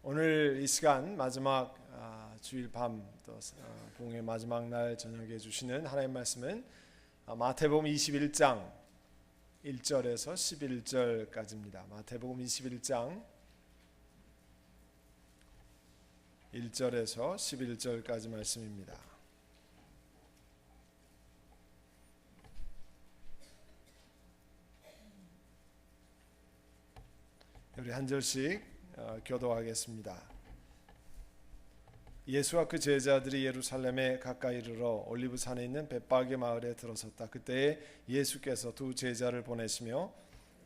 오늘 이 시간 마지막 주일 밤 또 봉의 마지막 날 저녁에 주시는 하나님 말씀은 마태복음 21장 1절에서 11절까지입니다. 마태복음 21장 1절에서 11절까지 말씀입니다. 우리 한 절씩 교도하겠습니다. 예수와 그 제자들이 예루살렘에 가까이 이르러 올리브산에 있는 벳바게 마을에 들어섰다. 그때에 예수께서 두 제자를 보내시며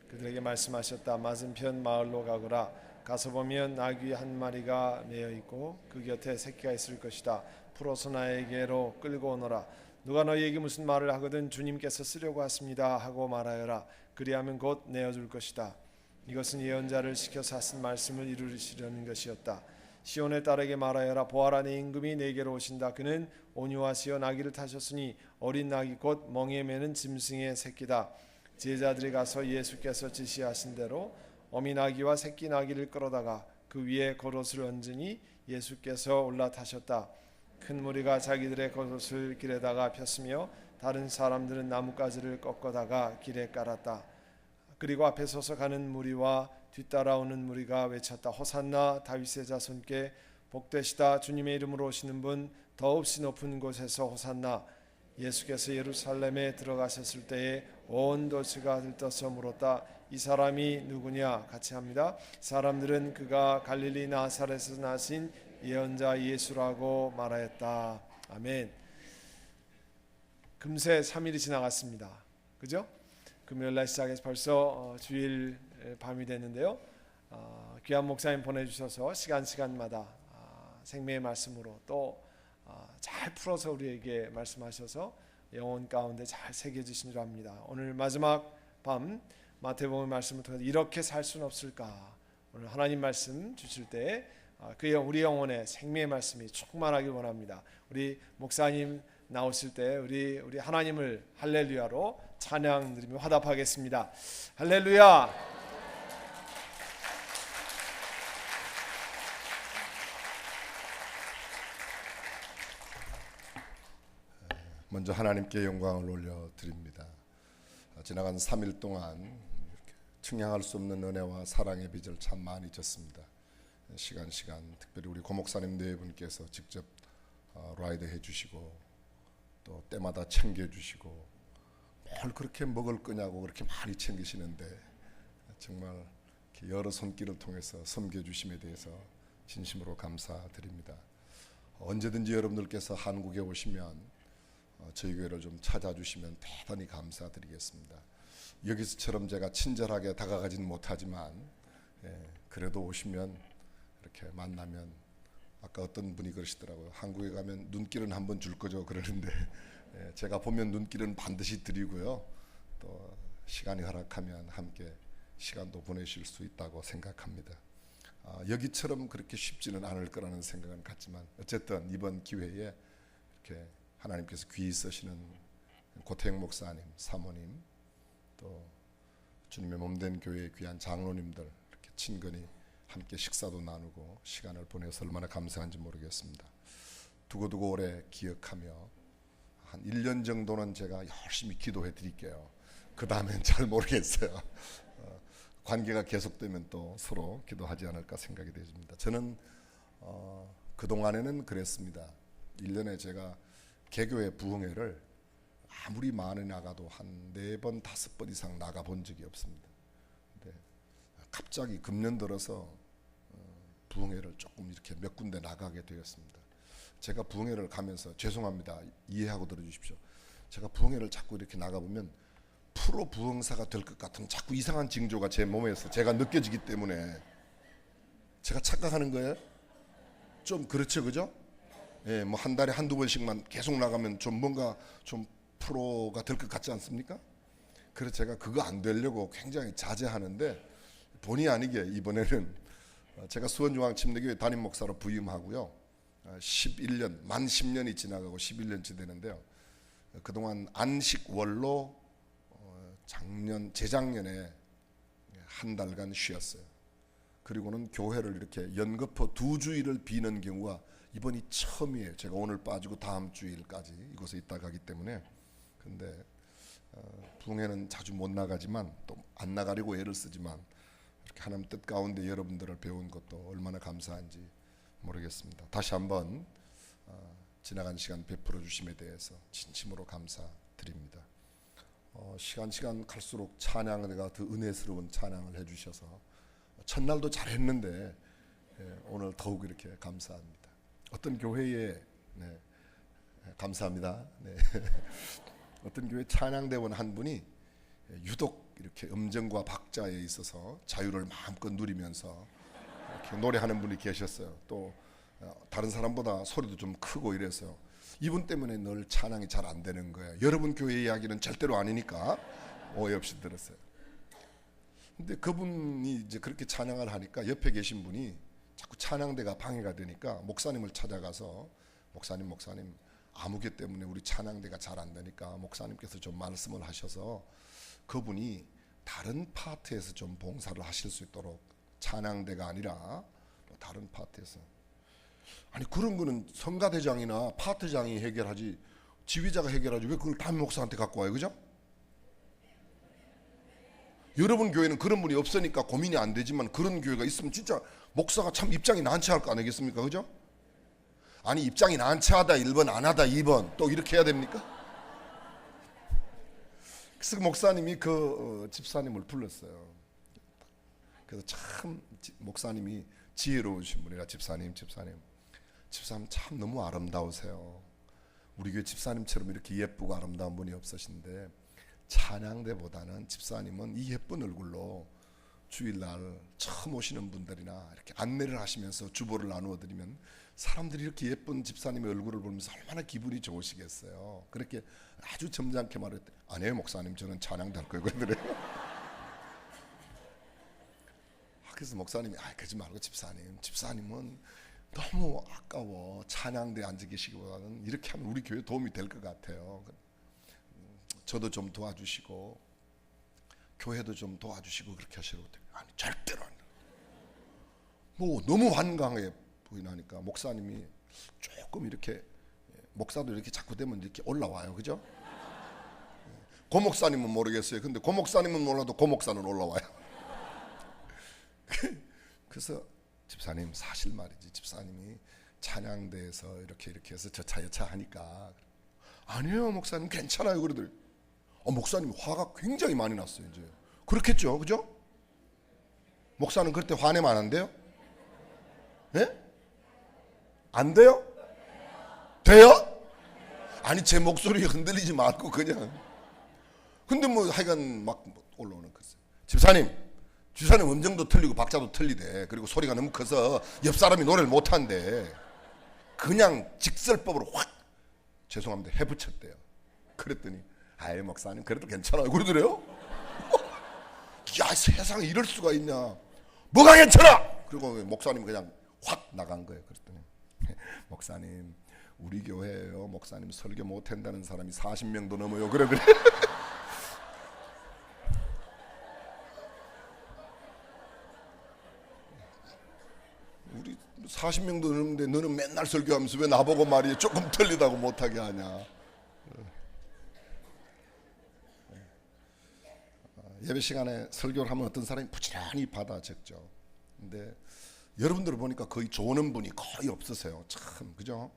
그들에게 말씀하셨다. 맞은편 마을로 가거라. 가서 보면 나귀 한 마리가 매어 있고 그 곁에 새끼가 있을 것이다. 풀어서 나에게로 끌고 오너라. 누가 너희에게 무슨 말을 하거든 주님께서 쓰려고 하십니다 하고 말하여라. 그리하면 곧 내어줄 것이다. 이것은 예언자를 시켜서 하신 말씀을 이루시려는 것이었다. 시온의 딸에게 말하여라. 보아라, 내 임금이 내게로 오신다. 그는 온유하시어 나귀를 타셨으니 어린 나귀 곧 멍에 매는 짐승의 새끼다. 제자들이 가서 예수께서 지시하신 대로 어미 나귀와 새끼 나귀를 끌어다가 그 위에 겉옷을 얹으니 예수께서 올라타셨다. 큰 무리가 자기들의 겉옷을 길에다가 폈으며 다른 사람들은 나뭇가지를 꺾어다가 길에 깔았다. 그리고 앞에 서서 가는 무리와 뒤따라오는 무리가 외쳤다. 호산나, 다윗의 자손께 복되시다. 주님의 이름으로 오시는 분 더없이 높은 곳에서 호산나. 예수께서 예루살렘에 들어가셨을 때에 온 도시가 들떠서 물었다. 이 사람이 누구냐? 같이 합니다. 사람들은 그가 갈릴리 나사렛에서 나신 예언자 예수라고 말하였다. 아멘. 금세 3일이 지나갔습니다. 그죠? 금요일날 시작해서 벌써 주일 밤이 됐는데요. 귀한 목사님 보내주셔서 시간마다 생명의 말씀으로 또 잘 풀어서 우리에게 말씀하셔서 영혼 가운데 잘 새겨주신 줄 압니다. 오늘 마지막 밤 마태복음 말씀을 통해서 이렇게 살 수는 없을까? 오늘 하나님 말씀 주실 때 우리 영혼에 생명의 말씀이 충만하길 원합니다. 우리 목사님 나오실 때 우리 하나님을 할렐루야로 찬양 드리며 화답하겠습니다. 할렐루야. 먼저 하나님께 영광을 올려드립니다. 지나간 3일 동안 이렇게 측량할 수 없는 은혜와 사랑의 빚을 참 많이 졌습니다. 시간 특별히 우리 고목사님 네 분께서 직접 라이드 해주시고 또 때마다 챙겨주시고 뭘 그렇게 먹을 거냐고 그렇게 많이 챙기시는데 정말 여러 손길을 통해서 섬겨주심에 대해서 진심으로 감사드립니다. 언제든지 여러분들께서 한국에 오시면 저희 교회를 좀 찾아주시면 대단히 감사드리겠습니다. 여기서처럼 제가 친절하게 다가가지는 못하지만 그래도 오시면 이렇게 만나면 아까 어떤 분이 그러시더라고요. 한국에 가면 눈길은 한번 줄 거죠 그러는데 제가 보면 눈길은 반드시 드리고요. 또 시간이 허락하면 함께 시간도 보내실 수 있다고 생각합니다. 여기처럼 그렇게 쉽지는 않을 거라는 생각은 갖지만 어쨌든 이번 기회에 이렇게 하나님께서 귀히 쓰시는 고태영 목사님, 사모님, 또 주님의 몸된 교회의 귀한 장로님들 이렇게 친근히 함께 식사도 나누고 시간을 보내서 얼마나 감사한지 모르겠습니다. 두고두고 오래 기억하며 한 1년 정도는 제가 열심히 기도해 드릴게요. 그 다음엔 잘 모르겠어요. 관계가 계속되면 또 서로 기도하지 않을까 생각이 되집니다. 저는 그동안에는 그랬습니다. 1년에 제가 개교회 부흥회를 아무리 많이 나가도 한 4번, 5번 이상 나가본 적이 없습니다. 근데 갑자기 금년 들어서 부흥회를 조금 이렇게 몇 군데 나가게 되었습니다. 제가 부흥회를 가면서 죄송합니다. 이해하고 들어주십시오. 제가 부흥회를 자꾸 이렇게 나가보면 프로 부흥사가 될 것 같은 자꾸 이상한 징조가 제 몸에서 제가 느껴지기 때문에 제가 착각하는 거예요? 좀 그렇죠, 그죠? 예, 뭐 한 달에 한두 번씩만 계속 나가면 좀 뭔가 좀 프로가 될 것 같지 않습니까? 그래서 제가 그거 안 되려고 굉장히 자제하는데 본의 아니게 이번에는 제가 수원중앙침례교회 담임 목사로 부임하고요. 11년, 만 10년이 지나가고 11년째 되는데요. 그동안 안식월로 재작년에 한 달간 쉬었어요. 그리고는 교회를 이렇게 연거푸 두 주일을 비는 경우가 이번이 처음이에요. 제가 오늘 빠지고 다음 주일까지 이곳에 있다 가기 때문에. 근데 부흥회는 자주 못 나가지만 또 안 나가려고 애를 쓰지만 이렇게 하나님 뜻 가운데 여러분들을 배운 것도 얼마나 감사한지 모르겠습니다. 다시 한번 지나간 시간 베풀어 주심에 대해서 진심으로 감사드립니다. 시간 갈수록 찬양가 더 은혜스러운 찬양을 해주셔서 첫날도 잘했는데 오늘 더욱 이렇게 감사합니다. 어떤 교회에 감사합니다. 네. 어떤 교회 찬양대원 한 분이 유독 이렇게 음정과 박자에 있어서 자유를 마음껏 누리면서 이렇게 노래하는 분이 계셨어요. 또 다른 사람보다 소리도 좀 크고 이래서 이분 때문에 늘 찬양이 잘 안 되는 거예요. 여러분 교회 이야기는 절대로 아니니까 오해 없이 들었어요. 근데 그분이 이제 그렇게 찬양을 하니까 옆에 계신 분이 자꾸 찬양대가 방해가 되니까 목사님을 찾아가서 목사님 아무개 때문에 우리 찬양대가 잘 안 되니까 목사님께서 좀 말씀을 하셔서 그분이 다른 파트에서 좀 봉사를 하실 수 있도록 찬양대가 아니라 다른 파트에서. 아니 그런 거는 성가대장이나 파트장이 해결하지 지휘자가 해결하지 왜 그걸 담임 목사한테 갖고 와요? 그죠? 여러분 교회는 그런 분이 없으니까 고민이 안 되지만 그런 교회가 있으면 진짜 목사가 참 입장이 난처할 거 아니겠습니까? 그죠? 아니 입장이 난처하다 1번 안 하다 2번 또 이렇게 해야 됩니까? 그래서 목사님이 그 집사님을 불렀어요. 그래서 참 목사님이 지혜로우신 분이라 집사님 참 너무 아름다우세요. 우리 교회 집사님처럼 이렇게 예쁘고 아름다운 분이 없으신데 찬양대보다는 집사님은 이 예쁜 얼굴로 주일날 처음 오시는 분들이나 이렇게 안내를 하시면서 주보를 나누어 드리면 사람들이 이렇게 예쁜 집사님의 얼굴을 보면서 얼마나 기분이 좋으시겠어요. 그렇게 아주 점잖게 말했더니 아니에요 목사님 저는 찬양도 할 거예요 그러더래요. 그래서 목사님이 그러지 말고 집사님은 너무 아까워 찬양대에 앉아 계시기보다는 이렇게 하면 우리 교회에 도움이 될 것 같아요. 저도 좀 도와주시고 교회도 좀 도와주시고 그렇게 하시라고. 아니 절대로 안 돼. 뭐 너무 완강해 보이나니까 목사님이 조금 이렇게 목사도 이렇게 자꾸 되면 이렇게 올라와요. 그죠? 고 목사님은 모르겠어요. 근데 고 목사님은 몰라도 고 목사는 올라와요. 그래서 집사님 사실 말이지 집사님이 찬양대에서 이렇게 해서 저차 하니까 아니에요 목사님 괜찮아요 그러더니 목사님 화가 굉장히 많이 났어요. 이제 그렇겠죠 그죠? 목사는 그때 화내면 안 돼요? 예? 안 돼요? 돼요? 아니 제 목소리 흔들리지 말고 그냥 근데 뭐 하여간 막 올라오는 거죠. 집사님 음정도 틀리고 박자도 틀리대. 그리고 소리가 너무 커서 옆 사람이 노래를 못한대. 그냥 직설법으로 확 죄송합니다 해붙였대요. 그랬더니 아이 목사님 그래도 괜찮아요 그러더래요. 야 세상에 이럴 수가 있냐. 뭐가 괜찮아. 그리고 목사님 그냥 확 나간 거예요. 그랬더니 목사님 우리 교회에요 목사님 설교 못한다는 사람이 40명도 넘어요 그러더래요. 우리 40명도 넘는데 너는 맨날 설교하면서 왜 나보고 말이야 조금 틀리다고 못하게 하냐. 예배 시간에 설교를 하면 어떤 사람이 부지런히 받아 적죠. 근데 여러분들 보니까 거의 조는 분이 거의 없으세요. 참 그죠?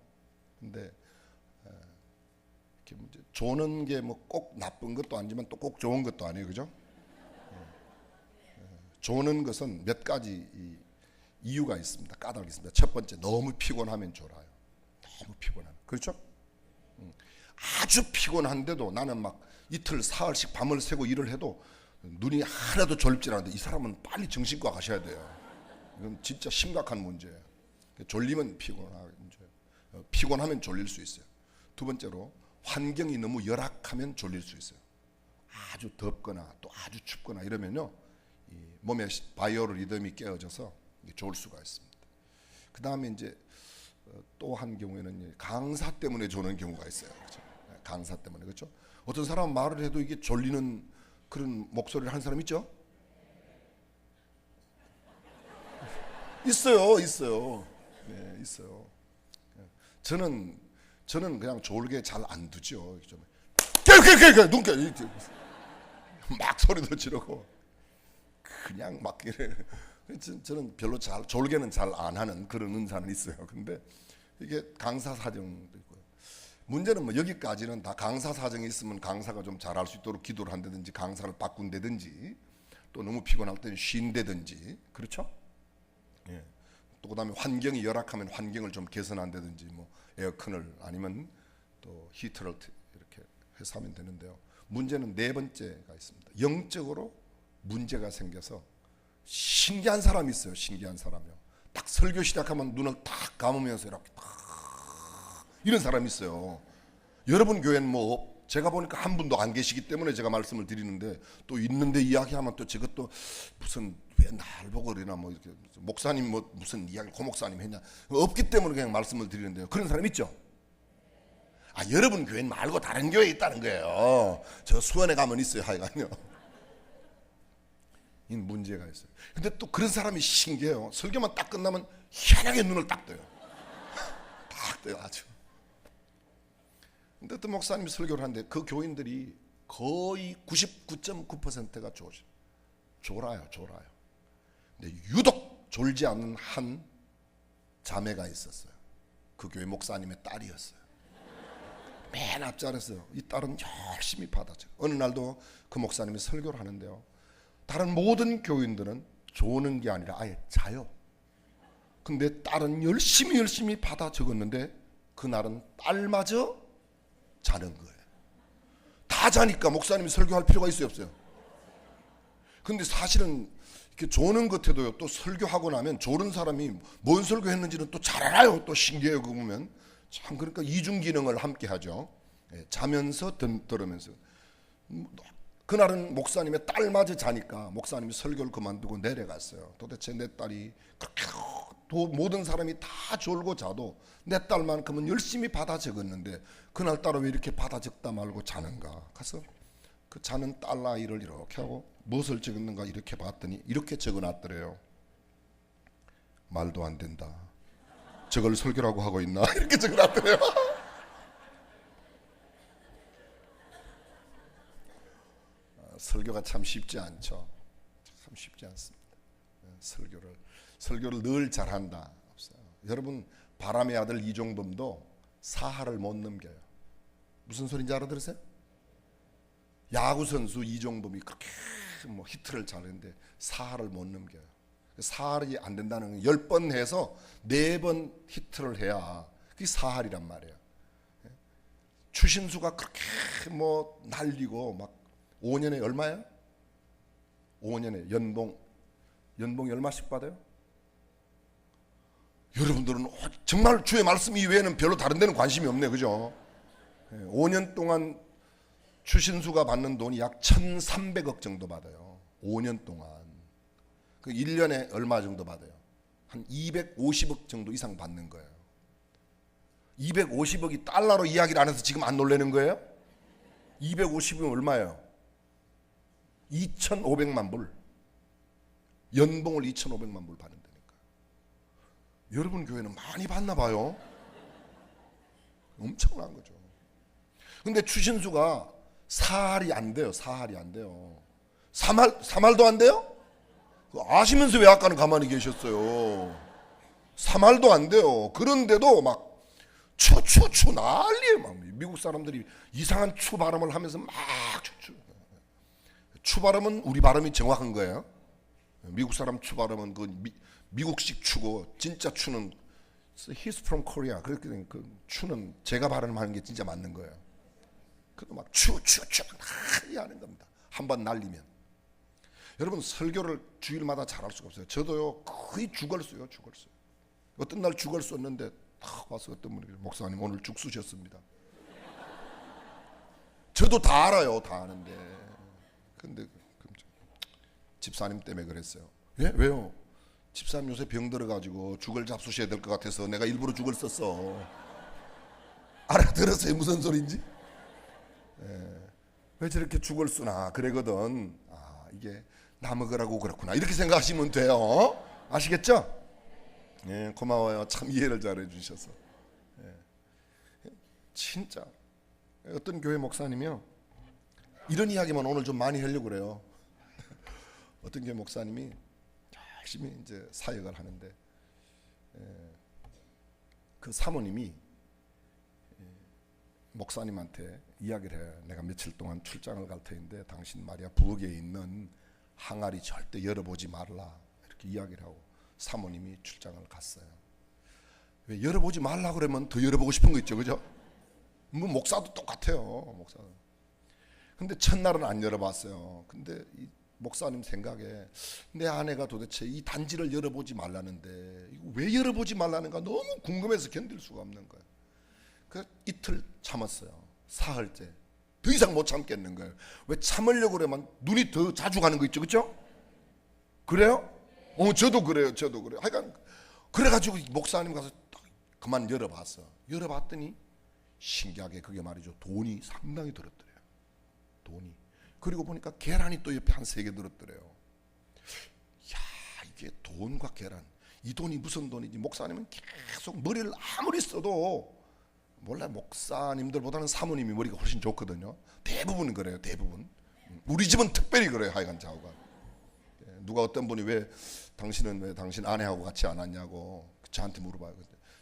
근데 이렇게 조는 게 뭐 꼭 나쁜 것도 아니지만 또 꼭 좋은 것도 아니에요. 그죠? 조는 것은 몇 가지 이유가 있습니다. 까닭이 있습니다. 첫 번째 너무 피곤하면 졸아요. 너무 피곤하면. 그렇죠? 아주 피곤한데도 나는 막 이틀 사흘씩 밤을 새고 일을 해도 눈이 하나도 졸립지 않은데 이 사람은 빨리 정신과 가셔야 돼요. 이건 진짜 심각한 문제예요. 졸리면 피곤하면 졸릴 수 있어요. 두 번째로 환경이 너무 열악하면 졸릴 수 있어요. 아주 덥거나 또 아주 춥거나 이러면요 이 몸의 바이오 리듬이 깨어져서 좋을 수가 있습니다. 그 다음에 이제 또 한 경우에는 강사 때문에 조는 경우가 있어요. 그렇죠? 강사 때문에 그렇죠? 어떤 사람은 말을 해도 이게 졸리는 그런 목소리를 하는 사람 있죠? 있어요. 네, 있어요. 저는 그냥 졸게 잘 안 두죠. 눈 깨, 막 소리도 지르고 그냥 막 이래. 저는 별로 졸게는 잘 안 하는 그런 은사는 있어요. 근데 이게 강사 사정도 있고요. 문제는 뭐 여기까지는 다 강사 사정이 있으면 강사가 좀 잘할 수 있도록 기도를 한다든지 강사를 바꾼다든지 또 너무 피곤할 때는 쉰다든지, 그렇죠? 예. 또 그다음에 환경이 열악하면 환경을 좀 개선한다든지 뭐 에어컨을 아니면 또 히터를 이렇게 해서 하면 되는데요. 문제는 네 번째가 있습니다. 영적으로 문제가 생겨서 신기한 사람이 있어요. 신기한 사람이요. 딱 설교 시작하면 눈을 딱 감으면서 이렇게 딱 이런 사람이 있어요. 여러분 교회는 뭐 제가 보니까 한 분도 안 계시기 때문에 제가 말씀을 드리는데, 또 있는데 이야기하면 또 저것도 무슨 왜 날 보고 그러나 뭐 이렇게 목사님 뭐 무슨 이야기 고 목사님 했냐, 없기 때문에 그냥 말씀을 드리는데요. 그런 사람 있죠? 여러분 교회 말고 다른 교회에 있다는 거예요. 저 수원에 가면 있어요. 하여간요. 이 문제가 있어요. 근데 또 그런 사람이 신기해요. 설교만 딱 끝나면 희한하게 눈을 딱 떠요. 딱 떠요, 아주. 근데 또 목사님이 설교를 하는데 그 교인들이 거의 99.9%가 졸아요. 근데 유독 졸지 않는 한 자매가 있었어요. 그 교회 목사님의 딸이었어요. 맨 앞자리에서 이 딸은 열심히 받아줘요. 어느 날도 그 목사님이 설교를 하는데요, 다른 모든 교인들은 조는 게 아니라 아예 자요. 근데 딸은 열심히 받아 적었는데 그날은 딸마저 자는 거예요. 다 자니까 목사님이 설교할 필요가 있어요, 없어요? 근데 사실은 이렇게 조는 것 같아도요, 또 설교하고 나면 조는 사람이 뭔 설교했는지는 또 잘 알아요. 또 신기해요. 그거 보면 참, 그러니까 이중 기능을 함께 하죠. 자면서 들으면서. 그날은 목사님의 딸마저 자니까 목사님이 설교를 그만두고 내려갔어요. 도대체 내 딸이 그렇게 모든 사람이 다 졸고 자도 내 딸만큼은 열심히 받아 적었는데 그날 따라 왜 이렇게 받아 적다 말고 자는가. 가서 그 자는 딸 아이를 이렇게 하고 무엇을 적었는가 이렇게 봤더니 이렇게 적어놨더래요. 말도 안 된다. 저걸 설교라고 하고 있나? 이렇게 적어놨더래요. 설교가 참 쉽지 않죠. 참 쉽지 않습니다. 설교를 늘 잘한다. 없어요. 여러분, 바람의 아들 이종범도 사하를 못 넘겨요. 무슨 소리인지 알아들으세요? 야구 선수 이종범이 그렇게 뭐 히트를 잘했는데 사하를 못 넘겨요. 사할이 안 된다는 건 10번 해서 4번 히트를 해야 그게 사할이란 말이에요. 추신수가 그렇게 뭐 날리고 막 5년에 얼마예요? 5년에 연봉 얼마씩 받아요? 여러분들은 정말 주의 말씀 이외에는 별로 다른 데는 관심이 없네, 그죠? 5년 동안 추신수가 받는 돈이 약 1,300억 정도 받아요. 5년 동안. 그 1년에 얼마 정도 받아요? 한 250억 정도 이상 받는 거예요. 250억이 달러로 이야기를 안 해서 지금 안 놀라는 거예요? 250억은 얼마예요? 2,500만 불. 연봉을 2,500만 불 받는다니까. 여러분 교회는 많이 받나 봐요. 엄청난 거죠. 근데 추신수가 사할이 안 돼요. 사할이 안 돼요. 3할도 안 돼요? 아시면서 왜 아까는 가만히 계셨어요? 3할도 안 돼요. 그런데도 막 추 난리예요. 막 미국 사람들이 이상한 추 발음을 하면서 막 추 발음은 우리 발음이 정확한 거예요. 미국 사람 추 발음은 그 미국식 추고 진짜 추는 He's from Korea. 그렇게 그 추는 제가 발음하는 게 진짜 맞는 거예요. 그래도 막 추 난리 하는 겁니다. 한번 날리면. 여러분 설교를 주일마다 잘할 수가 없어요. 저도요 거의 죽을 써요. 어떤 날 죽을 썼는데 딱 와서 어떤 분이 목사님 오늘 죽 쓰셨습니다. 저도 다 알아요. 다 아는데. 근데 집사님 때문에 그랬어요. 예? 왜요? 집사님 요새 병 들어가지고 죽을 잡수셔야 될 것 같아서 내가 일부러 죽을 썼어. 알아들었어요? 무슨 소리인지? 예. 왜 저렇게 죽을 쓰나 그러거든. 이게 나 먹으라고 그렇구나 이렇게 생각하시면 돼요. 아시겠죠? 예, 고마워요. 참 이해를 잘해 주셔서. 예. 진짜 어떤 교회 목사님이요, 이런 이야기만 오늘 좀 많이 하려고 그래요. 어떤 교회 목사님이 열심히 이제 사역을 하는데, 그 사모님이 목사님한테 이야기를 해요. 내가 며칠 동안 출장을 갈 터인데 당신 말이야 부엌에 있는 항아리 절대 열어보지 말라, 이렇게 이야기를 하고 사모님이 출장을 갔어요. 왜 열어보지 말라 그러면 더 열어보고 싶은 거 있죠, 그죠? 뭐 목사도 똑같아요, 목사. 근데 첫날은 안 열어봤어요. 근데 이 목사님 생각에 내 아내가 도대체 이 단지를 열어보지 말라는데 이거 왜 열어보지 말라는가 너무 궁금해서 견딜 수가 없는 거예요. 그 이틀 참았어요. 사흘째 더 이상 못 참겠는 거예요. 왜 참으려고 그러면 눈이 더 자주 가는 거 있죠, 그렇죠? 그래요? 저도 그래요. 하여간 그래가지고 목사님 가서 그만 열어봤어. 열어봤더니 신기하게 그게 말이죠, 돈이 상당히 들었더래요. 돈이. 그리고 보니까 계란이 또 옆에 한 3개 들었더래요. 야, 이게 돈과 계란, 이 돈이 무슨 돈이지? 목사님은 계속 머리를 아무리 써도, 몰라, 목사님들보다는 사모님이 머리가 훨씬 좋거든요. 대부분 그래요, 대부분. 우리 집은 특별히 그래요, 하여간 좌우가. 누가 어떤 분이 왜 당신은 왜 당신 아내하고 같이 안 왔냐고 저한테 물어봐요.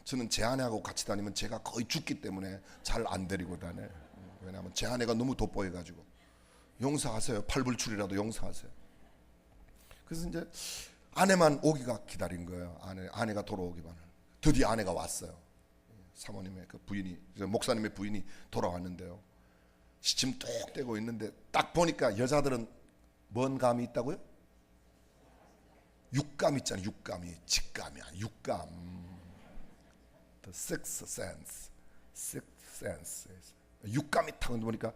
저는 제 아내하고 같이 다니면 제가 거의 죽기 때문에 잘 안 데리고 다녀요. 왜냐하면 제 아내가 너무 돋보여가지고. 용서하세요. 팔불출이라도 용서하세요. 그래서 이제 아내만 오기가 기다린 거예요. 아내가 돌아오기만. 드디어 아내가 왔어요. 사모님의 그 부인이, 목사님의 부인이 돌아왔는데요. 시침 뚝 떼고 있는데 딱 보니까 여자들은 뭔 감이 있다고요? 육감 있잖아요. 육감이, 직감이 아니 육감. The sixth sense. 육감이 탁 보니까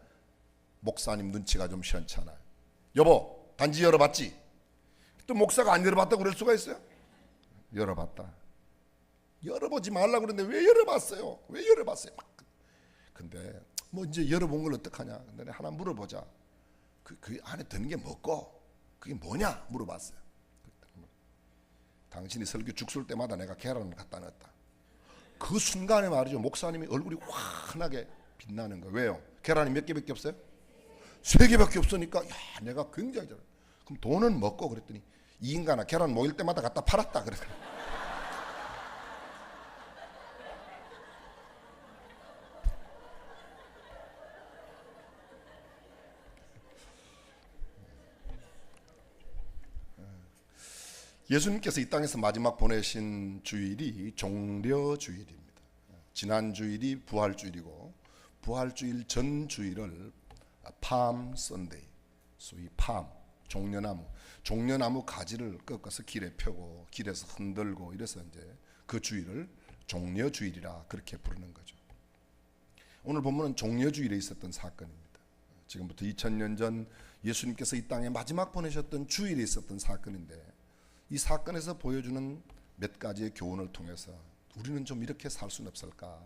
목사님 눈치가 좀 시원찮아요. 여보, 단지 열어봤지? 또 목사가 안 열어봤다고 그럴 수가 있어요? 열어봤다. 열어보지 말라고 그러는데 왜 열어봤어요? 왜 열어봤어요? 근데 뭐 이제 열어본 걸 어떡하냐? 근데 하나 물어보자. 그 안에 드는 게 뭐고? 그게 뭐냐? 물어봤어요. 당신이 설교 죽 쏠 때마다 내가 계란을 갖다 넣었다. 그 순간에 말이죠, 목사님이 얼굴이 환하게 빛나는 거예요. 왜요? 계란이 몇 개밖에 없어요? 3개밖에 없으니까 야, 내가 굉장히 잘해. 그럼 돈은 먹고 그랬더니 이 인간아 계란 모일 때마다 갖다 팔았다 그랬더니. 예수님께서 이 땅에서 마지막 보내신 주일이 종려주일입니다. 지난 주일이 부활주일이고 부활주일 전 주일을 팜 선데이, 소위 팜, 종려나무 가지를 꺾어서 길에 펴고 길에서 흔들고 이래서 이제 그 주일을 종려주일이라 그렇게 부르는 거죠. 오늘 본문은 종려주일에 있었던 사건입니다. 지금부터 2000년 전 예수님께서 이 땅에 마지막 보내셨던 주일에 있었던 사건인데, 이 사건에서 보여주는 몇 가지의 교훈을 통해서 우리는 좀 이렇게 살 수는 없을까,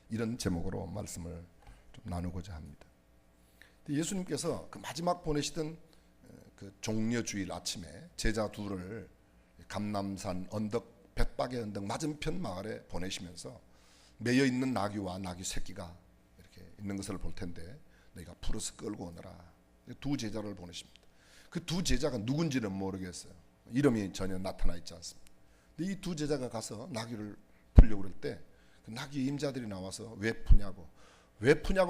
이런 제목으로 말씀을 좀 나누고자 합니다. 예수님께서 그 마지막 보내시던 그 종려주일 아침에 제자 둘을 감람산 언덕, 벳박의 언덕 맞은편 마을에 보내시면서 매여 있는 나귀와 나귀 새끼가 이렇게 있는 것을 볼 텐데 너희가 풀어서 끌고 오너라. 두 제자를 보내십니다. 그 두 제자가 누군지는 모르겠어요. 이름이 전혀 나타나 있지 않습니다. 근데 이 두 제자가 가서 나귀를 풀려고 그럴 때 그 나귀 임자들이 나와서 왜 푸냐고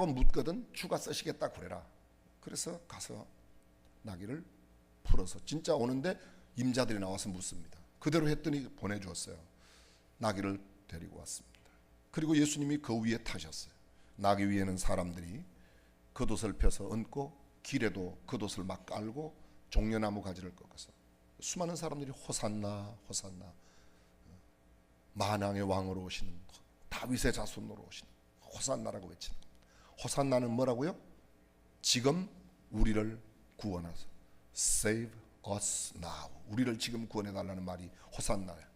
묻거든 주가 쓰시겠다 그래라. 그래서 가서 나귀를 풀어서 진짜 오는데 임자들이 나와서 묻습니다. 그대로 했더니 보내주었어요. 나귀를 데리고 왔습니다. 그리고 예수님이 그 위에 타셨어요. 나귀 위에는 사람들이 겉옷을 펴서 얹고 길에도 겉옷을 막 깔고 종려나무 가지를 꺾어서 수많은 사람들이 호산나 호산나, 만왕의 왕으로 오시는 다윗의 자손으로 오시는 호산나라고 외치는 겁니다. 호산나는 뭐라고요? 지금 우리를 구원하소. Save us now. 우리를 지금 구원해달라는 말이 호산나예요.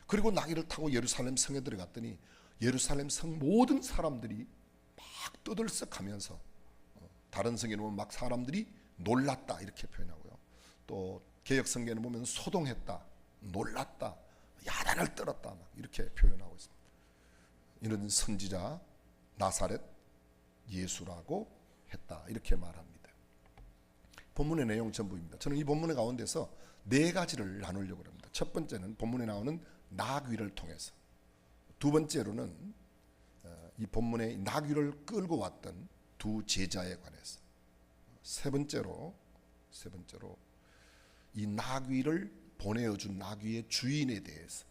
그리고 나귀를 타고 예루살렘 성에 들어갔더니 예루살렘 성 모든 사람들이 막 떠들썩하면서, 다른 성에는 보면 막 사람들이 놀랐다 이렇게 표현하고요. 또 개혁 성경에는 보면 소동했다, 놀랐다, 야단 산을 떨었다 막 이렇게 표현하고 있습니다. 이런 선지자 나사렛 예수라고 했다 이렇게 말합니다. 본문의 내용 전부입니다. 저는 이 본문의 가운데서 네 가지를 나누려고 합니다. 첫 번째는 본문에 나오는 나귀를 통해서, 두 번째로는 이 본문에 나귀를 끌고 왔던 두 제자에 관해서, 세 번째로 이 나귀를 보내어준 나귀의 주인에 대해서,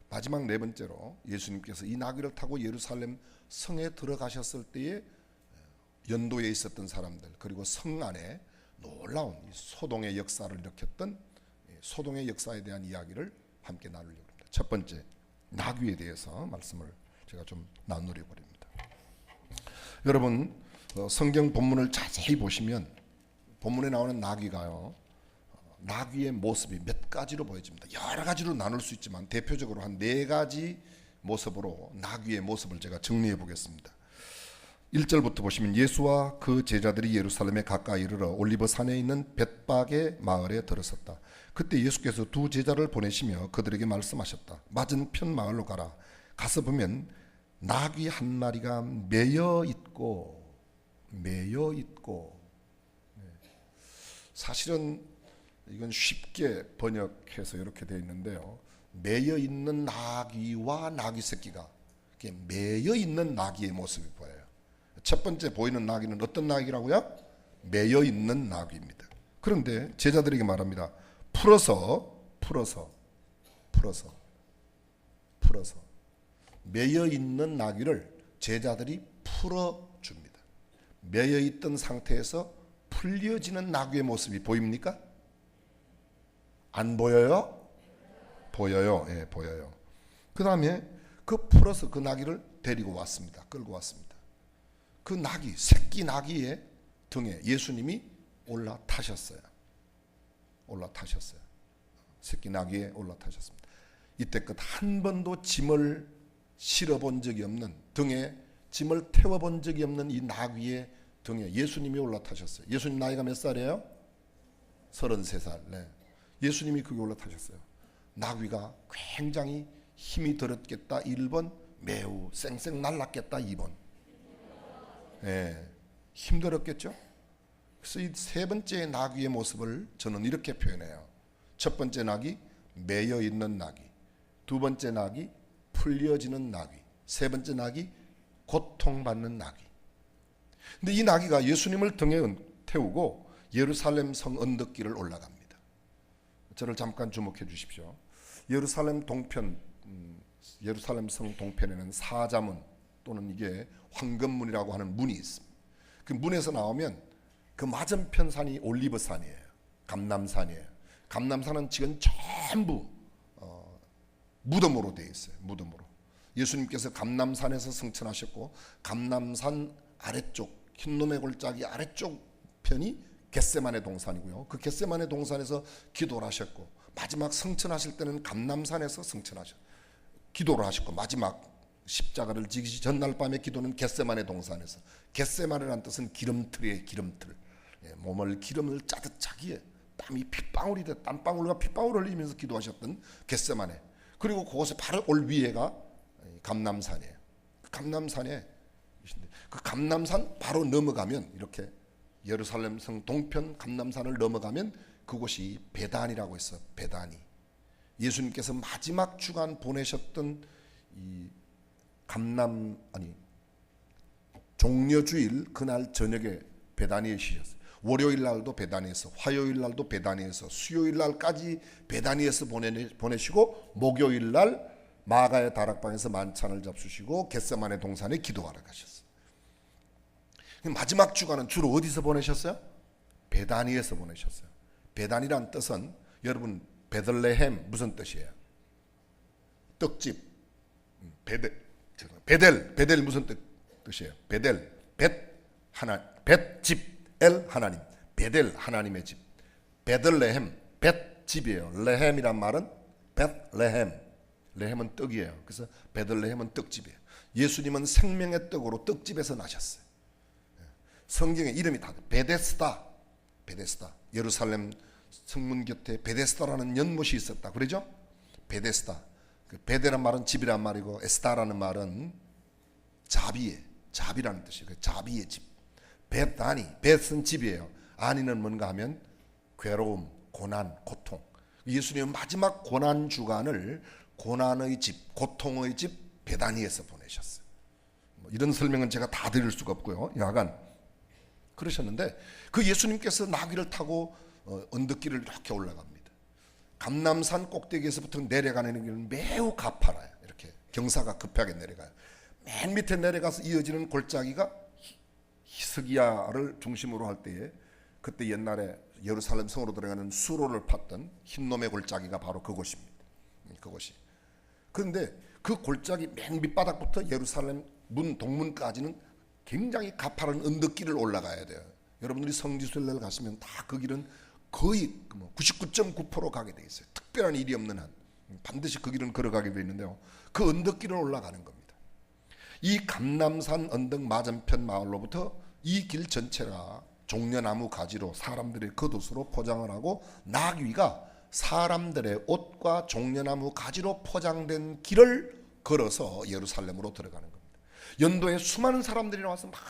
마지막 네 번째로 예수님께서 이 나귀를 타고 예루살렘 성에 들어가셨을 때에 연도에 있었던 사람들, 그리고 성 안에 놀라운 이 소동의 역사를 일으켰던 소동의 역사에 대한 이야기를 함께 나누려고 합니다. 첫 번째, 나귀에 대해서 말씀을 제가 좀 나누려고 합니다. 여러분, 성경 본문을 자세히 보시면 본문에 나오는 나귀가요, 나귀의 모습이 몇 가지로 보여집니다. 여러 가지로 나눌 수 있지만 대표적으로 한 네 가지 모습으로 나귀의 모습을 제가 정리해 보겠습니다. 1절부터 보시면 예수와 그 제자들이 예루살렘에 가까이 이르러 올리브 산에 있는 벳박의 마을에 들어섰다. 그때 예수께서 두 제자를 보내시며 그들에게 말씀하셨다. 맞은편 마을로 가라. 가서 보면 나귀 한 마리가 매여 있고 사실은 이건 쉽게 번역해서 이렇게 되어 있는데요. 매여 있는 나귀와 나귀 새끼가 매여 있는 나귀의 모습이 보여요. 첫 번째 보이는 나귀는 어떤 나귀라고요? 매여 있는 나귀입니다. 그런데 제자들에게 말합니다. 풀어서 매여 있는 나귀를 제자들이 풀어줍니다. 매여 있던 상태에서 풀려지는 나귀의 모습이 보입니까? 안 보여요? 보여요. 예, 보여요. 그 다음에 풀어서 그 나귀를 데리고 왔습니다. 끌고 왔습니다. 그 나귀, 새끼 나귀의 등에 예수님이 올라타셨어요. 새끼 나귀에 올라타셨습니다. 이때껏 한 번도 짐을 실어본 적이 없는, 등에 짐을 태워본 적이 없는 이 나귀의 등에 예수님이 올라타셨어요. 예수님 나이가 몇 살이에요? 33살. 네. 예수님이 거기 올라타셨어요. 나귀가 굉장히 힘이 들었겠다 1번, 매우 쌩쌩 날랐겠다 2번. 네. 힘들었겠죠? 그래서 이 세 번째 나귀의 모습을 저는 이렇게 표현해요. 첫 번째 나귀, 매여 있는 나귀. 두 번째 나귀, 풀려지는 나귀. 세 번째 나귀, 고통받는 나귀. 근데 이 나귀가 예수님을 등에 태우고 예루살렘 성 언덕길을 올라갑니다. 저를 잠깐 주목해 주십시오. 예루살렘 성 동편에는 사자문 또는 이게 황금문이라고 하는 문이 있습니다. 그 문에서 나오면 그 맞은편 산이 올리브산이에요. 감람산이에요. 감람산은 지금 전부 무덤으로 되어 있어요. 무덤으로. 예수님께서 감람산에서 승천하셨고 감람산 아래쪽 흰놈의 골짜기 아래쪽 편이 겟세마네 동산이고요. 그 겟세마네 동산에서 기도를 하셨고 마지막 승천하실 때는 감람산에서 기도를 하셨고 마지막 십자가를 지기 전날 밤에 기도는 겟세마네 동산에서. 겟세마네라는 뜻은 기름틀이에요. 기름틀. 몸을 기름을 짜듯 차기에 땀이 핏방울이 돼 땀방울과 핏방울을 흘리면서 기도하셨던 겟세마네. 그리고 그곳에 바로 올 위에가 감람산이에요. 감람산에 그 감람산 바로 넘어가면 이렇게 예루살렘 성 동편 감람산을 넘어가면 그곳이 베단이라고 있어요. 베단이. 예수님께서 마지막 주간 보내셨던 이 종려주일 그날 저녁에 베다니에 쉬셨어요. 월요일 날도 베다니에서, 화요일 날도 베다니에서, 수요일 날까지 베다니에서 보내시고 목요일 날 마가의 다락방에서 만찬을 잡수시고 겟세마네 동산에 기도하러 가셨어요. 마지막 주간은 주로 어디서 보내셨어요? 베다니에서 보내셨어요. 베다니란 뜻은 여러분 베들레헴 무슨 뜻이에요? 떡집. 베델 무슨 뜻이에요? 베델 벳집 엘 하나님. 베델 하나님의 집. 베들레헴 벳집이에요. 레헴이란 말은 벳레헴. 레헴은 떡이에요. 그래서 베들레헴은 떡집이에요. 예수님은 생명의 떡으로 떡집에서 나셨어요. 성경에 이름이 다 베데스다. 예루살렘 성문 곁에 베데스다라는 연못이 있었다. 그러죠? 베데스다. 그 베데란 말은 집이란 말이고 에스다라는 말은 자비라는 뜻이에요. 그 자비의 집. 벳아니, 벳은 집이에요. 아니는 뭔가 하면 괴로움, 고난, 고통. 예수님은 마지막 고난 주간을 고난의 집, 고통의 집 베다니에서 보내셨어요. 이런 설명은 제가 다 드릴 수가 없고요. 여하간 그러셨는데 그 예수님께서 나귀를 타고 언덕길을 이렇게 올라갑니다. 감람산 꼭대기에서부터 내려가는 길은 매우 가파라요. 이렇게 경사가 급하게 내려가요. 맨 밑에 내려가서 이어지는 골짜기가 히스기야를 중심으로 할 때에 그때 옛날에 예루살렘 성으로 들어가는 수로를 팠던 흰놈의 골짜기가 바로 그곳입니다. 그곳이. 그런데 그 골짜기 맨 밑바닥부터 예루살렘 문 동문까지는 굉장히 가파른 언덕길을 올라가야 돼요. 여러분들이 성지순례를 가시면 다 그 길은 거의 99.9% 가게 돼 있어요. 특별한 일이 없는 한 반드시 그 길은 걸어가게 돼 있는데요. 그 언덕길을 올라가는 겁니다. 이 감람산 언덕 맞은편 마을로부터 이 길 전체가 종려나무 가지로 사람들의 겉옷으로 포장을 하고 나귀가 사람들의 옷과 종려나무 가지로 포장된 길을 걸어서 예루살렘으로 들어가는 겁니다. 연도에 수많은 사람들이 나와서 막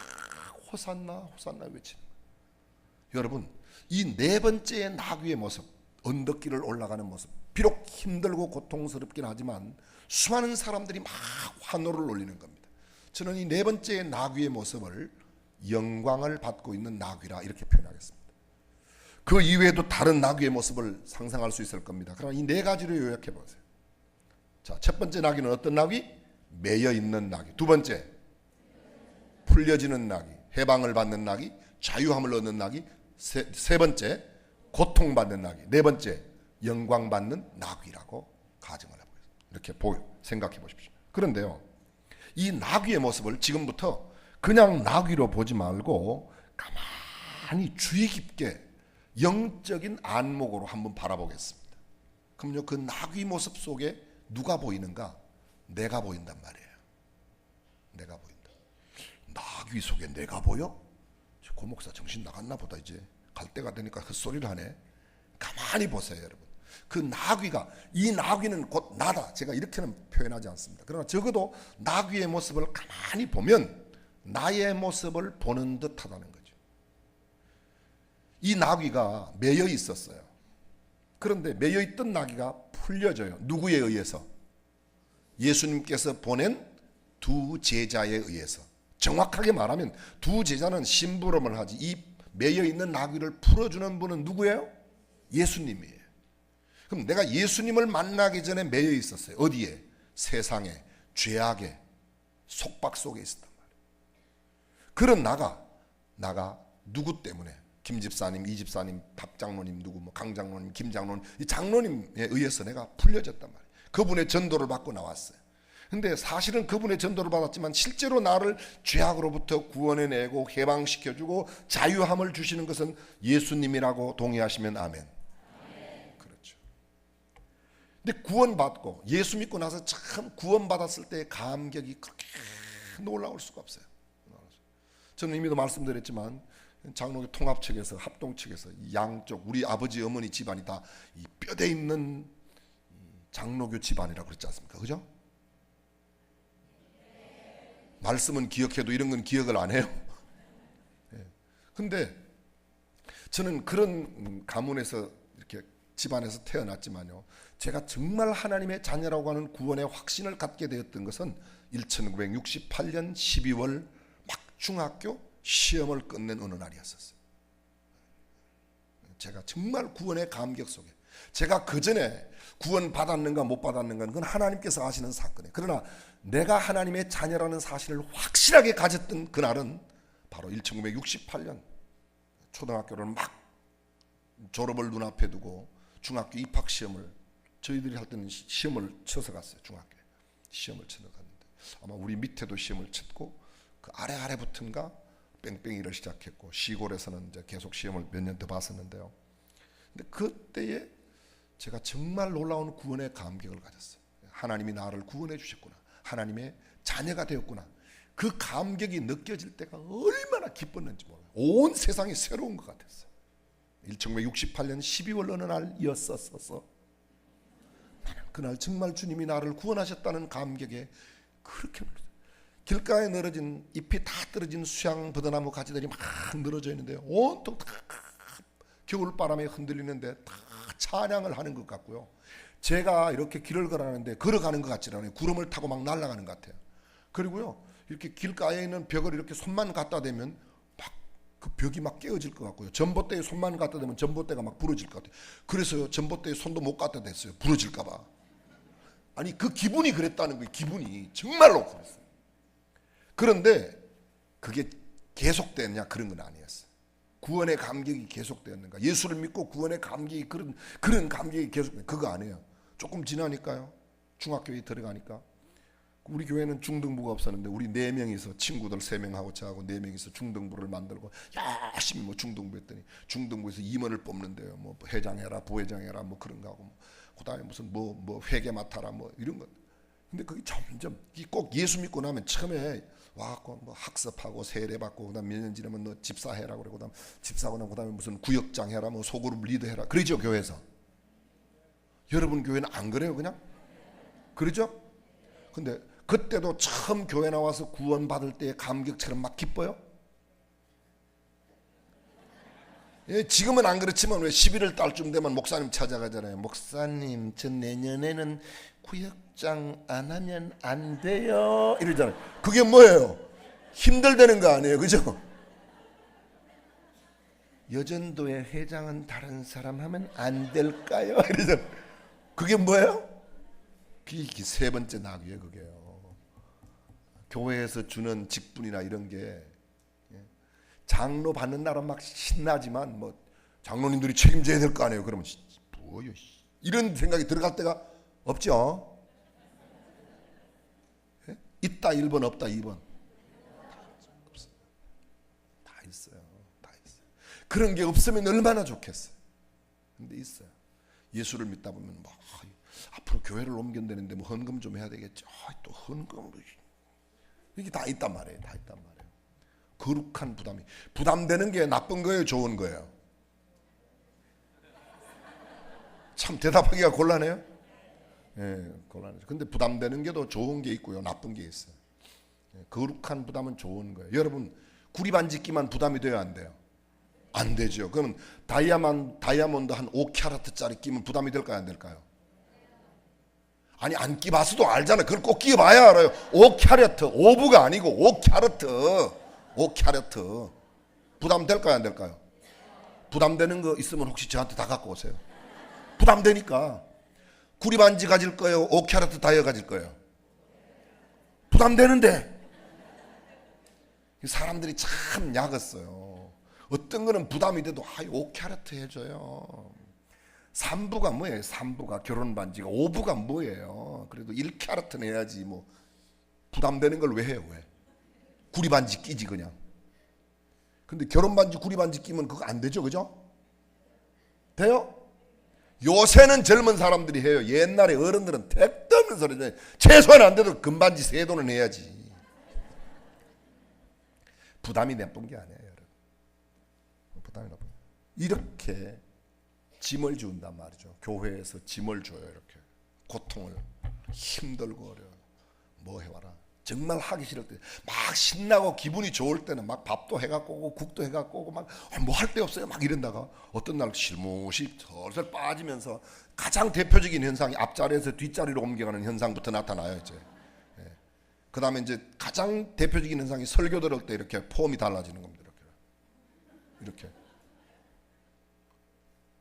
호산나 호산나 외치는 거예요. 여러분, 이 네 번째의 나귀의 모습, 언덕길을 올라가는 모습, 비록 힘들고 고통스럽긴 하지만 수많은 사람들이 막 환호를 올리는 겁니다. 저는 이 네 번째의 나귀의 모습을 영광을 받고 있는 나귀라 이렇게 표현하겠습니다. 그 이외에도 다른 나귀의 모습을 상상할 수 있을 겁니다. 그러나 이 네 가지로 요약해 보세요. 자, 첫 번째 나귀는 어떤 나귀? 매여 있는 나귀. 두 번째, 풀려지는 나귀, 해방을 받는 나귀, 자유함을 얻는 나귀. 세 번째, 고통받는 나귀. 네 번째, 영광받는 나귀라고 가정을 해보겠습니다. 이렇게 생각해 보십시오. 그런데요, 이 나귀의 모습을 지금부터 그냥 나귀로 보지 말고 가만히 주의 깊게 영적인 안목으로 한번 바라보겠습니다. 그럼요, 그 나귀 모습 속에 누가 보이는가? 내가 보인단 말이에요. 내가 보인다. 나귀 속에 내가 보여? 고 목사 정신 나갔나 보다. 이제 갈 때가 되니까 헛소리를 하네. 가만히 보세요, 여러분. 그 나귀가, 이 나귀는 곧 나다. 제가 이렇게는 표현하지 않습니다. 그러나 적어도 나귀의 모습을 가만히 보면 나의 모습을 보는 듯 하다는 거죠. 이 나귀가 매여 있었어요. 그런데 매여 있던 나귀가 풀려져요. 누구에 의해서? 예수님께서 보낸 두 제자에 의해서. 정확하게 말하면 두 제자는 심부름을 하지, 이 매여 있는 나귀를 풀어주는 분은 누구예요? 예수님이에요. 그럼 내가 예수님을 만나기 전에 매여 있었어요. 어디에? 세상에, 죄악에, 속박 속에 있었단 말이에요. 그런 나가 누구 때문에? 김 집사님, 이 집사님, 박 장로님, 누구, 강 장로님, 김 장로님, 이 장로님에 의해서 내가 풀려졌단 말이에요. 그분의 전도를 받고 나왔어요. 근데 사실은 그분의 전도를 받았지만 실제로 나를 죄악으로부터 구원해내고 해방시켜주고 자유함을 주시는 것은 예수님이라고 동의하시면 아멘. 그렇죠. 근데 구원받고 예수 믿고 나서 참 구원받았을 때의 감격이 그렇게 놀라울 수가 없어요. 저는 이미도 말씀드렸지만 장로교 통합 측에서, 합동 측에서 양쪽 우리 아버지 어머니 집안이 다 이 뼈대 있는 장로교 집안이라고 그랬지 않습니까? 그죠? 말씀은 기억해도 이런 건 기억을 안 해요. 근데 저는 그런 가문에서 이렇게 집안에서 태어났지만요, 제가 정말 하나님의 자녀라고 하는 구원의 확신을 갖게 되었던 것은 1968년 12월 막 중학교 시험을 끝낸 어느 날이었었어요. 제가 정말 구원의 감격 속에, 제가 그 전에 구원 받았는가 못 받았는가는 그건 하나님께서 아시는 사건이에요. 그러나 내가 하나님의 자녀라는 사실을 확실하게 가졌던 그날은 바로 1968년 초등학교를 막 졸업을 눈앞에 두고 중학교 입학 시험을, 저희들이 할 때는 시험을 쳐서 갔어요. 중학교에 시험을 쳐서 갔는데 아마 우리 밑에도 시험을 쳤고 그 아래부터인가 뺑뺑이를 시작했고 시골에서는 이제 계속 시험을 몇 년 더 봤었는데요. 근데 그때에 제가 정말 놀라운 구원의 감격을 가졌어요. 하나님이 나를 구원해 주셨구나. 하나님의 자녀가 되었구나. 그 감격이 느껴질 때가 얼마나 기뻤는지 몰라요. 온 세상이 새로운 것 같았어요. 1968년 12월 어느 날이었었어. 나는 그날 정말 주님이 나를 구원하셨다는 감격에 그렇게 길가에 늘어진 잎이 다 떨어진 수양 버드나무 가지들이 막 늘어져 있는데요, 온통 다 겨울바람에 흔들리는데 다 찬양을 하는 것 같고요, 제가 이렇게 길을 걸어가는 것 같지 않아요. 구름을 타고 막 날아가는 것 같아요. 그리고요, 이렇게 길가에 있는 벽을 이렇게 손만 갖다 대면 막 그 벽이 막 깨어질 것 같고요, 전봇대에 손만 갖다 대면 전봇대가 막 부러질 것 같아요. 그래서 전봇대에 손도 못 갖다 댔어요, 부러질까 봐. 아니, 그 기분이 그랬다는 거예요. 기분이 정말로 그랬어요. 그런데 그게 계속됐냐? 그런 건 아니었어요. 구원의 감격이 계속되었는가? 예수를 믿고 구원의 감격이 그런 감격이 계속돼, 그거 아니에요. 조금 지나니까요, 중학교에 들어가니까 우리 교회는 중등부가 없었는데 우리 4명이서, 친구들 3명하고 저하고 4명이서 중등부를 만들고 열심히 뭐 중등부 했더니 중등부에서 임원을 뽑는데요, 뭐 회장해라 부회장해라 뭐 그런 거 하고, 뭐 그다음에 무슨 뭐 회계 맡아라 뭐 이런 것. 근데 그게 점점 꼭 예수 믿고 나면 처음에 와갖고 뭐 학습하고 세례받고 그다음 몇 년 지나면 너 집사해라 그러고, 그다음 집사하고 나면 그다음에 무슨 구역장 해라 뭐 소그룹 리더해라 그러죠, 교회에서. 여러분 교회는 안 그래요? 그냥 그러죠? 근데 그때도 처음 교회 나와서 구원받을 때의 감격처럼 막 기뻐요? 예, 지금은 안 그렇지만 왜 11월 달쯤 되면 목사님 찾아가잖아요. 목사님, 저 내년에는 구역장 안 하면 안 돼요 이러잖아요. 그게 뭐예요? 힘들다는 거 아니에요, 그죠? 여전도의 회장은 다른 사람 하면 안 될까요? 이러잖아요. 그게 뭐예요? 그게 세 번째 낙이에요. 그게요, 교회에서 주는 직분이나 이런 게 장로 받는 날은 막 신나지만 뭐 장로님들이 책임져야 될 거 아니에요. 그러면 뭐요, 이런 생각이 들어갈 때가 없죠. 있다 1번, 없다 2번. 다 있어요. 다 있어요. 그런 게 없으면 얼마나 좋겠어요. 근데 있어요. 예수를 믿다 보면 뭐 앞으로 교회를 옮겨내는데 뭐 헌금 좀 해야 되겠죠. 또 헌금, 이게 다 있단 말이에요. 다 있단 말이에요. 거룩한 부담이, 부담되는 게 나쁜 거예요, 좋은 거예요? 참 대답하기가 곤란해요. 예, 곤란해요. 근데 부담되는 게 더 좋은 게 있고요, 나쁜 게 있어요. 예, 거룩한 부담은 좋은 거예요. 여러분, 구리반지 끼만 부담이 돼요, 안 돼요? 안 되죠. 그러면 다이아몬드 한 5캐럿짜리 끼면 부담이 될까요, 안 될까요? 아니, 안 끼봐서도 알잖아요. 그걸 꼭 끼봐야 알아요. 5캐럿, 5부가 아니고 5캐럿. 부담 될까요, 안 될까요? 부담되는 거 있으면 혹시 저한테 다 갖고 오세요. 부담되니까. 구리반지 가질 거예요, 5캐럿 다이아 가질 거예요? 부담되는데. 사람들이 참 약었어요. 어떤 거는 부담이 돼도 5캐럿 해줘요. 3부가 뭐예요? 3부가 결혼반지가. 5부가 뭐예요? 그래도 1캐럿은 해야지. 뭐 부담되는 걸 왜 해요? 왜? 구리반지 끼지 그냥. 근데 결혼반지 구리반지 끼면 그거 안 되죠, 그죠? 돼요? 요새는 젊은 사람들이 해요. 옛날에 어른들은 택도 없는 소리죠. 최소한 안 돼도 금반지 3돈은 해야지. 부담이 나쁜 게 아니에요, 여러분. 부담이 나쁜. 이렇게 짐을 지운단 말이죠. 교회에서 짐을 줘요. 이렇게 고통을, 힘들고 어려워. 뭐 해와라. 정말 하기 싫을 때, 막 신나고 기분이 좋을 때는 막 밥도 해갖고 오고 국도 해갖고 오고 막 뭐 할 데 없어요 막 이런다가 어떤 날 실무시 슬슬 빠지면서 가장 대표적인 현상이 앞자리에서 뒷자리로 옮겨가는 현상부터 나타나요. 이제 그 다음에 이제 가장 대표적인 현상이 설교 들을 때 이렇게 폼이 달라지는 겁니다. 이렇게.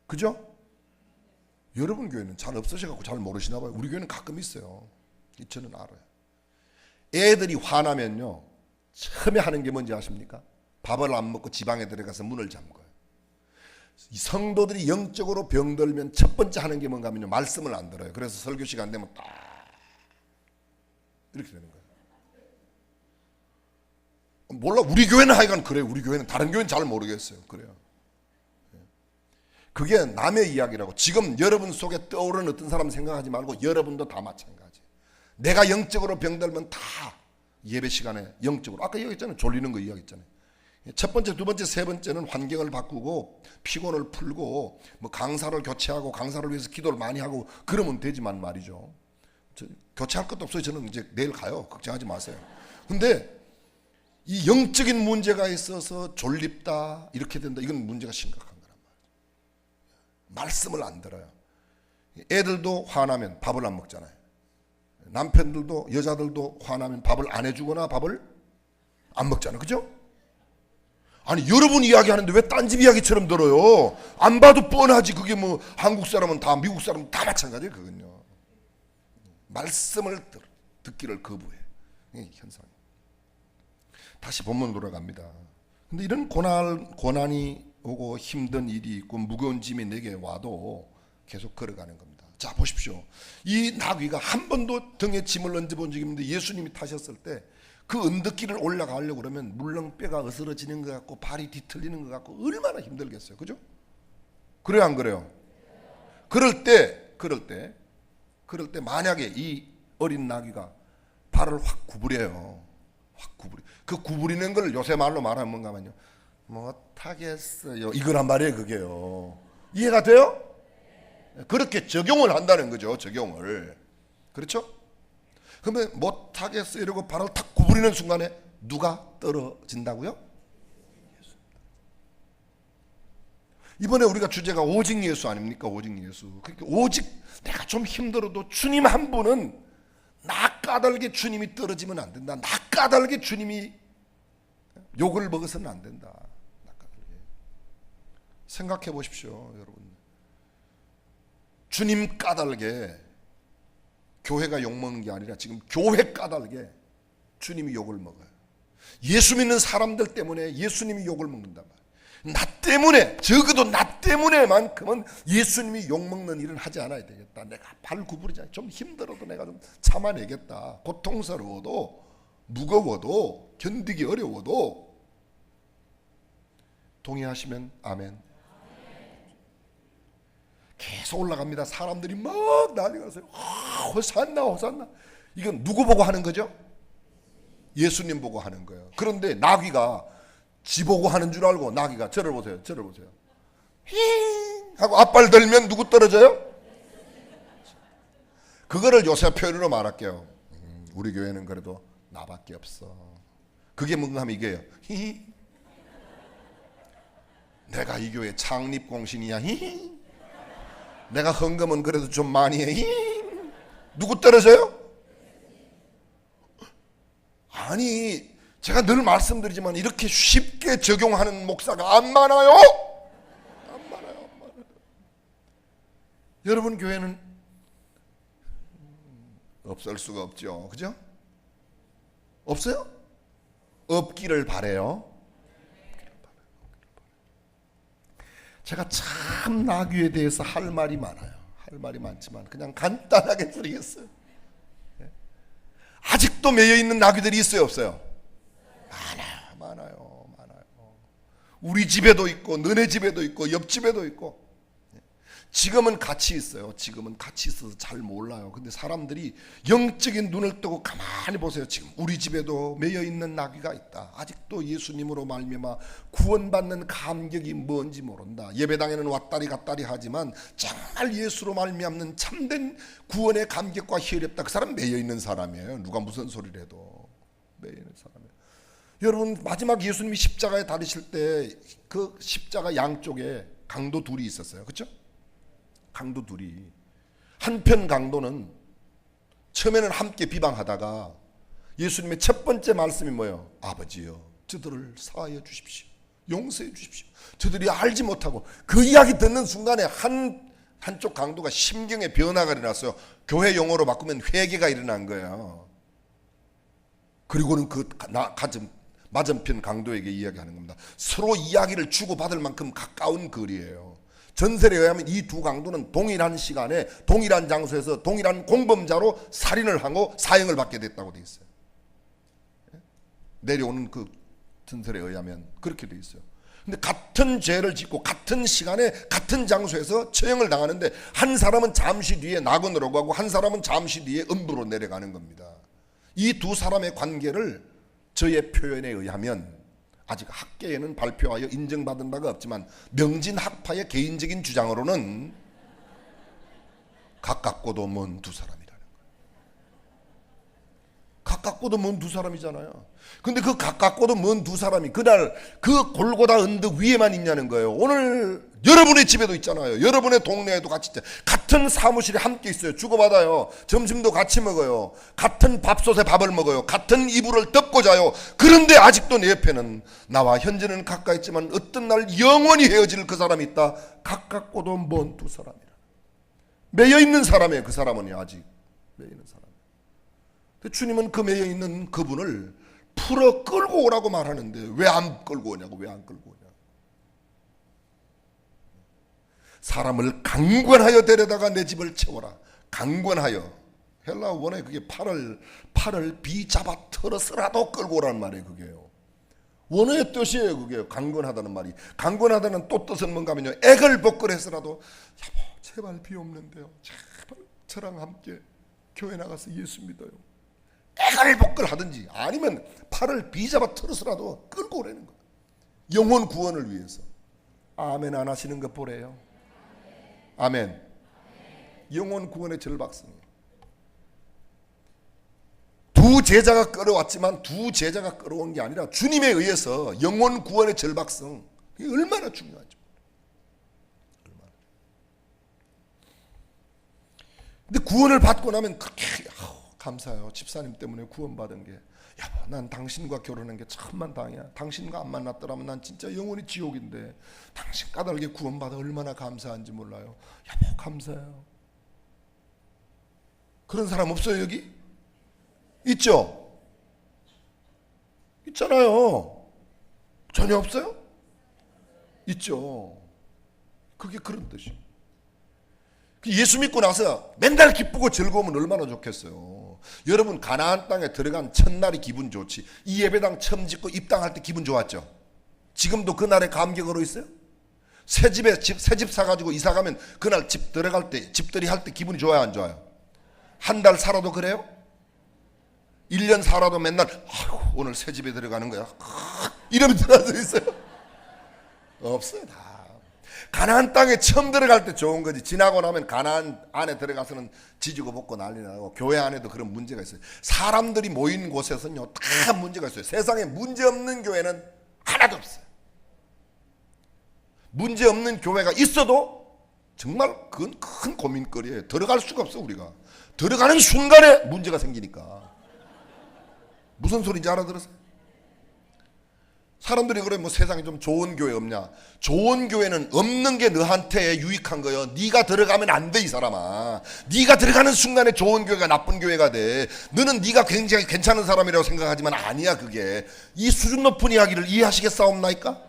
그죠? 여러분 교회는 잘 없으셔갖고 잘 모르시나 봐요. 우리 교회는 가끔 있어요. 저는 알아요. 애들이 화나면요, 처음에 하는 게 뭔지 아십니까? 밥을 안 먹고 지방에 들어가서 문을 잠궈요. 이 성도들이 영적으로 병들면 첫 번째 하는 게 뭔가 하면요, 말씀을 안 들어요. 그래서 설교 시간 되면 딱 이렇게 되는 거예요. 몰라, 우리 교회는 하여간 그래요. 우리 교회는, 다른 교회는 잘 모르겠어요. 그래요. 그게 남의 이야기라고. 지금 여러분 속에 떠오르는 어떤 사람 생각하지 말고 여러분도 다 마찬가지. 내가 영적으로 병들면 다 예배 시간에 영적으로, 아까 이야기했잖아요. 졸리는 거 이야기했잖아요. 첫 번째, 두 번째, 세 번째는 환경을 바꾸고 피곤을 풀고 뭐 강사를 교체하고 강사를 위해서 기도를 많이 하고 그러면 되지만 말이죠. 교체할 것도 없어요. 저는 이제 내일 가요. 걱정하지 마세요. 근데 이 영적인 문제가 있어서 졸립다 이렇게 된다. 이건 문제가 심각한 거란 말이에요. 말씀을 안 들어요. 애들도 화나면 밥을 안 먹잖아요. 남편들도 여자들도 화나면 밥을 안 해주거나 밥을 안 먹잖아요. 그죠? 아니 여러분 이야기하는데 왜 딴 집 이야기처럼 들어요? 안 봐도 뻔하지. 그게 뭐 한국 사람은 다 미국 사람은 다 마찬가지예요. 그건요. 말씀을 듣기를 거부해. 이 현상. 다시 본문 돌아갑니다. 근데 이런 고난이 오고 힘든 일이 있고 무거운 짐이 내게 와도 계속 걸어가는 겁니다. 자 보십시오. 이 나귀가 한 번도 등에 짐을 얹어본 적이 없는데 예수님이 타셨을 때 그 언덕길을 올라가려고 그러면 물렁뼈가 으스러지는 것 같고 발이 뒤틀리는 것 같고 얼마나 힘들겠어요. 그죠? 그래요 안 그래요? 그럴 때 만약에 이 어린 나귀가 발을 확 구부려요. 확 구부려. 그 구부리는 걸 요새 말로 말하면 뭔가 하면요. 못하겠어요. 이거란 말이에요. 그게요. 이해가 돼요? 그렇게 적용을 한다는 거죠. 적용을. 그렇죠? 그러면 못하겠어요 이러고 발을 탁 구부리는 순간에 누가 떨어진다고요? 이번에 우리가 주제가 오직 예수 아닙니까? 오직 예수. 그러니까 오직 내가 좀 힘들어도 주님 한 분은 나 까닭에 주님이 떨어지면 안 된다. 나 까닭에 주님이 욕을 먹어서는 안 된다. 나 까닭에. 생각해 보십시오 여러분. 주님 까닭에 교회가 욕먹는 게 아니라 지금 교회 까닭에 주님이 욕을 먹어요. 예수 믿는 사람들 때문에 예수님이 욕을 먹는단 말이에요. 나 때문에, 적어도 나 때문에만큼은 예수님이 욕먹는 일은 하지 않아야 되겠다. 내가 발 구부리지 않아. 좀 힘들어도 내가 좀 참아내겠다. 고통스러워도 무거워도 견디기 어려워도. 동의하시면 아멘. 계속 올라갑니다. 사람들이 막 난리가 났어요. 호산나 호산나. 이건 누구 보고 하는 거죠? 예수님 보고 하는 거예요. 그런데 나귀가 지 보고 하는 줄 알고 나귀가 저를 보세요. 저를 보세요. 힝 하고 앞발 들면 누구 떨어져요? 그거를 요새 표현으로 말할게요. 우리 교회는 그래도 나밖에 없어. 그게 뭔가 하면 이게요. 히히. 내가 이 교회 창립 공신이야. 히히. 내가 헌금은 그래도 좀 많이 해. 누구 떨어져요? 아니 제가 늘 말씀드리지만 이렇게 쉽게 적용하는 목사가 안 많아요. 안 많아요. 여러분 교회는 없을 수가 없죠. 그죠? 없어요? 없기를 바래요. 제가 참 나귀에 대해서 할 말이 많아요. 할 말이 많지만 그냥 간단하게 드리겠어요. 아직도 매여있는 나귀들이 있어요 없어요? 많아요. 우리 집에도 있고 너네 집에도 있고 옆집에도 있고. 지금은 같이 있어요. 지금은 같이 있어서 잘 몰라요. 근데 사람들이 영적인 눈을 뜨고 가만히 보세요. 지금 우리 집에도 매여있는 나귀가 있다. 아직도 예수님으로 말미암아 구원받는 감격이 뭔지 모른다. 예배당에는 왔다리 갔다리 하지만 정말 예수로 말미암는 참된 구원의 감격과 희열이 없다. 그 사람 매여있는 사람이에요. 누가 무슨 소리를 해도 매여있는 사람이에요. 여러분 마지막 예수님이 십자가에 달리실 때 그 십자가 양쪽에 강도 둘이 있었어요. 그렇죠? 강도 둘이. 한편 강도는 처음에는 함께 비방하다가 예수님의 첫 번째 말씀이 뭐예요? 아버지여 저들을 사하여 주십시오. 용서해 주십시오. 저들이 알지 못하고. 그 이야기 듣는 순간에 한쪽 강도가 심경의 변화가 일어났어요. 교회 용어로 바꾸면 회개가 일어난 거예요. 그리고는 그 맞은편 강도에게 이야기하는 겁니다. 서로 이야기를 주고받을 만큼 가까운 거리예요. 전설에 의하면 이 두 강도는 동일한 시간에 동일한 장소에서 동일한 공범자로 살인을 하고 사형을 받게 됐다고 되어 있어요. 내려오는 그 전설에 의하면 그렇게 되어 있어요. 근데 같은 죄를 짓고 같은 시간에 같은 장소에서 처형을 당하는데 한 사람은 잠시 뒤에 낙원으로 가고 한 사람은 잠시 뒤에 음부로 내려가는 겁니다. 이 두 사람의 관계를 저의 표현에 의하면 아직 학계에는 발표하여 인정받은 바가 없지만 명진학파의 개인적인 주장으로는 가깝고도 먼 두 사람이라는 거예요. 가깝고도 먼 두 사람이잖아요. 근데 그 가깝고도 먼 두 사람이 그날 그 골고다 언덕 위에만 있냐는 거예요. 오늘 여러분의 집에도 있잖아요. 여러분의 동네에도 같이 있잖아요. 같은 사무실에 함께 있어요. 주고받아요. 점심도 같이 먹어요. 같은 밥솥에 밥을 먹어요. 같은 이불을 덮고 자요. 그런데 아직도 내 옆에는 나와 현재는 가까이 있지만 어떤 날 영원히 헤어질 그 사람이 있다. 가깝고도 먼 두 사람이라. 매여 있는 사람이에요. 그 사람은 아직 매여 있는 사람. 근데 주님은 그 매여 있는 그분을 풀어 끌고 오라고 말하는데 왜 안 끌고 오냐고. 왜 안 끌고 오냐고. 사람을 강권하여 데려다가 내 집을 채워라. 강권하여. 헬라 원어에 그게 팔을 비잡아 털어서라도 끌고 오라는 말이에요. 그게요. 원어의 뜻이에요. 그게 강권하다는 말이. 강권하다는 또 뜻은 뭔가 하면요, 액을 벗걸해서라도 여보 제발 비 없는데요, 제발 저랑 함께 교회 나가서 예수 믿어요. 액을 벗걸하든지 아니면 팔을 비잡아 털어서라도 끌고 오라는 거예요. 영혼 구원을 위해서. 아멘 안 하시는 것 보래요. 아멘. 영혼 구원의 절박성이에요. 두 제자가 끌어왔지만 두 제자가 끌어온 게 아니라 주님에 의해서 영혼 구원의 절박성, 이게 얼마나 중요하죠. 얼마나. 근데 구원을 받고 나면 그렇게 감사해요. 집사님 때문에 구원받은 게. 여보 난 당신과 결혼한 게 천만 다행이야. 당신과 안 만났더라면 난 진짜 영원히 지옥인데 당신 까닭에 구원받아 얼마나 감사한지 몰라요. 여보 감사해요. 그런 사람 없어요 여기? 있죠? 있잖아요. 전혀 없어요? 있죠. 그게 그런 뜻이에요. 예수 믿고 나서 맨날 기쁘고 즐거우면 얼마나 좋겠어요. 여러분 가나안 땅에 들어간 첫날이 기분 좋지. 이 예배당 처음 짓고 입당할 때 기분 좋았죠? 지금도 그날의 감격으로 있어요? 새 집 사가지고 이사 가면 그날 집 들어갈 때 집들이 할 때 기분이 좋아요 안 좋아요? 한 달 살아도 그래요? 1년 살아도 맨날 아이고 오늘 새 집에 들어가는 거야 이러면 들어서 있어요? 없어요. 다 가나안 땅에 처음 들어갈 때 좋은 거지. 지나고 나면 가나안 안에 들어가서는 지지고 볶고 난리 나고 교회 안에도 그런 문제가 있어요. 사람들이 모인 곳에서는요 다 문제가 있어요. 세상에 문제 없는 교회는 하나도 없어요. 문제 없는 교회가 있어도 정말 그건 큰 고민거리예요. 들어갈 수가 없어. 우리가 들어가는 순간에 문제가 생기니까. 무슨 소리인지 알아들었어요? 사람들이 그래 뭐 세상에 좀 좋은 교회 없냐? 좋은 교회는 없는 게 너한테 유익한 거예요. 네가 들어가면 안 돼 이 사람아. 네가 들어가는 순간에 좋은 교회가 나쁜 교회가 돼. 너는 네가 굉장히 괜찮은 사람이라고 생각하지만 아니야. 그게 이 수준 높은 이야기를 이해하시겠사옵나이까?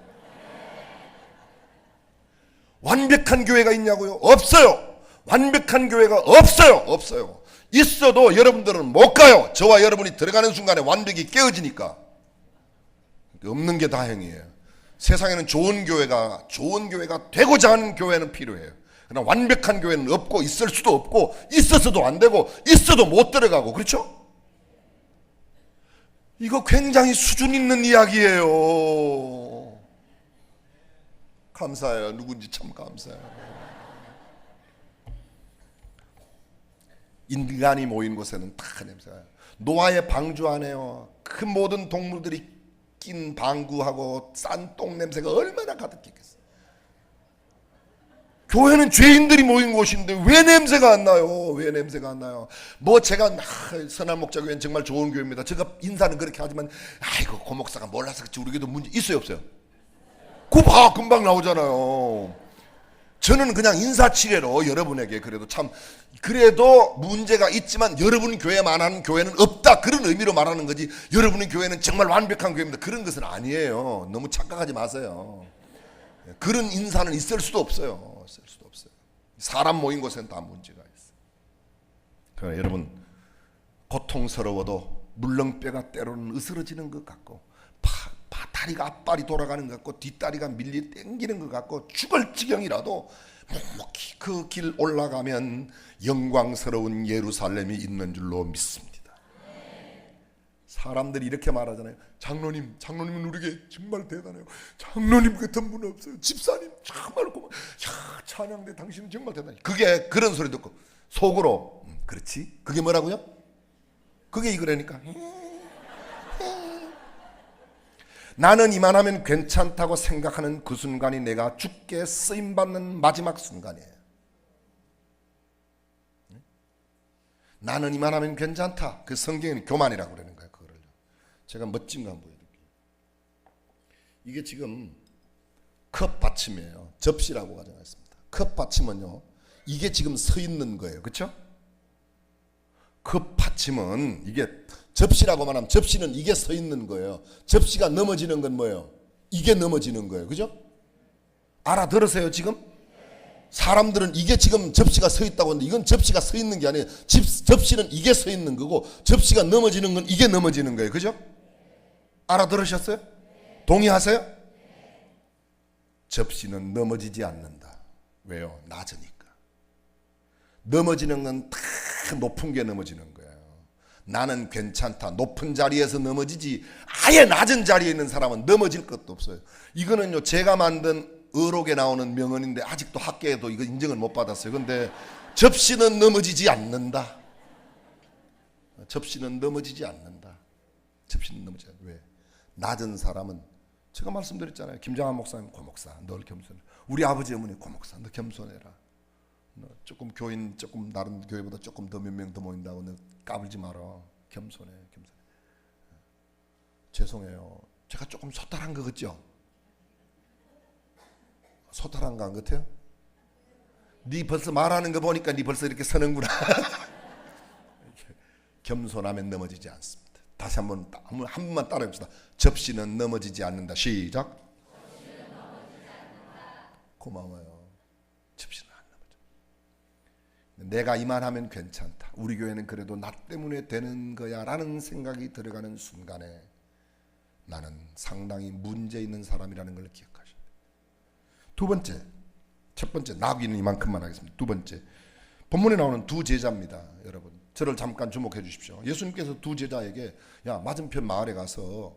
완벽한 교회가 있냐고요? 없어요. 완벽한 교회가 없어요. 없어요. 있어도 여러분들은 못 가요. 저와 여러분이 들어가는 순간에 완벽이 깨어지니까. 없는 게 다행이에요. 세상에는 좋은 교회가 되고자 하는 교회는 필요해요. 그러나 완벽한 교회는 없고 있을 수도 없고 있어서도 안 되고 있어도 못 들어가고. 그렇죠? 이거 굉장히 수준 있는 이야기예요. 감사해요. 누군지 참 감사해요. 인간이 모인 곳에는 다 냄새가 나요. 노아의 방주 안에요. 그 모든 동물들이 낀 방구하고 싼 똥 냄새가 얼마나 가득했겠어요. 교회는 죄인들이 모인 곳인데 왜 냄새가 안 나요? 왜 냄새가 안 나요? 뭐 제가 선한 목자교회는 정말 좋은 교회입니다. 제가 인사는 그렇게 하지만 아이고 고 목사가 몰라서 그렇지 우리 교회도 문제 있어요 없어요? 그거 봐 금방 나오잖아요. 저는 그냥 인사치레로 여러분에게 그래도 문제가 있지만 여러분 교회만 하는 교회는 없다 그런 의미로 말하는 거지 여러분의 교회는 정말 완벽한 교회입니다 그런 것은 아니에요. 너무 착각하지 마세요. 그런 인사는 있을 수도 없어요. 있을 수도 없어요. 사람 모인 곳에는 다 문제가 있어요. 그러나 여러분 고통스러워도 물렁뼈가 때로는 으스러지는 것 같고 다리가 앞발이 돌아가는 것 같고 뒷다리가 밀리 땡기는 것 같고 죽을 지경이라도 묵묵히 그 길 올라가면 영광스러운 예루살렘이 있는 줄로 믿습니다. 사람들이 이렇게 말하잖아요. 장로님은 우리에게 정말 대단해요. 장로님 같은 분 없어요. 집사님 정말 고마워요. 야, 찬양대 당신은 정말 대단해요. 그게 그런 소리 듣고 속으로 그렇지? 그게 뭐라고요? 그게 이거라니까. 나는 이만하면 괜찮다고 생각하는 그 순간이 내가 죽게 쓰임받는 마지막 순간이에요. 나는 이만하면 괜찮다. 그 성경에는 교만이라고 그러는 거예요. 그거를 제가 멋진 거 한번 보여드릴게요. 이게 지금 컵 받침이에요. 접시라고 가정했습니다. 컵 받침은요, 이게 지금 서 있는 거예요. 그렇죠? 컵 받침은 이게 접시라고 말하면 접시는 이게 서 있는 거예요. 접시가 넘어지는 건 뭐예요? 이게 넘어지는 거예요. 그죠? 알아들으세요 지금? 사람들은 이게 지금 접시가 서 있다고 하는데 이건 접시가 서 있는 게 아니에요. 접시는 이게 서 있는 거고 접시가 넘어지는 건 이게 넘어지는 거예요. 그죠? 알아들으셨어요? 동의하세요? 접시는 넘어지지 않는다. 왜요? 낮으니까. 넘어지는 건 다 높은 게 넘어지는 거예요. 나는 괜찮다. 높은 자리에서 넘어지지 아예 낮은 자리에 있는 사람은 넘어질 것도 없어요. 이거는요 제가 만든 어록에 나오는 명언인데 아직도 학계에도 이거 인정을 못 받았어요. 근데 접시는 넘어지지 않는다. 접시는 넘어지지 않는다. 접시는 넘어지지 않는다. 왜? 낮은 사람은 제가 말씀드렸잖아요. 김장한 목사님 고목사 늘 겸손해. 우리 아버지 어머니 고목사 너 겸손해라. 너 조금 교인 조금 다른 교회보다 조금 더 몇 명 더 모인다고 너 까불지 마라. 겸손해. 죄송해요. 제가 조금 소탈한 거 같죠? 소탈한 거 안 같아요? 네 벌써 말하는 거 보니까 네 벌써 이렇게 서는구나. 겸손하면 넘어지지 않습니다. 다시 한 번만 따라해봅시다. 접시는 넘어지지 않는다. 시작. 고마워요. 접시는 안 넘어져. 내가 이만하면 괜찮다. 우리 교회는 그래도 나 때문에 되는 거야 라는 생각이 들어가는 순간에 나는 상당히 문제 있는 사람이라는 걸 기억하셔야 돼요. 두 번째, 첫 번째 나귀는 이만큼만 하겠습니다. 두 번째, 본문에 나오는 두 제자입니다. 여러분 저를 잠깐 주목해 주십시오. 예수님께서 두 제자에게 야 맞은편 마을에 가서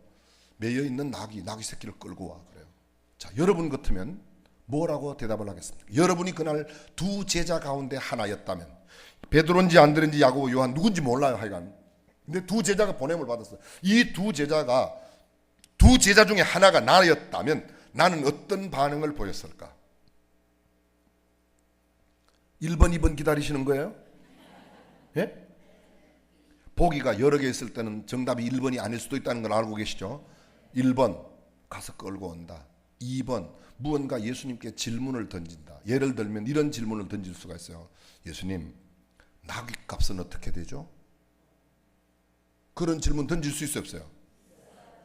매여 있는 나귀 새끼를 끌고 와 그래요. 자 여러분 같으면 뭐라고 대답을 하겠습니까? 여러분이 그날 두 제자 가운데 하나였다면 베드로인지 안드레인지 야고보 요한 누군지 몰라요 하여간. 근데 두 제자가 보냄을 받았어요. 이 두 제자 중에 하나가 나였다면 나는 어떤 반응을 보였을까? 1번, 2번 기다리시는 거예요? 예? 보기가 여러 개 있을 때는 정답이 1번이 아닐 수도 있다는 걸 알고 계시죠? 1번 가서 끌고 온다. 2번 무언가 예수님께 질문을 던진다. 예를 들면 이런 질문을 던질 수가 있어요. 예수님 나귀 값은 어떻게 되죠? 그런 질문 던질 수 있어요 없어요?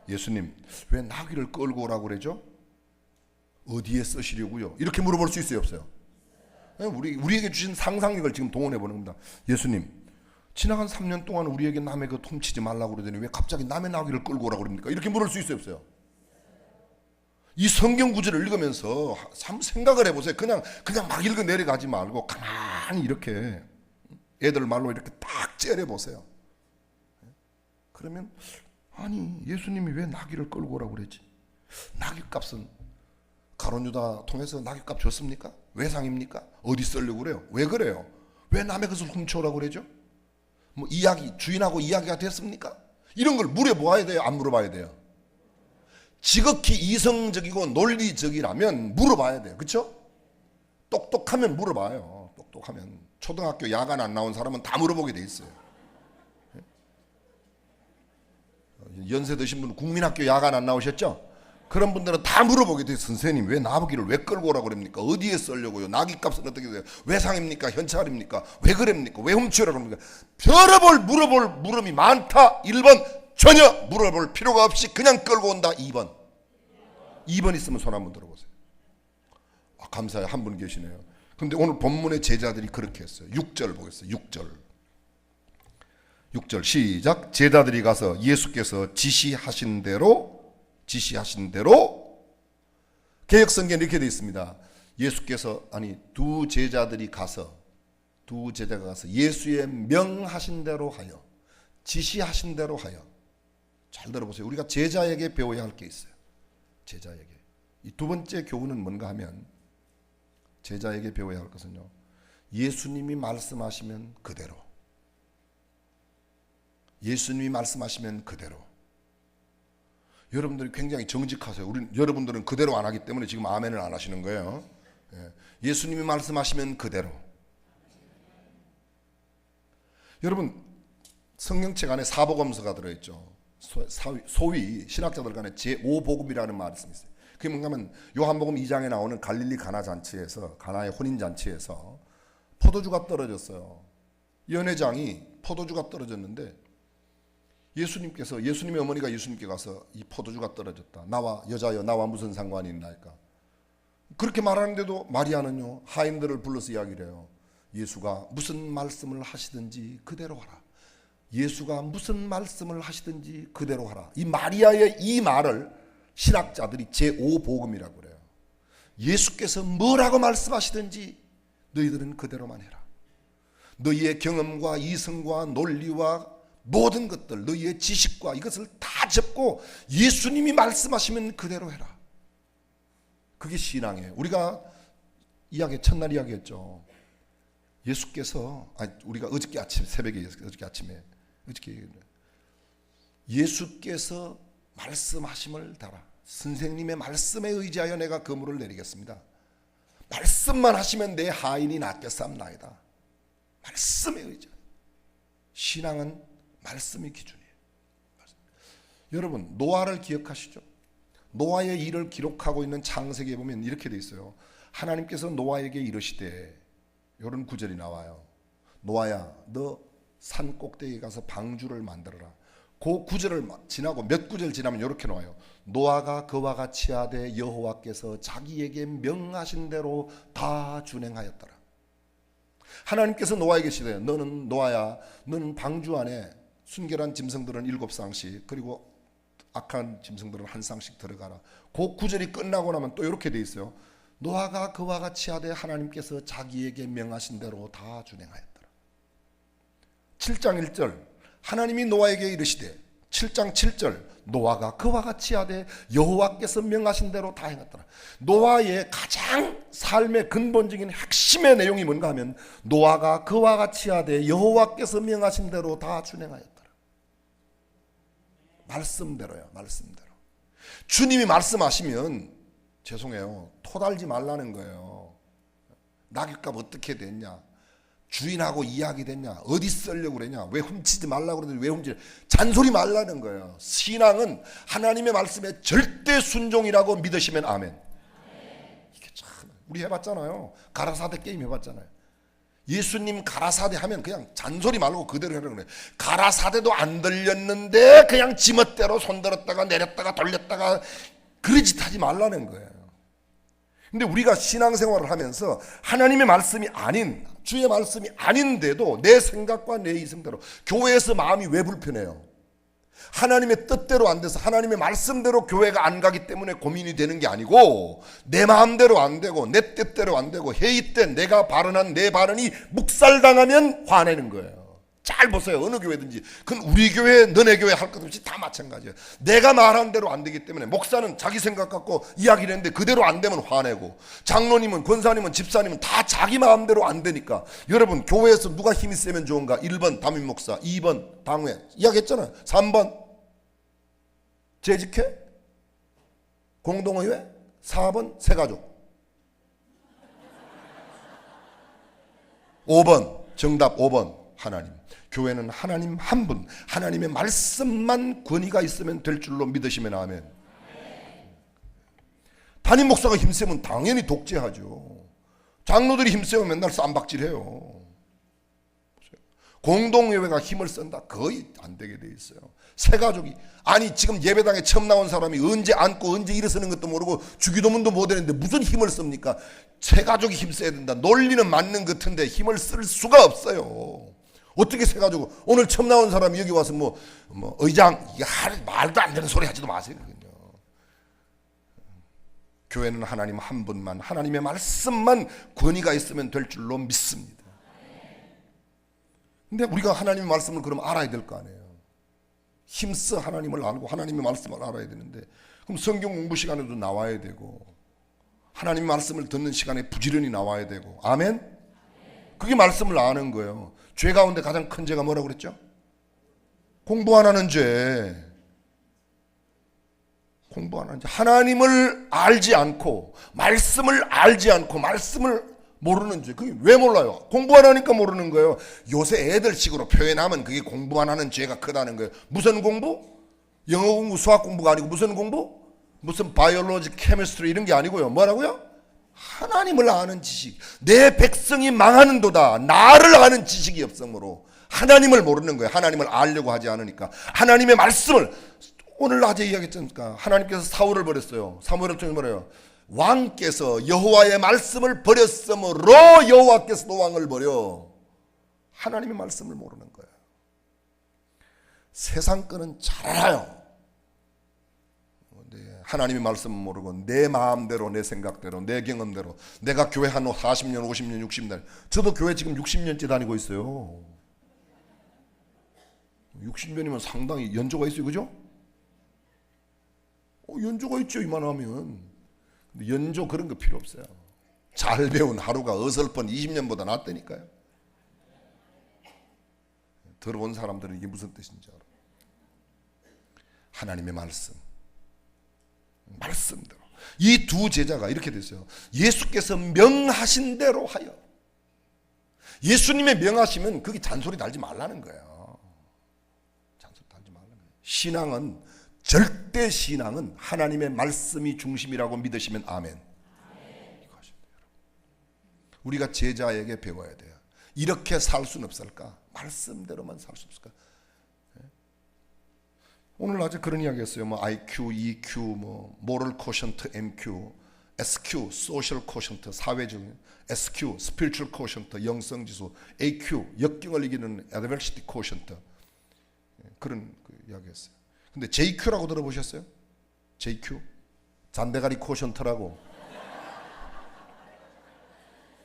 예수님 왜 나귀를 끌고 오라고 그러죠? 어디에 쓰시려고요? 이렇게 물어볼 수 있어요 없어요? 우리에게 주신 상상력을 지금 동원해 보는 겁니다. 예수님 지나간 3년 동안 우리에게 남의 것 훔치지 말라고 그러더니 왜 갑자기 남의 나귀를 끌고 오라고 그럽니까? 이렇게 물을 수 있어요 없어요? 이 성경 구절을 읽으면서 한번 생각을 해보세요. 그냥 막 읽어 내려가지 말고 가만히 이렇게 애들 말로 이렇게 딱 째려보세요. 그러면 아니 예수님이 왜 나귀를 끌고 오라고 그랬지? 나귀 값은 가룟 유다 통해서 나귀 값 줬습니까? 외상입니까? 어디 쓰려고 그래요? 왜 그래요? 왜 남의 것을 훔쳐오라고 그러죠? 뭐 주인하고 이야기가 됐습니까? 이런 걸 물어봐야 돼요? 안 물어봐야 돼요? 지극히 이성적이고 논리적이라면 물어봐야 돼요. 그렇죠? 똑똑하면 물어봐요. 똑똑하면 초등학교 야간 안 나온 사람은 다 물어보게 돼 있어요. 연세 드신 분 국민학교 야간 안 나오셨죠? 그런 분들은 다 물어보게 돼요. 선생님 왜 나귀를 왜 끌고 오라고 그럽니까? 어디에 쓰려고요? 나귀 값은 어떻게 돼요? 외상입니까? 현찰입니까? 왜 그럽니까? 왜 훔치라고 합니까? 물어볼 물음이 많다. 1번 전혀 물어볼 필요가 없이 그냥 끌고 온다. 2번 있으면 손 한번 들어보세요. 감사해요. 한 분 계시네요. 근데 오늘 본문의 제자들이 그렇게 했어요. 6절 보겠어요. 6절 시작. 제자들이 가서 예수께서 지시하신 대로 개역성경에 이렇게 되어 있습니다. 두 제자가 가서 예수의 명하신 대로 하여 지시하신 대로 하여 잘 들어보세요. 우리가 제자에게 배워야 할 게 있어요. 제자에게. 이 두 번째 교훈은 뭔가 하면 제자에게 배워야 할 것은요, 예수님이 말씀하시면 그대로, 예수님이 말씀하시면 그대로. 여러분들이 굉장히 정직하세요. 여러분들은 그대로 안 하기 때문에 지금 아멘을 안 하시는 거예요. 예수님이 말씀하시면 그대로. 여러분, 성경책 안에 사복음서가 들어있죠. 소위 신학자들 간에 제5복음이라는 말씀이 있어요. 그게 뭔가 하면 요한복음 2장에 나오는 갈릴리 가나 잔치에서, 가나의 혼인 잔치에서 포도주가 떨어졌어요. 연회장이 포도주가 떨어졌는데 예수님의 어머니가 예수님께 가서 이 포도주가 떨어졌다, 나와 여자여 나와 무슨 상관이 있나이까. 그렇게 말하는데도 마리아는요, 하인들을 불러서 이야기를 해요. 예수가 무슨 말씀을 하시든지 그대로 하라. 예수가 무슨 말씀을 하시든지 그대로 하라. 이 마리아의 이 말을 신학자들이 제5복음이라고 그래요. 예수께서 뭐라고 말씀하시든지 너희들은 그대로만 해라. 너희의 경험과 이성과 논리와 모든 것들, 너희의 지식과 이것을 다 접고 예수님이 말씀하시면 그대로 해라. 그게 신앙이에요. 우리가 첫날 이야기했죠. 예수께서, 우리가 어저께 아침 새벽에, 예수께서 말씀하심을 따라 선생님의 말씀에 의지하여 내가 그물을 내리겠습니다. 말씀만 하시면 내 하인이 낫겠사옵나이다. 말씀에 의지하여. 신앙은 말씀이 기준이에요. 여러분, 노아를 기억하시죠? 노아의 일을 기록하고 있는 창세기에 보면 이렇게 돼 있어요. 하나님께서 노아에게 이르시되, 이런 구절이 나와요. 노아야, 너 산 꼭대기에 가서 방주를 만들어라. 그 구절을 지나고 몇 구절 지나면 이렇게 나와요. 노아가 그와 같이 하되 여호와께서 자기에게 명하신 대로 다 준행하였더라. 하나님께서 노아에게 시대요. 너는 노아야, 너는 방주 안에 순결한 짐승들은 7쌍씩, 그리고 악한 짐승들은 1쌍씩 들어가라. 그 구절이 끝나고 나면 또 이렇게 돼 있어요. 노아가 그와 같이 하되 하나님께서 자기에게 명하신 대로 다 준행하였더라. 7장 1절 하나님이 노아에게 이르시되, 7장 7절 노아가 그와 같이 하되 여호와께서 명하신 대로 다 행했더라. 노아의 가장 삶의 근본적인 핵심의 내용이 뭔가 하면 노아가 그와 같이 하되 여호와께서 명하신 대로 다 준행하였더라. 말씀대로요. 말씀대로. 주님이 말씀하시면 죄송해요, 토달지 말라는 거예요. 낙엽값 어떻게 됐냐, 주인하고 이야기 됐냐, 어디 쓰려고 그러냐, 왜 훔치지 말라고 그러는데 왜 훔치냐, 잔소리 말라는 거예요. 신앙은 하나님의 말씀에 절대 순종이라고 믿으시면 아멘. 이게 참, 우리 해봤잖아요. 가라사대 게임 해봤잖아요. 예수님 가라사대 하면 그냥 잔소리 말고 그대로 하라고 그래요. 가라사대도 안 들렸는데 그냥 지멋대로 손들었다가 내렸다가 돌렸다가 그런 짓 하지 말라는 거예요. 근데 우리가 신앙생활을 하면서 하나님의 말씀이 아닌, 주의 말씀이 아닌데도 내 생각과 내 이성대로, 교회에서 마음이 왜 불편해요? 하나님의 뜻대로 안 돼서 하나님의 말씀대로 교회가 안 가기 때문에 고민이 되는 게 아니고, 내 마음대로 안 되고 내 뜻대로 안 되고 회의 때 내가 발언한 내 발언이 묵살당하면 화내는 거예요. 잘 보세요. 어느 교회든지. 그건 우리 교회, 너네 교회 할 것 없이 다 마찬가지예요. 내가 말한 대로 안 되기 때문에 목사는 자기 생각 갖고 이야기를 했는데 그대로 안 되면 화내고, 장로님은, 권사님은, 집사님은 다 자기 마음대로 안 되니까. 여러분, 교회에서 누가 힘이 세면 좋은가? 1번 담임 목사, 2번 당회, 이야기했잖아요. 3번 재직회, 공동의회, 4번 새가족, 5번 정답, 5번 하나님. 교회는 하나님 한 분, 하나님의 말씀만 권위가 있으면 될 줄로 믿으시면 아멘. 담임 목사가 힘세면 당연히 독재하죠. 장로들이 힘세면 맨날 쌈박질해요. 공동예배가 힘을 쓴다? 거의 안 되게 돼 있어요. 새가족이, 아니 지금 예배당에 처음 나온 사람이 언제 앉고 언제 일어서는 것도 모르고 주기도문도 못 하는데 무슨 힘을 씁니까? 새가족이 힘써야 된다. 논리는 맞는 것 같은데 힘을 쓸 수가 없어요. 어떻게 세가지고, 오늘 처음 나온 사람이 여기 와서 뭐 의장, 이게 말도 안 되는 소리 하지도 마세요. 교회는 하나님 한 분만, 하나님의 말씀만 권위가 있으면 될 줄로 믿습니다. 근데 우리가 하나님의 말씀을 그럼 알아야 될 거 아니에요. 힘써 하나님을 알고 하나님의 말씀을 알아야 되는데, 그럼 성경 공부 시간에도 나와야 되고 하나님의 말씀을 듣는 시간에 부지런히 나와야 되고. 아멘? 그게 말씀을 아는 거예요. 죄 가운데 가장 큰 죄가 뭐라고 그랬죠? 공부 안 하는 죄. 공부 안 하는 죄. 하나님을 알지 않고 말씀을 알지 않고 말씀을 모르는 죄. 그게 왜 몰라요? 공부 안 하니까 모르는 거예요. 요새 애들식으로 표현하면 그게 공부 안 하는 죄가 크다는 거예요. 무슨 공부? 영어 공부, 수학 공부가 아니고 무슨 공부? 무슨 바이올로지, 케미스트리 이런 게 아니고요. 뭐라고요? 하나님을 아는 지식. 내 백성이 망하는도다. 나를 아는 지식이 없으므로 하나님을 모르는 거예요. 하나님을 알려고 하지 않으니까. 하나님의 말씀을, 오늘 낮에 이야기했잖아요. 하나님께서 사울을 버렸어요. 사무엘을 통해 뭐래요? 왕께서 여호와의 말씀을 버렸으므로 여호와께서도 왕을 버려. 하나님의 말씀을 모르는 거예요. 세상 거는 잘 알아요. 하나님의 말씀은 모르고 내 마음대로, 내 생각대로, 내 경험대로. 내가 교회 한 40년, 50년, 60년. 저도 교회 지금 60년째 다니고 있어요. 60년이면 상당히 연조가 있어요. 그죠? 연조가 있죠. 이만하면. 근데 연조 그런 거 필요 없어요. 잘 배운 하루가 어설픈 20년보다 낫다니까요. 들어온 사람들은 이게 무슨 뜻인지 알아. 하나님의 말씀대로. 이 두 제자가 이렇게 됐어요. 예수께서 명하신 대로 하여. 예수님의 명하시면 그게 잔소리 달지 말라는 거예요. 잔소리 달지 말라는 거예요. 신앙은, 절대 신앙은 하나님의 말씀이 중심이라고 믿으시면 아멘. 이거 하셔야 돼요. 우리가 제자에게 배워야 돼요. 이렇게 살 수는 없을까? 말씀대로만 살 수 없을까? 오늘 낮에 그런 이야기 했어요. 뭐 IQ, EQ, 뭐 모럴 코션트, MQ, SQ, 소셜 코션트, 사회적, SQ, 스피리추얼 코션트, 영성 지수, AQ, 역경을 이기는 애드버시티 코션트. 그런 이야기 했어요. 근데 JQ라고 들어보셨어요? JQ? 잔대가리 코션트라고.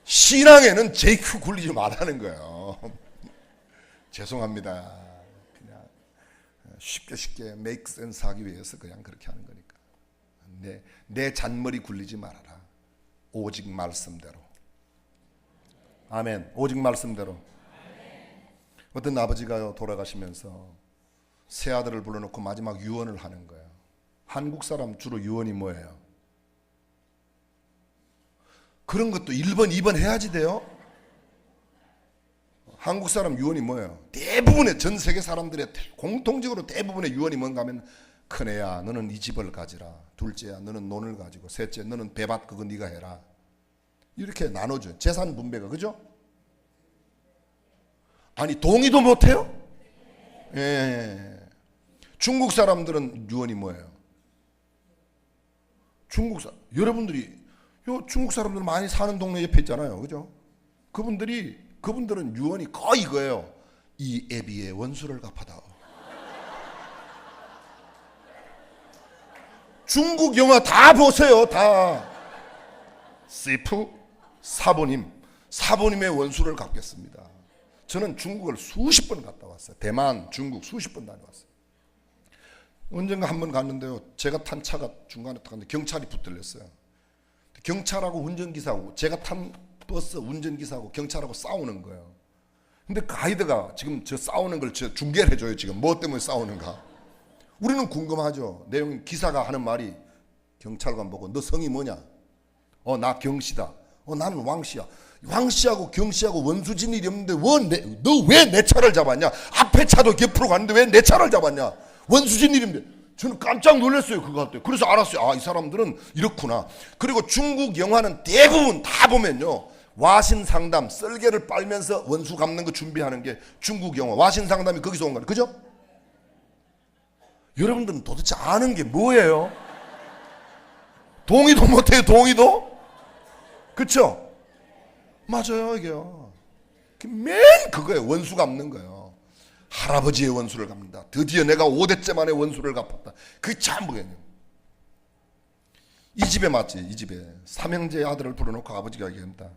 신앙에는 JQ 굴리지 말라는 거예요. 죄송합니다. 쉽게 make sense 하기 위해서 그냥 그렇게 하는 거니까. 내 잔머리 굴리지 말아라. 오직 말씀대로. 아멘. 오직 말씀대로. 어떤 아버지가 돌아가시면서 새 아들을 불러놓고 마지막 유언을 하는 거예요. 한국 사람 주로 유언이 뭐예요? 그런 것도 1번, 2번 해야지 돼요. 한국 사람 유언이 뭐예요? 대부분의 전 세계 사람들의 공통적으로 대부분의 유언이 뭔가 하면, 큰애야 너는 이 집을 가지라, 둘째야 너는 논을 가지고, 셋째 너는 배밭 그거 네가 해라. 이렇게 나눠줘요. 재산 분배가. 그죠? 아니 동의도 못해요? 예. 중국 사람들은 유언이 뭐예요? 여러분들이 중국 사람들 많이 사는 동네 옆에 있잖아요. 그죠? 그분들은 유언이 거의 이거예요. 이 애비의 원수를 갚아다오. 중국 영화 다 보세요. 다. 시프 사부님의 원수를 갚겠습니다. 저는 중국을 수십 번 갔다 왔어요. 대만, 중국 수십 번 다녀왔어요. 언젠가 한 번 갔는데요. 제가 탄 차가 중간에 탔는데 경찰이 붙들렸어요. 경찰하고 운전기사하고, 제가 탄 버스 운전기사하고 경찰하고 싸우는 거예요. 근데 가이드가 지금 저 싸우는 걸 중계를 해줘요. 지금 뭐 때문에 싸우는가. 우리는 궁금하죠. 내용, 기사가 하는 말이, 경찰관 보고 너 성이 뭐냐? 나 경씨다. 나는 왕씨야. 왕씨하고 경씨하고 원수진 일이 없는데 너 왜 내 차를 잡았냐? 앞에 차도 옆으로 갔는데 왜 내 차를 잡았냐? 원수진 일인데. 저는 깜짝 놀랐어요. 그거 할 때. 그래서 알았어요. 이 사람들은 이렇구나. 그리고 중국 영화는 대부분 다 보면요, 와신상담, 썰개를 빨면서 원수 갚는 거 준비하는 게 중국 영화. 와신상담이 거기서 온 거예요. 그죠? 여러분들은 도대체 아는 게 뭐예요? 동의도 못해요. 동의도? 그쵸? 맞아요. 이게요. 맨 그거예요. 원수 갚는 거예요. 할아버지의 원수를 갚는다. 드디어 내가 5대째 만에 원수를 갚았다. 그게 참 뭐겠냐. 이 집에 맞지. 이 집에 삼형제의 아들을 불러놓고 아버지가 얘기합니다.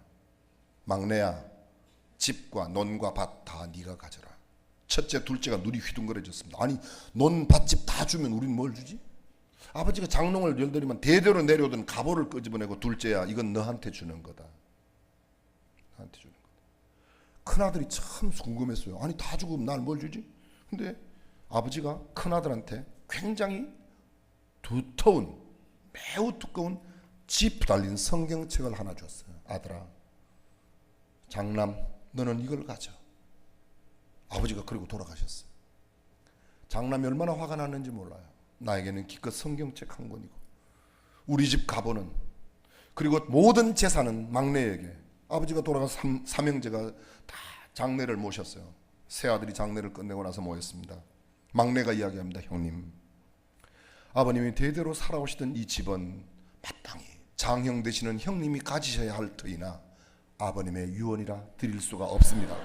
막내야, 집과 논과 밭 다 네가 가져라. 첫째, 둘째가 눈이 휘둥그레졌습니다. 아니, 넌 밭집 다 주면 우린 뭘 주지? 아버지가 장롱을 열더니만 대대로 내려오던 갑오를 끄집어내고, 둘째야, 이건 너한테 주는 거다. 나한테 주는 거다. 큰아들이 참 궁금했어요. 아니, 다 주고 날 뭘 주지? 근데 아버지가 큰아들한테 굉장히 두터운, 매우 두꺼운 집 달린 성경책을 하나 줬어요. 아들아, 장남, 너는 이걸 가져. 아버지가 그리고 돌아가셨어요. 장남이 얼마나 화가 났는지 몰라요. 나에게는 기껏 성경책 한 권이고, 우리 집 가보는, 그리고 모든 재산은 막내에게. 아버지가 돌아가서 삼형제가 다 장례를 모셨어요. 새 아들이 장례를 끝내고 나서 모였습니다. 막내가 이야기합니다. 형님, 아버님이 대대로 살아오시던 이 집은 마땅히 장형 되시는 형님이 가지셔야 할 터이나 아버님의 유언이라 드릴 수가 없습니다.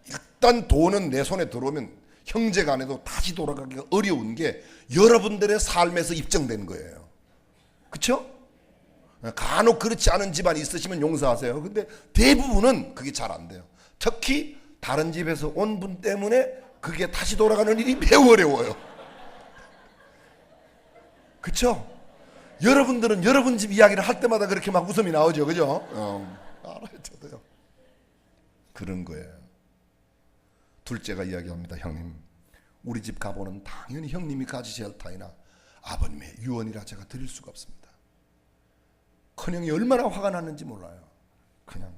일단 돈은 내 손에 들어오면 형제간에도 다시 돌아가기가 어려운 게 여러분들의 삶에서 입증된 거예요. 그렇죠? 간혹 그렇지 않은 집안이 있으시면 용서하세요. 근데 대부분은 그게 잘 안 돼요. 특히 다른 집에서 온 분 때문에 그게 다시 돌아가는 일이 매우 어려워요. 그렇죠? 여러분들은 여러분 집 이야기를 할 때마다 그렇게 막 웃음이 나오죠. 그죠? 알아요. 저도요. 그런 거예요. 둘째가 이야기합니다. 형님, 우리 집 가보는 당연히 형님이 가지셔야 할 타이나 아버님의 유언이라 제가 드릴 수가 없습니다. 큰형이 얼마나 화가 났는지 몰라요. 그냥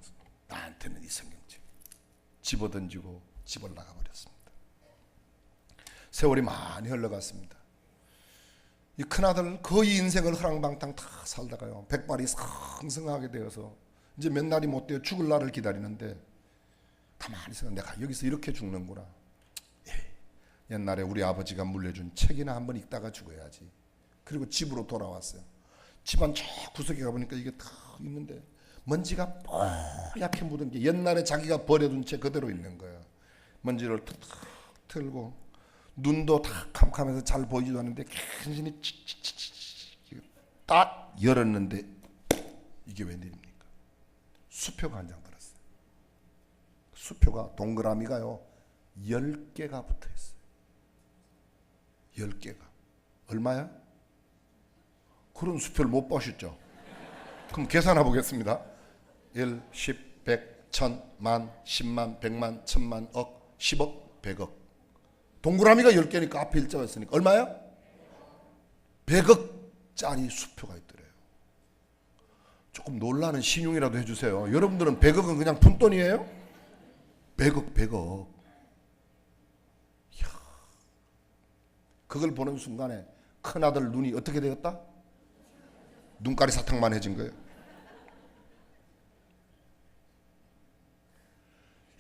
나한테는 이 성경책 집어던지고 집을 나가버렸습니다. 세월이 많이 흘러갔습니다. 이 큰아들 거의 인생을 흐랑방탕 다 살다가요, 백발이 상승하게 되어서 이제 몇 날이 못 되어 죽을 날을 기다리는데, 가만히 생각, 내가 여기서 이렇게 죽는구나. 옛날에 우리 아버지가 물려준 책이나 한번 읽다가 죽어야지. 그리고 집으로 돌아왔어요. 집안 저 구석에 가보니까 이게 다 있는데 먼지가 뽀얗게 묻은 게 옛날에 자기가 버려둔 책 그대로 있는 거예요. 먼지를 툭툭 털고 눈도 다 캄캄해서 잘 보이지도 않는데 간신히 딱 열었는데 이게 웬일입니까? 수표가 한 장 들었어요. 수표가 동그라미가요 10개가 붙어있어요. 10개가 얼마야? 그런 수표를 못 보셨죠? 그럼 계산해 보겠습니다. 1, 10, 100, 1000, 만, 10만, 100만, 1000만, 억, 10억, 100억. 동그라미가 10개니까 앞에 일자가 있으니까 얼마야? 100억짜리 수표가 있더래요. 조금 놀라는 신용이라도 해주세요. 여러분들은 100억은 그냥 푼돈이에요? 100억, 100억. 이야. 그걸 보는 순간에 큰아들 눈이 어떻게 되었다? 눈깔이 사탕만 해진 거예요.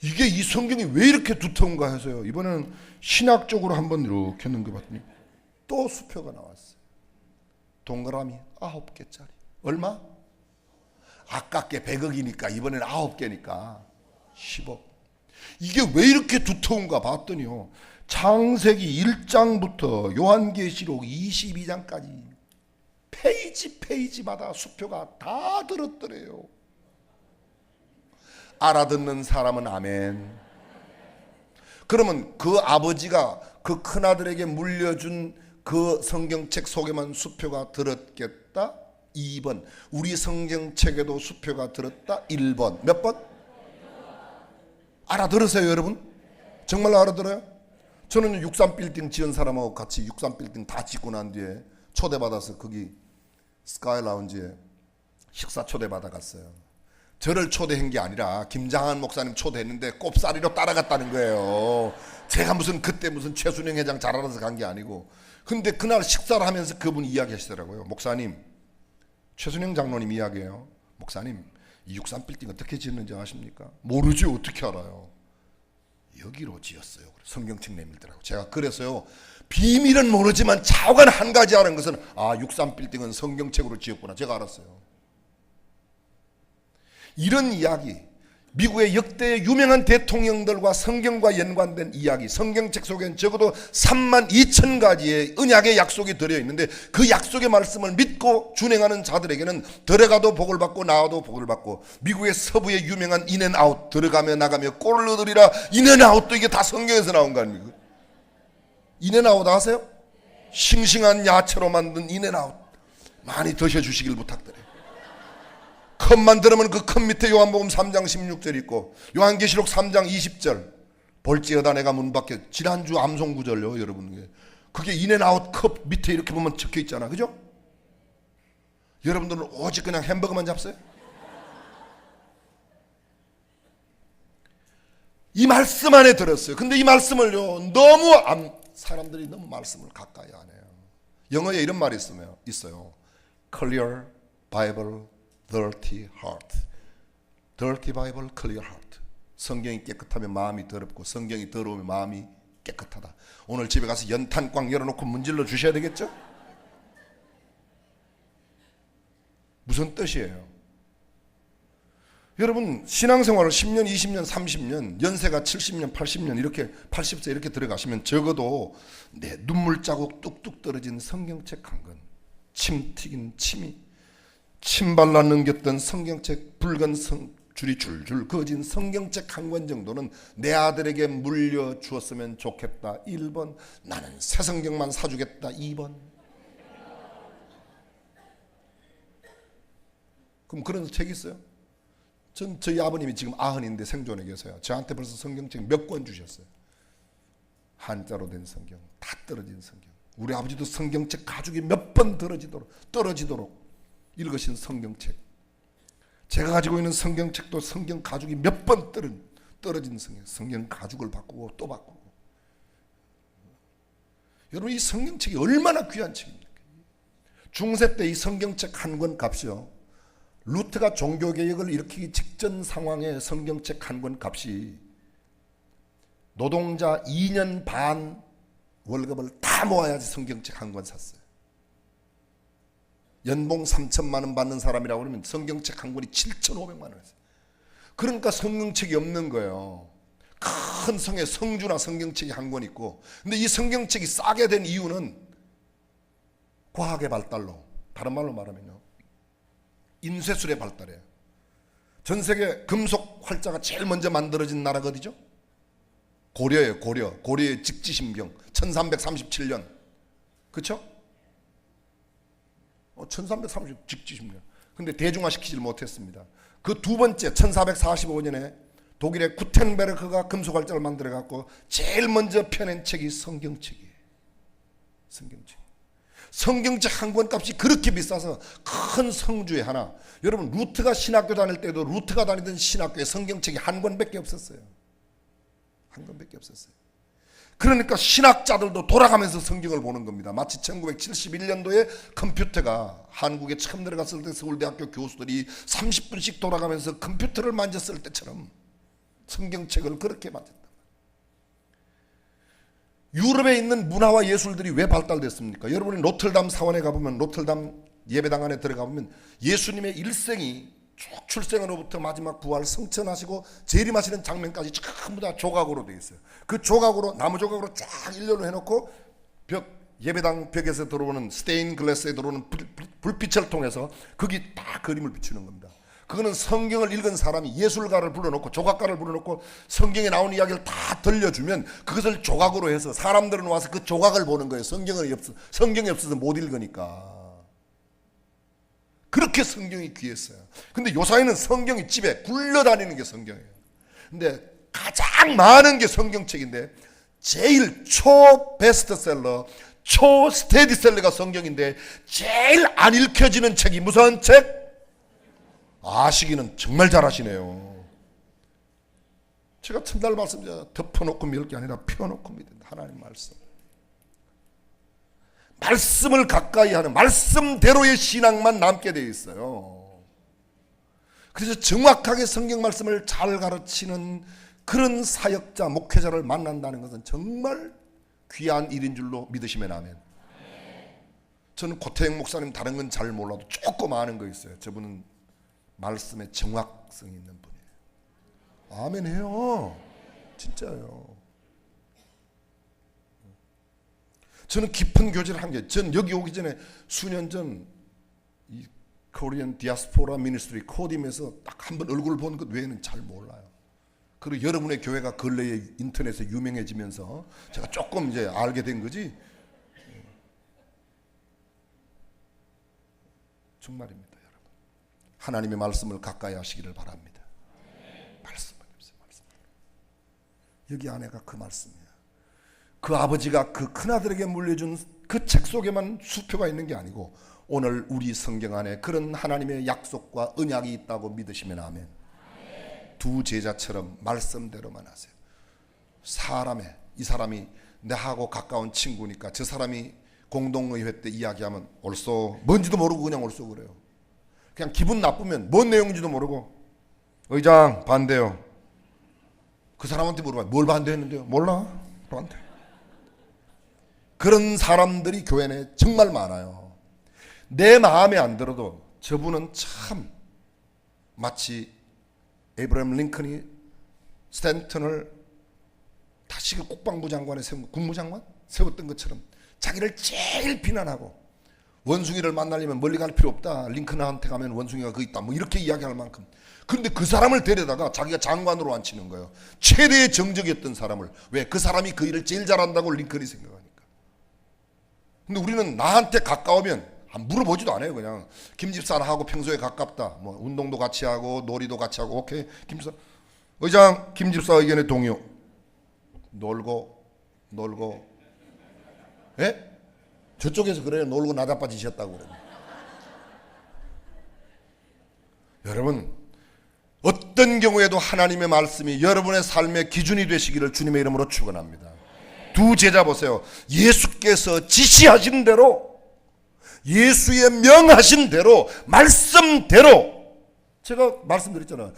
이게 이 성경이 왜 이렇게 두터운가 해서요, 이번에는 신학적으로 한번 이렇게 넘겨봤더니 또 수표가 나왔어요. 동그라미 9개짜리. 얼마? 아깝게 100억이니까 이번에는 9개니까 10억. 이게 왜 이렇게 두터운가 봤더니요, 창세기 1장부터 요한계시록 22장까지 페이지마다 수표가 다 들었더래요. 알아듣는 사람은 아멘. 그러면 그 아버지가 그 큰아들에게 물려준 그 성경책 속에만 수표가 들었겠다? 2번. 우리 성경책에도 수표가 들었다? 1번. 몇 번? 알아들으세요, 여러분? 정말 알아들어요? 저는 63빌딩 지은 사람하고 같이 63빌딩 다 짓고 난 뒤에 초대받아서 거기 스카이 라운지에 식사 초대받아 갔어요. 저를 초대한 게 아니라 김장한 목사님 초대했는데 꼽사리로 따라갔다는 거예요. 제가 그때 무슨 최순영 회장 잘 알아서 간 게 아니고. 근데 그날 식사를 하면서 그분이 이야기하시더라고요. 목사님, 최순영 장로님 이야기해요. 목사님, 이 63빌딩 어떻게 지었는지 아십니까? 모르지, 어떻게 알아요? 여기로 지었어요. 성경책 내밀더라고. 제가 그래서요, 비밀은 모르지만 좌우간 한 가지 아는 것은 63빌딩은 성경책으로 지었구나. 제가 알았어요. 이런 이야기, 미국의 역대 유명한 대통령들과 성경과 연관된 이야기, 성경책 속에는 적어도 32,000가지의 언약의 약속이 들어있는데 그 약속의 말씀을 믿고 준행하는 자들에게는 들어가도 복을 받고 나와도 복을 받고, 미국의 서부의 유명한 인앤아웃, 들어가며 나가며 꼴을 얻으리라, 인앤아웃도 이게 다 성경에서 나온 거 아닙니까? 인앤아웃 아세요? 싱싱한 야채로 만든 인앤아웃 많이 드셔주시길 부탁드려요. 컵만 들으면 그 컵 밑에 요한복음 3장 16절 있고 요한계시록 3장 20절, 볼지어다 내가 문 밖에, 지난주 암송구절요 여러분, 그게 인앤아웃 컵 밑에 이렇게 보면 적혀 있잖아, 그죠? 여러분들은 오직 그냥 햄버거만 잡어요? 이 말씀 안에 들었어요. 근데 이 말씀을요 사람들이 너무 말씀을 가까이 안 해요. 영어에 이런 말이 있어요. Clear Bible, dirty heart. Dirty Bible, clear heart. 성경이 깨끗하면 마음이 더럽고 성경이 더러우면 마음이 깨끗하다. 오늘 집에 가서 연탄 꽝 열어놓고 문질러 주셔야 되겠죠? 무슨 뜻이에요? 여러분 신앙생활을 10년, 20년, 30년, 연세가 70년, 80년 이렇게 80세 이렇게 들어가시면 적어도 내 눈물 자국 뚝뚝 떨어진 성경책 한 권, 침 튀긴 침이, 침 발라 넘겼던 성경책 붉은 줄이 줄줄 그어진 성경책 한 권 정도는 내 아들에게 물려주었으면 좋겠다. 1번. 나는 새 성경만 사주겠다. 2번. 그럼 그런 책 있어요? 저희 아버님이 지금 90인데 생존해 계세요. 저한테 벌써 성경책 몇 권 주셨어요. 한자로 된 성경, 다 떨어진 성경. 우리 아버지도 성경책 가죽이 몇 번 떨어지도록 읽으신 성경책. 제가 가지고 있는 성경책도 성경 가죽이 몇 번 떨어진 성경 가죽을 바꾸고 또 바꾸고. 여러분 이 성경책이 얼마나 귀한 책입니까? 중세 때 이 성경책 한 권 값이요, 루트가 종교개혁을 일으키기 직전 상황의 성경책 한 권 값이 노동자 2년 반 월급을 다 모아야지 성경책 한 권 샀어요. 연봉 3천만 원 받는 사람이라고 그러면 성경책 한 권이 7,500만 원이었어요. 그러니까 성경책이 없는 거예요. 큰 성에 성주나 성경책이 한 권 있고, 근데 이 성경책이 싸게 된 이유는 과학의 발달로, 다른 말로 말하면요, 인쇄술의 발달이에요. 전 세계 금속 활자가 제일 먼저 만들어진 나라가 어디죠? 고려예요. 고려의 직지신경 1337년. 그렇죠? 1330 직지신경. 근데 대중화시키지 못했습니다. 그 두 번째 1445년에 독일의 구텐베르크가 금속 활자를 만들어 갖고 제일 먼저 펴낸 책이 성경책이에요. 성경책 한 권 값이 그렇게 비싸서 큰 성주에 하나, 여러분 루트가 신학교 다닐 때도 루트가 다니던 신학교에 성경책이 한 권밖에 없었어요. 한 권밖에 없었어요. 그러니까 신학자들도 돌아가면서 성경을 보는 겁니다. 마치 1971년도에 컴퓨터가 한국에 처음 들어갔을 때 서울대학교 교수들이 30분씩 돌아가면서 컴퓨터를 만졌을 때처럼 성경책을 그렇게 만졌다. 유럽에 있는 문화와 예술들이 왜 발달됐습니까? 여러분이 노틀담 사원에 가보면, 노틀담 예배당 안에 들어가 보면 예수님의 일생이 쭉 출생으로부터 마지막 부활, 성천하시고 재림하시는 장면까지 전부 다 조각으로 되어 있어요. 그 조각으로, 나무 조각으로 쫙 일렬로 해놓고 예배당 벽에서 들어오는 스테인 글래스에 들어오는 불빛을 통해서 거기 다 그림을 비추는 겁니다. 그거는 성경을 읽은 사람이 예술가를 불러놓고 조각가를 불러놓고 성경에 나온 이야기를 다 들려주면 그것을 조각으로 해서 사람들은 와서 그 조각을 보는 거예요. 성경이 없어서 못 읽으니까. 그렇게 성경이 귀했어요. 근데 요사이는 성경이 집에 굴러다니는 게 성경이에요. 근데 가장 많은 게 성경책인데 제일 초 베스트셀러, 초 스테디셀러가 성경인데 제일 안 읽혀지는 책이 무슨 책? 아시기는 정말 잘하시네요. 제가 첫날 말씀드렸잖아요. 덮어놓고 믿을 게 아니라 펴놓고 믿는다. 하나님 말씀. 말씀을 가까이 하는 말씀대로의 신앙만 남게 되어 있어요. 그래서 정확하게 성경 말씀을 잘 가르치는 그런 사역자, 목회자를 만난다는 것은 정말 귀한 일인 줄로 믿으시면 아멘. 저는 고태영 목사님 다른 건 잘 몰라도 조금 아는 거 있어요. 저분은 말씀에 정확성이 있는 분이에요. 아멘 해요. 진짜요. 저는 깊은 교제를 한 게, 전 여기 오기 전에 수년 전 이 코리안 디아스포라 미니스트리 코딤에서 딱 한 번 얼굴을 본 것 외에는 잘 몰라요. 그리고 여러분의 교회가 근래에 인터넷에 유명해지면서 제가 조금 이제 알게 된 거지. 정말입니다, 여러분. 하나님의 말씀을 가까이 하시기를 바랍니다. 말씀. 여기 안에가 그 말씀이에요. 그 아버지가 그 큰아들에게 물려준 그 책 속에만 수표가 있는 게 아니고 오늘 우리 성경 안에 그런 하나님의 약속과 언약이 있다고 믿으시면 아멘. 두 제자처럼 말씀대로만 하세요. 이 사람이 내하고 가까운 친구니까 저 사람이 공동의회 때 이야기하면 옳소, 뭔지도 모르고 그냥 옳소 그래요. 그냥 기분 나쁘면 뭔 내용인지도 모르고 의장 반대요. 그 사람한테 물어봐요. 뭘 반대했는데요? 몰라. 반대. 그런 사람들이 교회 내에 정말 많아요. 내 마음에 안 들어도 저분은 참 마치 에이브러햄 링컨이 스탠턴을 다시 국방부 장관에 국무장관 세웠던 것처럼 자기를 제일 비난하고 원숭이를 만나려면 멀리 갈 필요 없다. 링컨한테 가면 원숭이가 거기 있다. 뭐 이렇게 이야기할 만큼. 그런데 그 사람을 데려다가 자기가 장관으로 앉히는 거예요. 최대의 정적이었던 사람을. 왜? 그 사람이 그 일을 제일 잘한다고 링컨이 생각하니까. 근데 우리는 나한테 가까우면 물어보지도 않아요. 그냥 김 집사하고 평소에 가깝다. 뭐 운동도 같이 하고 놀이도 같이 하고 오케이. 김 집사 의장 김 집사 의견에 동의요. 놀고 예? 저쪽에서 그래요. 놀고 나자빠지셨다고 그래요. 여러분 어떤 경우에도 하나님의 말씀이 여러분의 삶의 기준이 되시기를 주님의 이름으로 축원합니다. 두 제자 보세요. 예수께서 지시하신 대로 예수의 명하신 대로 말씀대로 제가 말씀드렸잖아요.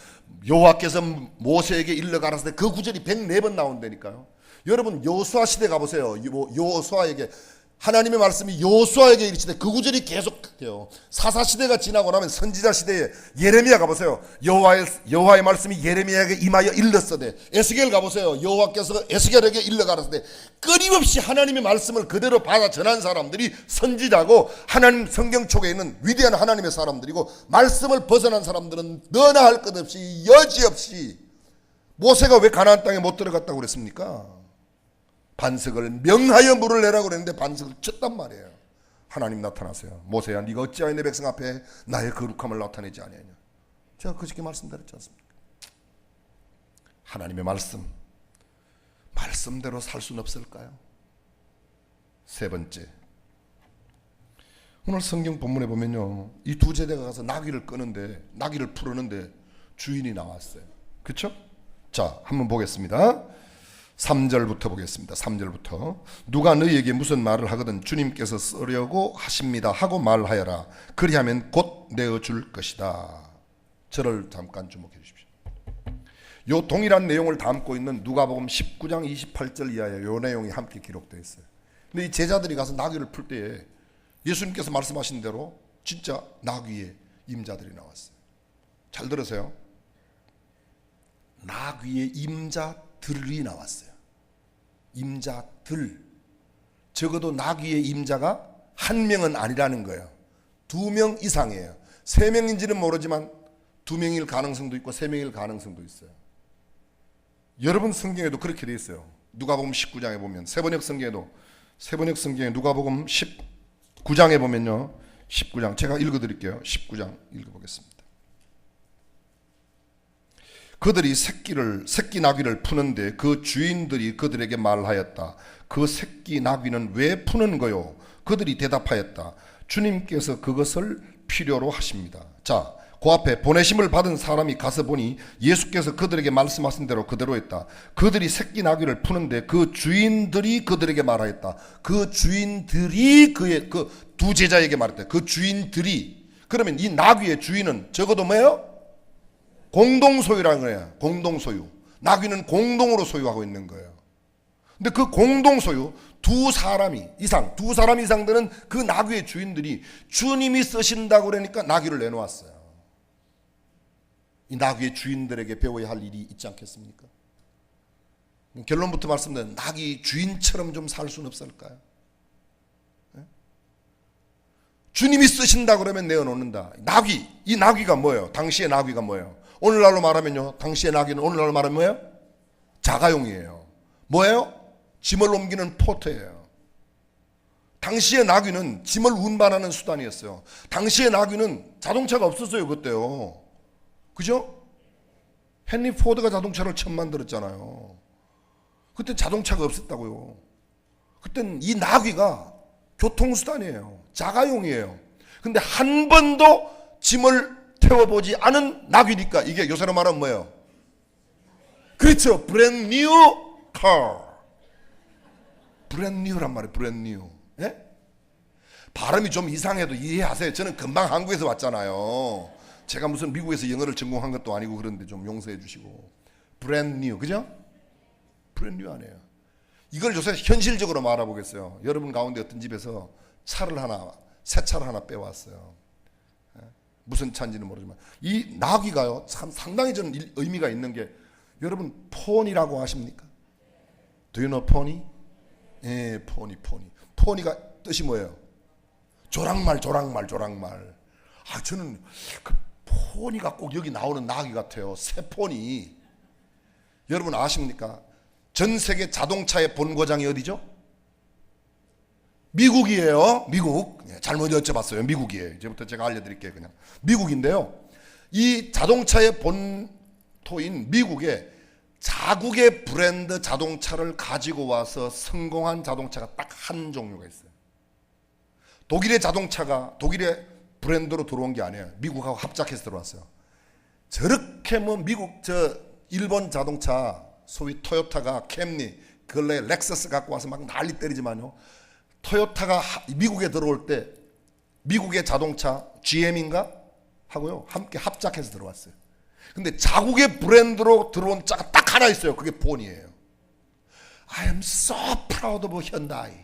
여호와께서 모세에게 일러 가라사대 그 구절이 104번 나온다니까요. 여러분 여호수아 시대 가보세요. 여호수아에게 하나님의 말씀이 여호수아에게 이르시되 그 구절이 계속돼요. 사사시대가 지나고 나면 선지자 시대에 예레미야 가보세요. 여호와의 말씀이 예레미야에게 임하여 일렀으되 에스겔 가보세요. 여호와께서 에스겔에게 일러가라사대 끊임없이 하나님의 말씀을 그대로 받아 전한 사람들이 선지자고 하나님 성경 속에 있는 위대한 하나님의 사람들이고 말씀을 벗어난 사람들은 너나 할 것 없이 여지없이 모세가 왜 가나안 땅에 못 들어갔다고 그랬습니까? 반석을 명하여 물을 내라고 그랬는데 반석을 쳤단 말이에요. 하나님 나타나세요. 모세야 네가 어찌하여 내 백성 앞에 나의 거룩함을 나타내지 아니하냐. 제가 그저께 말씀드렸지 않습니까? 하나님의 말씀대로 살 수는 없을까요? 세 번째, 오늘 성경 본문에 보면요, 이 두 제자가 가서 나귀를 풀었는데 주인이 나왔어요. 그렇죠? 자, 한번 보겠습니다. 3절부터 보겠습니다. 3절부터 누가 너희에게 무슨 말을 하거든 주님께서 쓰려고 하십니다 하고 말하여라. 그리하면 곧 내어줄 것이다. 저를 잠깐 주목해 주십시오. 요 동일한 내용을 담고 있는 누가복음 19장 28절 이하에 요 내용이 함께 기록되어 있어요. 근데 이 제자들이 가서 나귀를 풀 때에 예수님께서 말씀하신 대로 진짜 나귀의 임자들이 나왔어요. 잘 들으세요. 나귀의 임자들이 나왔어요. 임자들. 적어도 나귀의 임자가 한 명은 아니라는 거예요. 2명 이상이에요. 3명인지는 모르지만 2명일 가능성도 있고 3명일 가능성도 있어요. 여러분 성경에도 그렇게 되어 있어요. 누가복음 19장에 보면 세번역 성경에 누가복음 19장에 보면요. 19장 제가 읽어드릴게요. 19장 읽어보겠습니다. 그들이 새끼 나귀를 푸는데 그 주인들이 그들에게 말하였다. 그 새끼 나귀는 왜 푸는 거요? 그들이 대답하였다. 주님께서 그것을 필요로 하십니다. 자, 그 앞에 보내심을 받은 사람이 가서 보니 예수께서 그들에게 말씀하신 대로 그대로 했다. 그들이 새끼 나귀를 푸는데 그 주인들이 그들에게 말하였다. 그 주인들이 그의 그 두 제자에게 말했다. 그 주인들이. 그러면 이 나귀의 주인은 적어도 뭐예요? 공동소유라는 거예요. 공동소유. 나귀는 공동으로 소유하고 있는 거예요. 근데 그 공동소유 두 사람 이상 되는 그 나귀의 주인들이 주님이 쓰신다고 그러니까 나귀를 내놓았어요. 이 나귀의 주인들에게 배워야 할 일이 있지 않겠습니까? 결론부터 말씀드리면 나귀 주인처럼 좀 살 수는 없을까요? 주님이 쓰신다 그러면 내어놓는다. 나귀, 이 나귀가 뭐예요? 당시의 나귀가 뭐예요? 오늘날로 말하면요, 당시의 나귀는 오늘날로 말하면 뭐예요? 자가용이에요. 뭐예요? 짐을 옮기는 포트예요. 당시의 나귀는 짐을 운반하는 수단이었어요. 당시의 나귀는 자동차가 없었어요, 그때요. 그죠? 헨리 포드가 자동차를 처음 만들었잖아요. 그때 자동차가 없었다고요. 그때는 이 나귀가 교통수단이에요. 자가용이에요. 근데 한 번도 짐을 태워보지 않은 나귀니까 이게 요새로 말하면 뭐예요? 그렇죠. brand new car. brand new란 말이에요. brand new. 예? 발음이 좀 이상해도 이해하세요. 저는 금방 한국에서 왔잖아요. 제가 무슨 미국에서 영어를 전공한 것도 아니고 그런데 좀 용서해 주시고. brand new. 그죠? brand new 아니에요. 이걸 요새 현실적으로 말해보겠어요. 여러분 가운데 어떤 집에서 차를 하나, 새 차를 하나 빼왔어요. 무슨 차인지는 모르지만 이 나귀가요, 참 상당히 저는 의미가 있는 게, 여러분 포니라고 아십니까? Do you know pony? 예, 포니. 포니가 뜻이 뭐예요? 조랑말. 아, 저는 그 포니가 꼭 여기 나오는 나귀 같아요. 새 포니. 여러분 아십니까? 전 세계 자동차의 본고장이 어디죠? 미국이에요. 미국. 잘못 여쭤봤어요. 미국이에요. 이제부터 제가 알려드릴게요. 그냥 미국인데요. 이 자동차의 본토인 미국에 자국의 브랜드 자동차를 가지고 와서 성공한 자동차가 딱 한 종류가 있어요. 독일의 자동차가 독일의 브랜드로 들어온 게 아니에요. 미국하고 합작해서 들어왔어요. 저렇게 뭐 미국 일본 자동차 소위 토요타가 캠리, 근래 렉서스 갖고 와서 막 난리 때리지만요, 토요타가 미국에 들어올 때 미국의 자동차 GM인가 하고요 함께 합작해서 들어왔어요. 근데 자국의 브랜드로 들어온 차가 딱 하나 있어요. 그게 폰이에요. I am so proud of 현다이.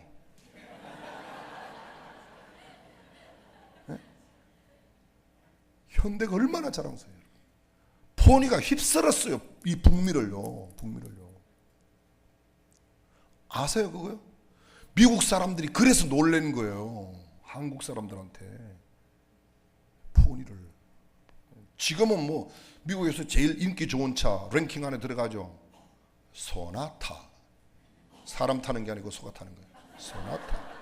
현대가 얼마나 자랑스러워요. 포니가 휩쓸었어요. 이 북미를요. 아세요 그거요? 미국 사람들이 그래서 놀란 거예요. 한국 사람들한테. 포니를. 지금은 뭐 미국에서 제일 인기 좋은 차 랭킹 안에 들어가죠. 소나타. 사람 타는 게 아니고 소가 타는 거예요. 소나타.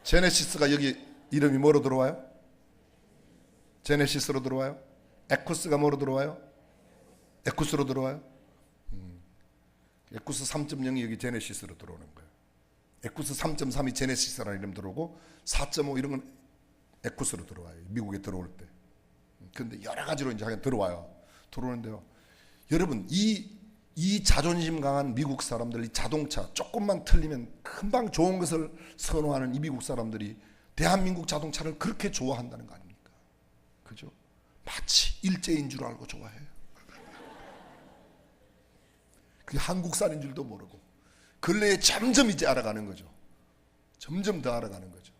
제네시스가 여기 이름이 뭐로 들어와요? 제네시스로 들어와요? 에쿠스가 뭐로 들어와요? 에쿠스로 들어와요? 에쿠스 3.0이 여기 제네시스로 들어오는 거예요. 에쿠스 3.3이 제네시스라는 이름 들어오고 4.5 이런 건 에쿠스로 들어와요. 미국에 들어올 때. 그런데 여러 가지로 이제 들어오는데요. 여러분 이 자존심 강한 미국 사람들, 이 자동차 조금만 틀리면 금방 좋은 것을 선호하는 이 미국 사람들이 대한민국 자동차를 그렇게 좋아한다는 거 아닙니까? 그죠? 마치 일제인 줄 알고 좋아해요. 그게 한국산인 줄도 모르고 근래에 점점 이제 알아가는 거죠. 점점 더 알아가는 거죠.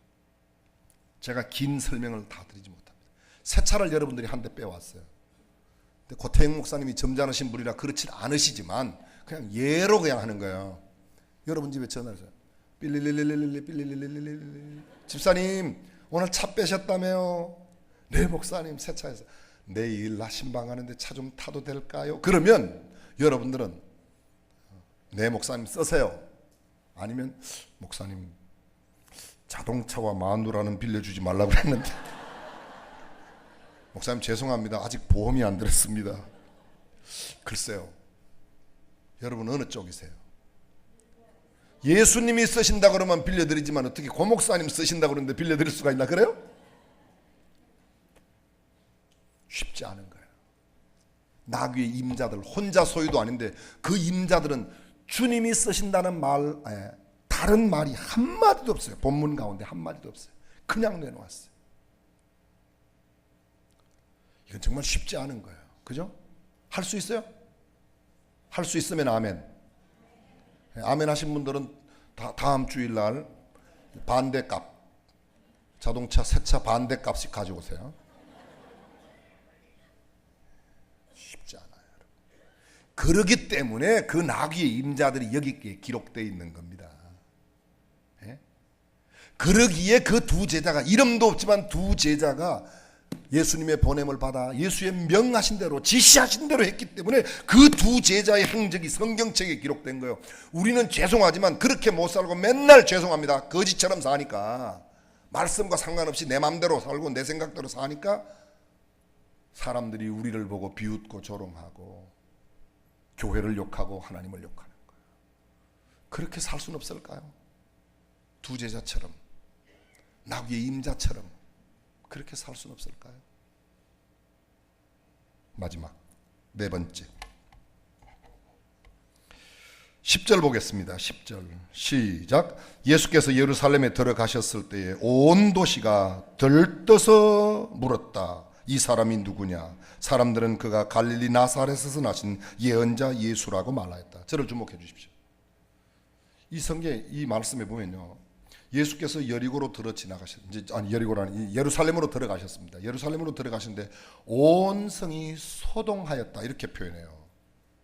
제가 긴 설명을 다 드리지 못합니다. 새 차를 여러분들이 한 대 빼왔어요. 근데 고태영 목사님이 점잖으신 분이라 그렇지 않으시지만 그냥 예로 그냥 하는 거예요. 여러분 집에 전화를 해서 삘릴릴릴릴릴릴릴릴릴릴릴 집사님 오늘 차 빼셨다며요? 네 목사님 새 차에서 내일 나 신방 가는데 차 좀 타도 될까요? 그러면 여러분들은 네 목사님 쓰세요. 아니면 목사님 자동차와 마누라는 빌려주지 말라고 그랬는데 목사님 죄송합니다. 아직 보험이 안 들었습니다. 글쎄요. 여러분 어느 쪽이세요? 예수님이 쓰신다 그러면 빌려드리지만 어떻게 고 목사님 쓰신다 그러는데 빌려드릴 수가 있나 그래요? 쉽지 않은 거예요. 나귀의 임자들 혼자 소유도 아닌데 그 임자들은 주님이 쓰신다는 말 다른 말이 한마디도 없어요. 본문 가운데 한마디도 없어요. 그냥 내놓았어요. 이건 정말 쉽지 않은 거예요. 그죠? 할 수 있어요? 할 수 있으면 아멘. 아멘 하신 분들은 다음 주일날 반대값 자동차 새차 반대값씩 가지고 오세요. 그러기 때문에 그 나귀의 임자들이 여기에 기록되어 있는 겁니다. 예? 그러기에 그 두 제자가, 이름도 없지만 두 제자가 예수님의 보냄을 받아 예수의 명하신 대로, 지시하신 대로 했기 때문에 그 두 제자의 행적이 성경책에 기록된 거예요. 우리는 죄송하지만 그렇게 못 살고 맨날 죄송합니다. 거지처럼 사니까, 말씀과 상관없이 내 맘대로 살고 내 생각대로 사니까 사람들이 우리를 보고 비웃고 조롱하고 교회를 욕하고 하나님을 욕하는 거예요. 그렇게 살 수는 없을까요? 두 제자처럼, 나귀의 임자처럼 그렇게 살 수는 없을까요? 마지막 네 번째, 10절 보겠습니다. 10절 시작. 예수께서 예루살렘에 들어가셨을 때에 온 도시가 들떠서 물었다. 이 사람이 누구냐? 사람들은 그가 갈릴리 나사렛에서 나신 예언자 예수라고 말하였다. 저를 주목해 주십시오. 이 성경, 이 말씀에 보면요, 예수께서 여리고로 예루살렘으로 들어가셨습니다. 예루살렘으로 들어가시는데 온 성이 소동하였다 이렇게 표현해요.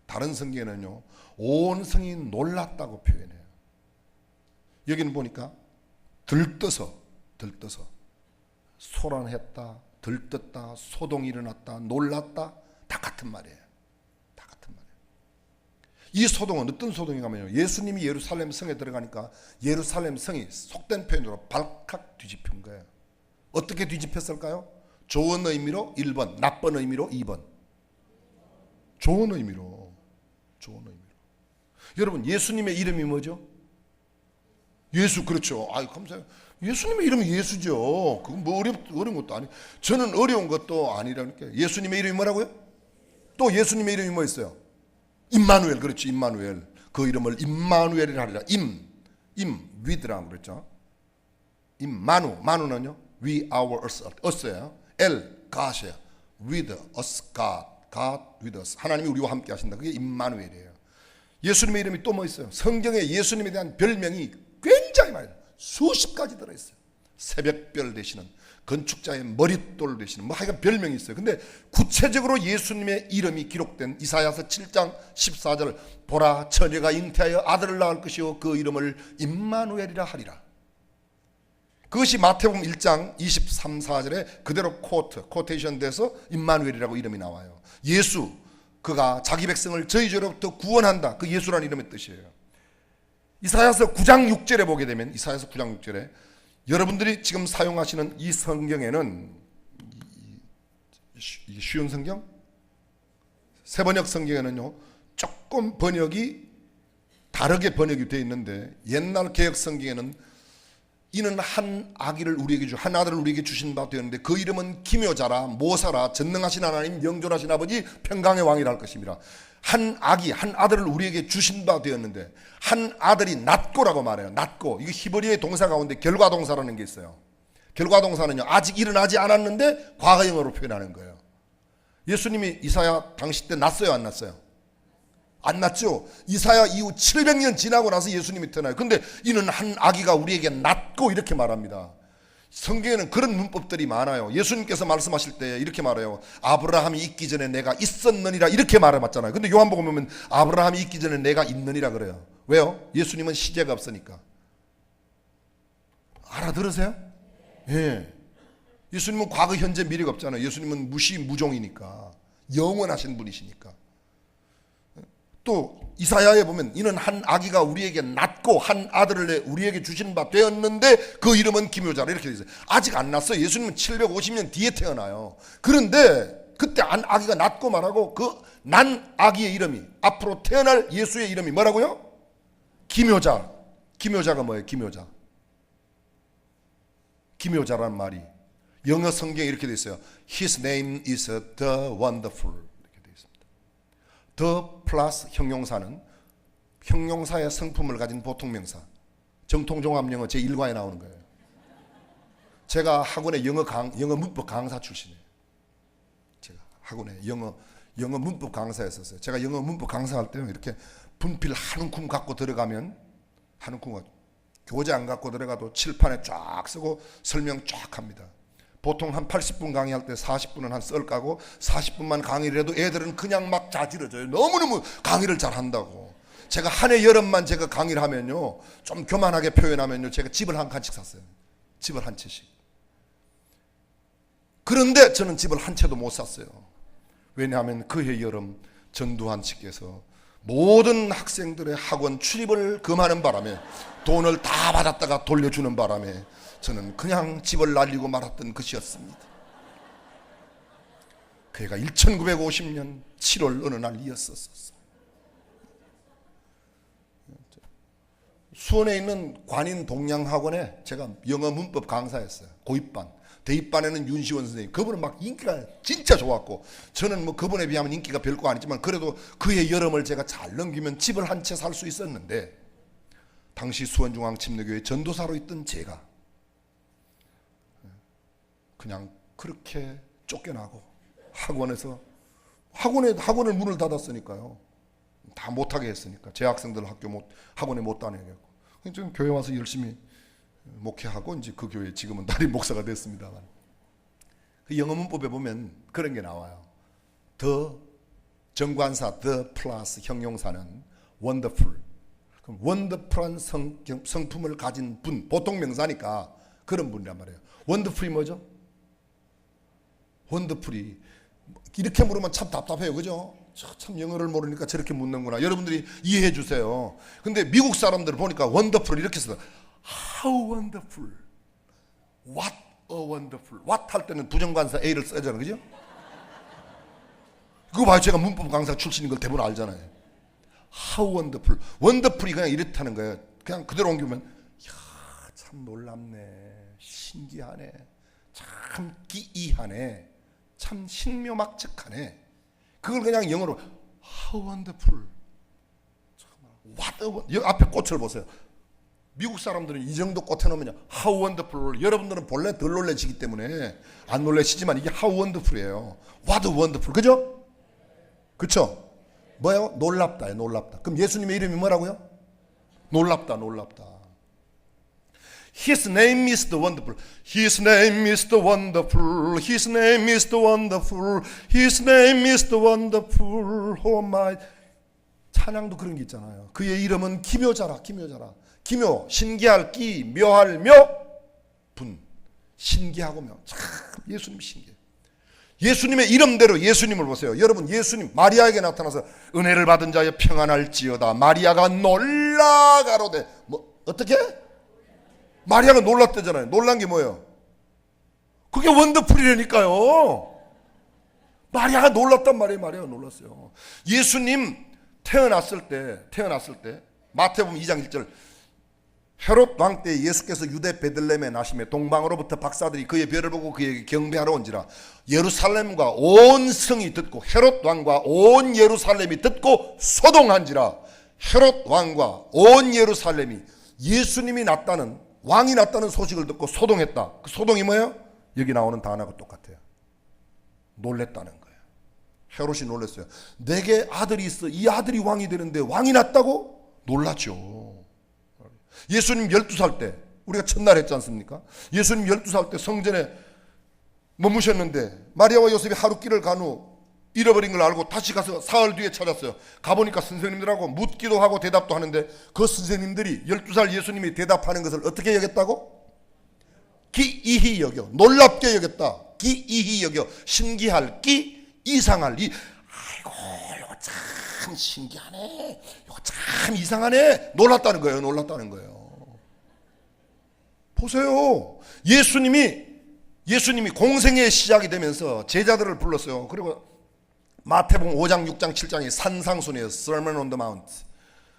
다른 성경에는요, 온 성이 놀랐다고 표현해요. 여기는 보니까 들떠서 소란했다, 들떴다, 소동이 일어났다, 놀랐다, 다 같은 말이에요. 다 같은 말이에요. 이 소동은 어떤 소동인가면요, 예수님이 예루살렘 성에 들어가니까 예루살렘 성이 속된 표현으로 발칵 뒤집힌 거예요. 어떻게 뒤집혔을까요? 좋은 의미로 1번, 나쁜 의미로 2번. 좋은 의미로. 여러분, 예수님의 이름이 뭐죠? 예수, 그렇죠. 아유, 감사해요. 예수님의 이름이 예수죠. 그건 뭐 어려운 것도 아니에요. 저는 어려운 것도 아니라니까. 예수님의 이름이 뭐라고요? 또 예수님의 이름이 뭐 있어요? 임마누엘, 그렇죠. 임마누엘. 그 이름을 임마누엘이라 하리라. with라고 그랬죠. 마누는요, we, our, us예요. God이에요. with us, God with us. 하나님이 우리와 함께 하신다. 그게 임마누엘이에요. 예수님의 이름이 또 뭐 있어요? 성경에 예수님에 대한 별명이 굉장히 많아요. 수십 가지 들어있어요. 새벽별 되시는, 건축자의 머릿돌 되시는, 뭐 하여간 별명이 있어요. 근데 구체적으로 예수님의 이름이 기록된 이사야서 7장 14절, 보라 처녀가 잉태하여 아들을 낳을 것이요 그 이름을 임마누엘이라 하리라. 그것이 마태복음 1장 23, 4절에 그대로 코테이션 돼서 임마누엘이라고 이름이 나와요. 예수, 그가 자기 백성을 저희 죄로부터 구원한다. 그 예수라는 이름의 뜻이에요. 이사야서 9장 6절에 보게 되면, 이사야서 9장 6절에 여러분들이 지금 사용하시는 이 성경에는, 쉬운 성경? 새번역 성경에는요, 조금 번역이 다르게 번역이 되어 있는데, 옛날 개역 성경에는 이는 한 아기를 우리에게 한 아들을 우리에게 주신 바 되었는데 그 이름은 기묘자라 모사라 전능하신 하나님 영존하신 아버지 평강의 왕이라 할 것입니다. 한 아기, 한 아들을 우리에게 주신 바 되었는데, 한 아들이 낫고라고 말해요. 낫고, 이거 히브리어의 동사 가운데 결과동사라는 게 있어요. 결과동사는요, 아직 일어나지 않았는데 과거형으로 표현하는 거예요. 예수님이 이사야 당시 때 났어요, 안 났어요? 안 났죠. 이사야 이후 700년 지나고 나서 예수님이 태어나요. 근데 이는 한 아기가 우리에게 낫고 이렇게 말합니다. 성경에는 그런 문법들이 많아요. 예수님께서 말씀하실 때 이렇게 말해요. 아브라함이 있기 전에 내가 있었느니라 이렇게 말해봤잖아요. 근데 요한복음 보면 아브라함이 있기 전에 내가 있느니라 그래요. 왜요? 예수님은 시제가 없으니까. 알아들으세요? 예. 예수님은 과거, 현재, 미래가 없잖아요. 예수님은 무종이니까, 영원하신 분이시니까. 또 이사야에 보면 이는 한 아기가 우리에게 낳고 한 아들을 우리에게 주신 바 되었는데 그 이름은 기묘자라 이렇게 되어 있어요. 아직 안 났어요. 예수님은 750년 뒤에 태어나요. 그런데 그때 한 아기가 낳고 말하고 그 난 아기의 이름이, 앞으로 태어날 예수의 이름이 뭐라고요? 기묘자. 기묘자가 뭐예요? 기묘자라는 말이 영어 성경에 이렇게 되어 있어요. His name is the wonderful. 더 플러스 형용사는 형용사의 성품을 가진 보통명사, 정통종합영어 제1과에 나오는 거예요. 제가 학원에 영어 문법 강사 출신이에요. 제가 학원에 영어 문법 강사였었어요. 제가 영어 문법 강사할 때는 이렇게 분필 한 움큼 갖고 들어가면, 한 움큼 교재 안 갖고 들어가도 칠판에 쫙 쓰고 설명 쫙 합니다. 보통 한 80분 강의할 때 40분은 한 썰 까고 40분만 강의를 해도 애들은 그냥 막 자지러져요. 너무너무 강의를 잘한다고. 제가 한 해 여름만 제가 강의를 하면요, 좀 교만하게 표현하면요, 제가 집을 한 칸씩 샀어요. 집을 한 채씩. 그런데 저는 집을 한 채도 못 샀어요. 왜냐하면 그해 여름 전두환 씨께서 모든 학생들의 학원 출입을 금하는 바람에, 돈을 다 받았다가 돌려주는 바람에 저는 그냥 집을 날리고 말았던 것이었습니다. 그 해가 1950년 7월 어느 날이었었어요. 수원에 있는 관인 동양학원에 제가 영어 문법 강사였어요. 고입반. 대입반에는 윤시원 선생님, 그분은 막 인기가 진짜 좋았고, 저는 뭐 그분에 비하면 인기가 별거 아니지만 그래도 그의 여름을 제가 잘 넘기면 집을 한 채 살 수 있었는데, 당시 수원중앙침례교회 전도사로 있던 제가 그냥 그렇게 쫓겨나고 학원을 문을 닫았으니까요. 다 못하게 했으니까 제 학생들 학원에 못 다니게 했고, 저는 교회 와서 열심히 목회하고 이제 그 교회 지금은 담임 목사가 됐습니다만, 그 영어 문법에 보면 그런 게 나와요. the 정관사 the 플러스 형용사는 wonderful. 그럼 wonderful한 성품을 가진 분, 보통 명사니까 그런 분이란 말이에요. wonderful이 뭐죠? wonderful이 이렇게 물으면 참 답답해요, 그죠? 참 영어를 모르니까 저렇게 묻는구나. 여러분들이 이해해 주세요. 근데 미국 사람들 보니까 wonderful 이렇게 써요. How wonderful. What a wonderful. What 할 때는 부정관사 A를 써잖아요, 그죠? 그거 봐요. 제가 문법 강사 출신인 걸 대부분 알잖아요. How wonderful. wonderful이 그냥 이렇다는 거예요. 그냥 그대로 옮기면, 이야, 참 놀랍네, 신기하네, 참 기이하네, 참 신묘막측하네. 그걸 그냥 영어로 How wonderful. What a wonderful. 앞에 꽃을 보세요. 미국 사람들은 이 정도 꽃에 놓으면 How wonderful. 여러분들은 본래 덜 놀라시기 때문에 안 놀라시지만 이게 How wonderful이에요. What a wonderful. 그죠? 그쵸? 뭐예요? 놀랍다예요. 놀랍다. 그럼 예수님의 이름이 뭐라고요? 놀랍다. 놀랍다. His name is the wonderful. His name is the wonderful. His name is the wonderful. His name is the wonderful. Oh my. 찬양도 그런 게 있잖아요. 그의 이름은 기묘자라. 기묘자라. 기묘, 신기할 기, 묘할 묘, 분. 신기하고 묘. 참 예수님 신기해. 예수님의 이름대로 예수님을 보세요. 여러분, 예수님 마리아에게 나타나서 은혜를 받은 자여 평안할지어다. 마리아가 놀라가로되. 뭐 어떻게? 마리아가 놀랐대잖아요. 놀란 게 뭐예요? 그게 원더풀이라니까요. 마리아가 놀랐단 말이에요. 마리아가 놀랐어요. 예수님 태어났을 때 마태복음 2장 1절, 헤롯 왕 때 예수께서 유대 베들레헴에 나심에 동방으로부터 박사들이 그의 별을 보고 그에게 경배하러 온지라. 예루살렘과 온 성이 듣고 헤롯 왕과 온 예루살렘이 듣고 소동한지라. 헤롯 왕과 온 예루살렘이 예수님이 났다는, 왕이 났다는 소식을 듣고 소동했다. 그 소동이 뭐예요? 여기 나오는 단어가 똑같아요. 놀랬다는 거예요. 헤롯이 놀랐어요. 내게 아들이 있어. 이 아들이 왕이 되는데 왕이 났다고? 놀랐죠. 예수님 12살 때, 우리가 첫날 했지 않습니까? 예수님 12살 때 성전에 머무셨는데 마리아와 요셉이 하룻길을 간 후 잃어버린 걸 알고 다시 가서 사흘 뒤에 찾았어요. 가보니까 선생님들하고 묻기도 하고 대답도 하는데, 그 선생님들이 12살 예수님이 대답하는 것을 어떻게 여겼다고? 기이히 여겨. 놀랍게 여겼다. 기이히 여겨. 신기할 기, 이상할 이. 아이고, 이거 참 신기하네, 이거 참 이상하네. 놀랐다는 거예요. 놀랐다는 거예요. 보세요. 예수님이 공생의 시작이 되면서 제자들을 불렀어요. 그리고 마태복음 5장, 6장, 7장이 산상순이에요. Sermon on the Mount.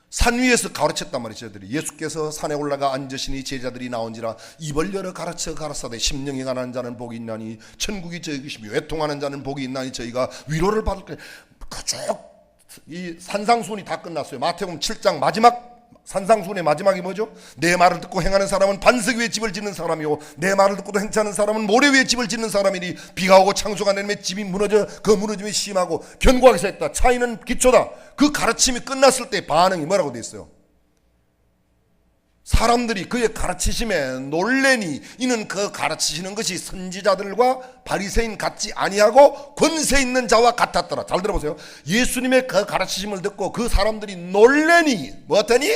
산 위에서 가르쳤단 말이죠. 제자들이. 예수께서 산에 올라가 앉으시니 제자들이 나온지라. 입을 열어 가르쳐 가라사대 심령이 가난한 자는 복이 있나니 천국이 저희 것이며 외통하는 자는 복이 있나니 저희가 위로를 받을 거예요. 이 산상순이 다 끝났어요. 마태복음 7장 마지막 산상순의 마지막이 뭐죠? 내 말을 듣고 행하는 사람은 반석 위에 집을 짓는 사람이요 내 말을 듣고도 행치 않는 사람은 모래 위에 집을 짓는 사람이니 비가 오고 창수가 내리면 집이 무너져 그 무너짐이 심하고 견고하게 섰다. 차이는 기초다. 그 가르침이 끝났을 때 반응이 뭐라고 돼 있어요? 사람들이 그의 가르치심에 놀래니 이는 그 가르치시는 것이 선지자들과 바리새인 같지 아니하고 권세 있는 자와 같았더라. 잘 들어보세요. 예수님의 그 가르치심을 듣고 그 사람들이 놀래니 뭐하더니?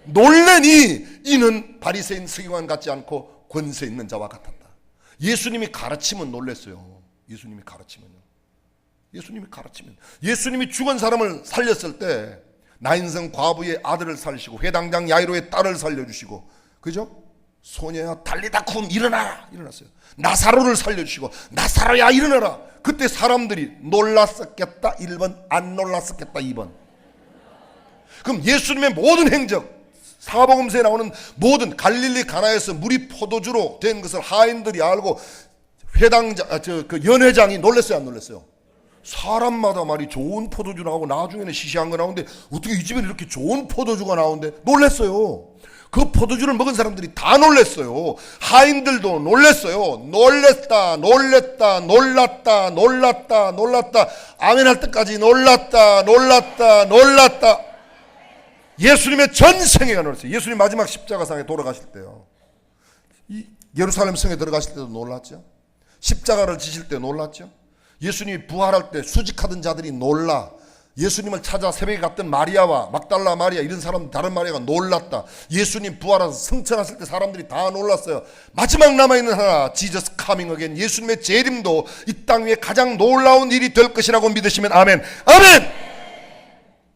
놀래니 이는 바리새인 서기관 같지 않고 권세 있는 자와 같았다. 예수님이 가르치면 놀랬어요. 예수님이 가르치면요. 예수님이 죽은 사람을 살렸을 때 나인성 과부의 아들을 살리시고 회당장 야이로의 딸을 살려주시고, 그죠? 소녀야 달리다쿰 일어났어요. 나사로를 살려주시고 나사로야 일어나라. 그때 사람들이 놀랐었겠다 1번, 안 놀랐었겠다 2번. 그럼 예수님의 모든 행적, 사복음서에 나오는 모든 갈릴리 가나에서 물이 포도주로 된 것을 하인들이 알고 회당장, 그 연회장이 놀랐어요, 안 놀랐어요? 사람마다 말이 좋은 포도주 나오고 나중에는 시시한 거 나오는데 어떻게 이 집에 이렇게 좋은 포도주가 나오는데 놀랐어요. 그 포도주를 먹은 사람들이 다 놀랐어요. 하인들도 놀랐어요. 놀랐다 아멘 할 때까지 놀랐다. 예수님의 전생애가 놀랐어요. 예수님 마지막 십자가상에 돌아가실 때요, 이 예루살렘 성에 들어가실 때도 놀랐죠. 십자가를 지실 때 놀랐죠. 예수님이 부활할 때 수직하던 자들이 놀라. 예수님을 찾아 새벽에 갔던 마리아와 막달라 마리아 이런 사람, 다른 마리아가 놀랐다. 예수님 부활해서 승천하실 때 사람들이 다 놀랐어요. 마지막 남아있는 하나, 지저스 카밍 어게인, 예수님의 재림도 이 땅 위에 가장 놀라운 일이 될 것이라고 믿으시면 아멘.